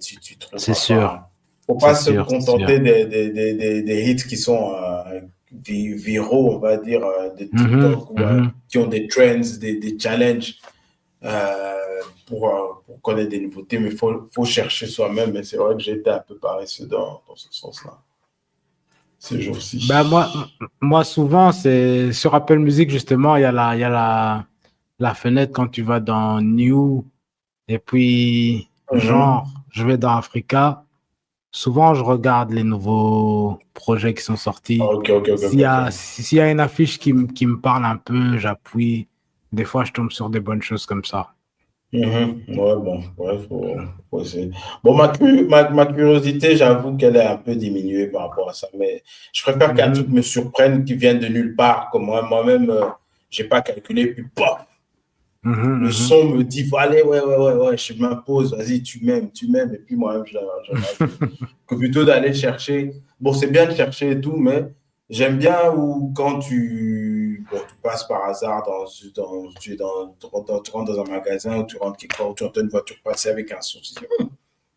tu trouveras pas. C'est sûr. Faut pas se contenter des hits qui sont viraux, on va dire, des TikTok ou qui ont des trends, des challenges pour connaître des nouveautés, mais faut chercher soi-même. Et c'est vrai que j'ai été un peu paresseux dans ce sens-là ces jours-ci. Ben moi, souvent, c'est sur Apple Music, justement, il y a la fenêtre quand tu vas dans New, et puis, genre, je vais dans Africa. Souvent, je regarde les nouveaux projets qui sont sortis. S'il y a une affiche qui me parle un peu, j'appuie. Des fois, je tombe sur des bonnes choses comme ça. Ouais, bon, ouais, faut essayer. Bon, ma curiosité, j'avoue qu'elle est un peu diminuée par rapport à ça, mais je préfère qu'un truc me surprenne qui vienne de nulle part, comme moi-même, j'ai pas calculé, puis pop, le son me dit, allez, ouais, je m'impose, vas-y, tu m'aimes, et puis moi-même, que plutôt d'aller chercher. Bon, c'est bien de chercher et tout, mais j'aime bien où quand tu passes par hasard tu rentres dans un magasin ou tu rentres quelque part, où tu entends une voiture passer avec un son, tu te dis,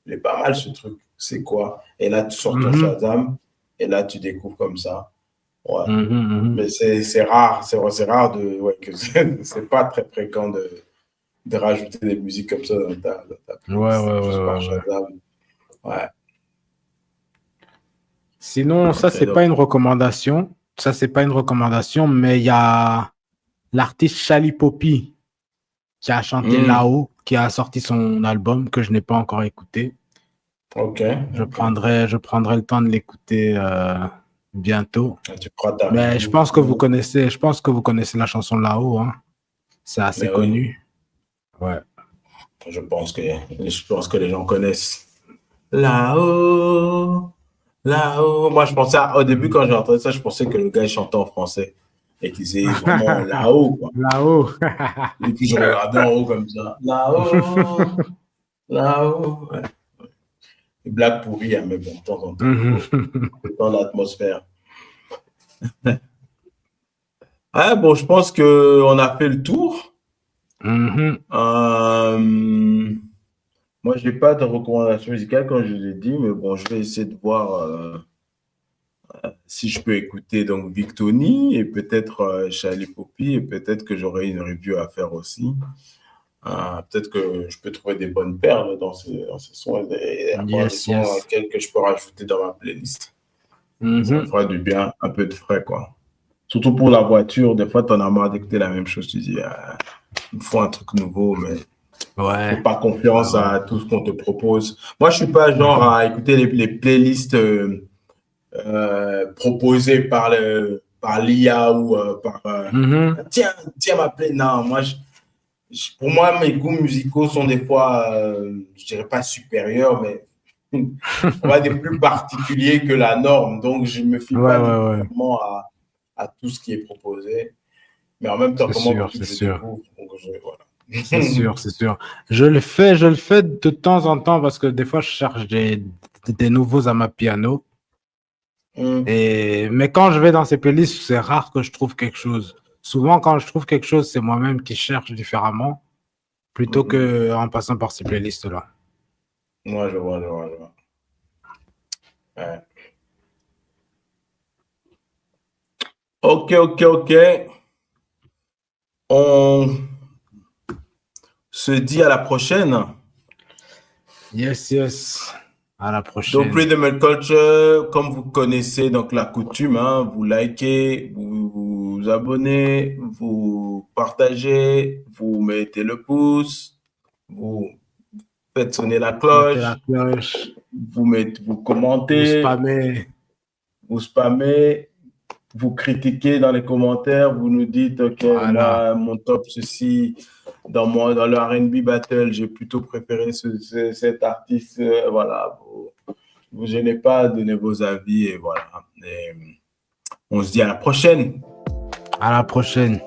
il est pas mal ce truc, c'est quoi? Et là, tu sors ton Shazam et là, tu découvres comme ça. Ouais. Mais c'est rare, que c'est pas très fréquent de rajouter des musiques comme ça dans ta Ouais. Ouais. Sinon, ça, c'est pas une recommandation. Mais il y a l'artiste Charlie Poppy qui a chanté là-haut, qui a sorti son album que je n'ai pas encore écouté. Ok. Je prendrai le temps de l'écouter bientôt. Tu prends ta Mais je pense que vous connaissez la chanson Là-haut, hein. C'est assez connu. Oui. Ouais. Je pense que les gens connaissent. Là-haut, là-haut. Moi, au début, quand j'ai entendu ça, je pensais que le gars chantait en français et qu'il disait vraiment là-haut, quoi. Là-haut. Et puis je regardais en haut comme ça. Là-haut, là-haut. Ouais. Une blague pourrie, hein, mais bon, de temps en temps. Dans l'atmosphère. Ah, bon, je pense qu'on a fait le tour. Moi, je n'ai pas de recommandation musicale, comme je l'ai dit, mais bon, je vais essayer de voir si je peux écouter donc Victony et peut-être Charlie Poppy, et peut-être que j'aurai une review à faire aussi. Peut-être que je peux trouver des bonnes perles dans ces sons et avoir des sons que je peux rajouter dans ma playlist. Ça me fera du bien, un peu de frais, quoi. Surtout pour la voiture, des fois, tu en as marre d'écouter la même chose. Tu dis, il faut un truc nouveau, mais faut pas confiance à tout ce qu'on te propose. Moi, je suis pas genre à écouter les playlists proposées par l'IA ou tiens ma playlist. Non, moi, pour moi, mes goûts musicaux sont des fois, je dirais pas supérieurs, mais on va dire plus particuliers que la norme. Donc, je me fie pas nécessairement à tout ce qui est proposé. Mais en même temps, comment veux-tu que je découvre? Voilà. C'est sûr, c'est sûr. Je le fais de temps en temps parce que des fois, je cherche des nouveaux amapiano. Mais quand je vais dans ces playlists, c'est rare que je trouve quelque chose. Souvent, quand je trouve quelque chose, c'est moi-même qui cherche différemment plutôt qu'en passant par ces playlists-là. Moi, je vois. Ouais. Ok. On se dit à la prochaine. Yes. À la prochaine. Donc, Rhythm and Culture, comme vous connaissez donc la coutume, hein, vous likez, vous vous abonnez, vous partagez, vous mettez le pouce, vous faites sonner la cloche, vous commentez, vous spammez, vous critiquez dans les commentaires, vous nous dites, OK, moi, mon top, ceci, dans le R&B battle, j'ai plutôt préféré cet artiste, voilà. Vous gênez pas, donnez vos avis et voilà. Et on se dit à la prochaine. À la prochaine.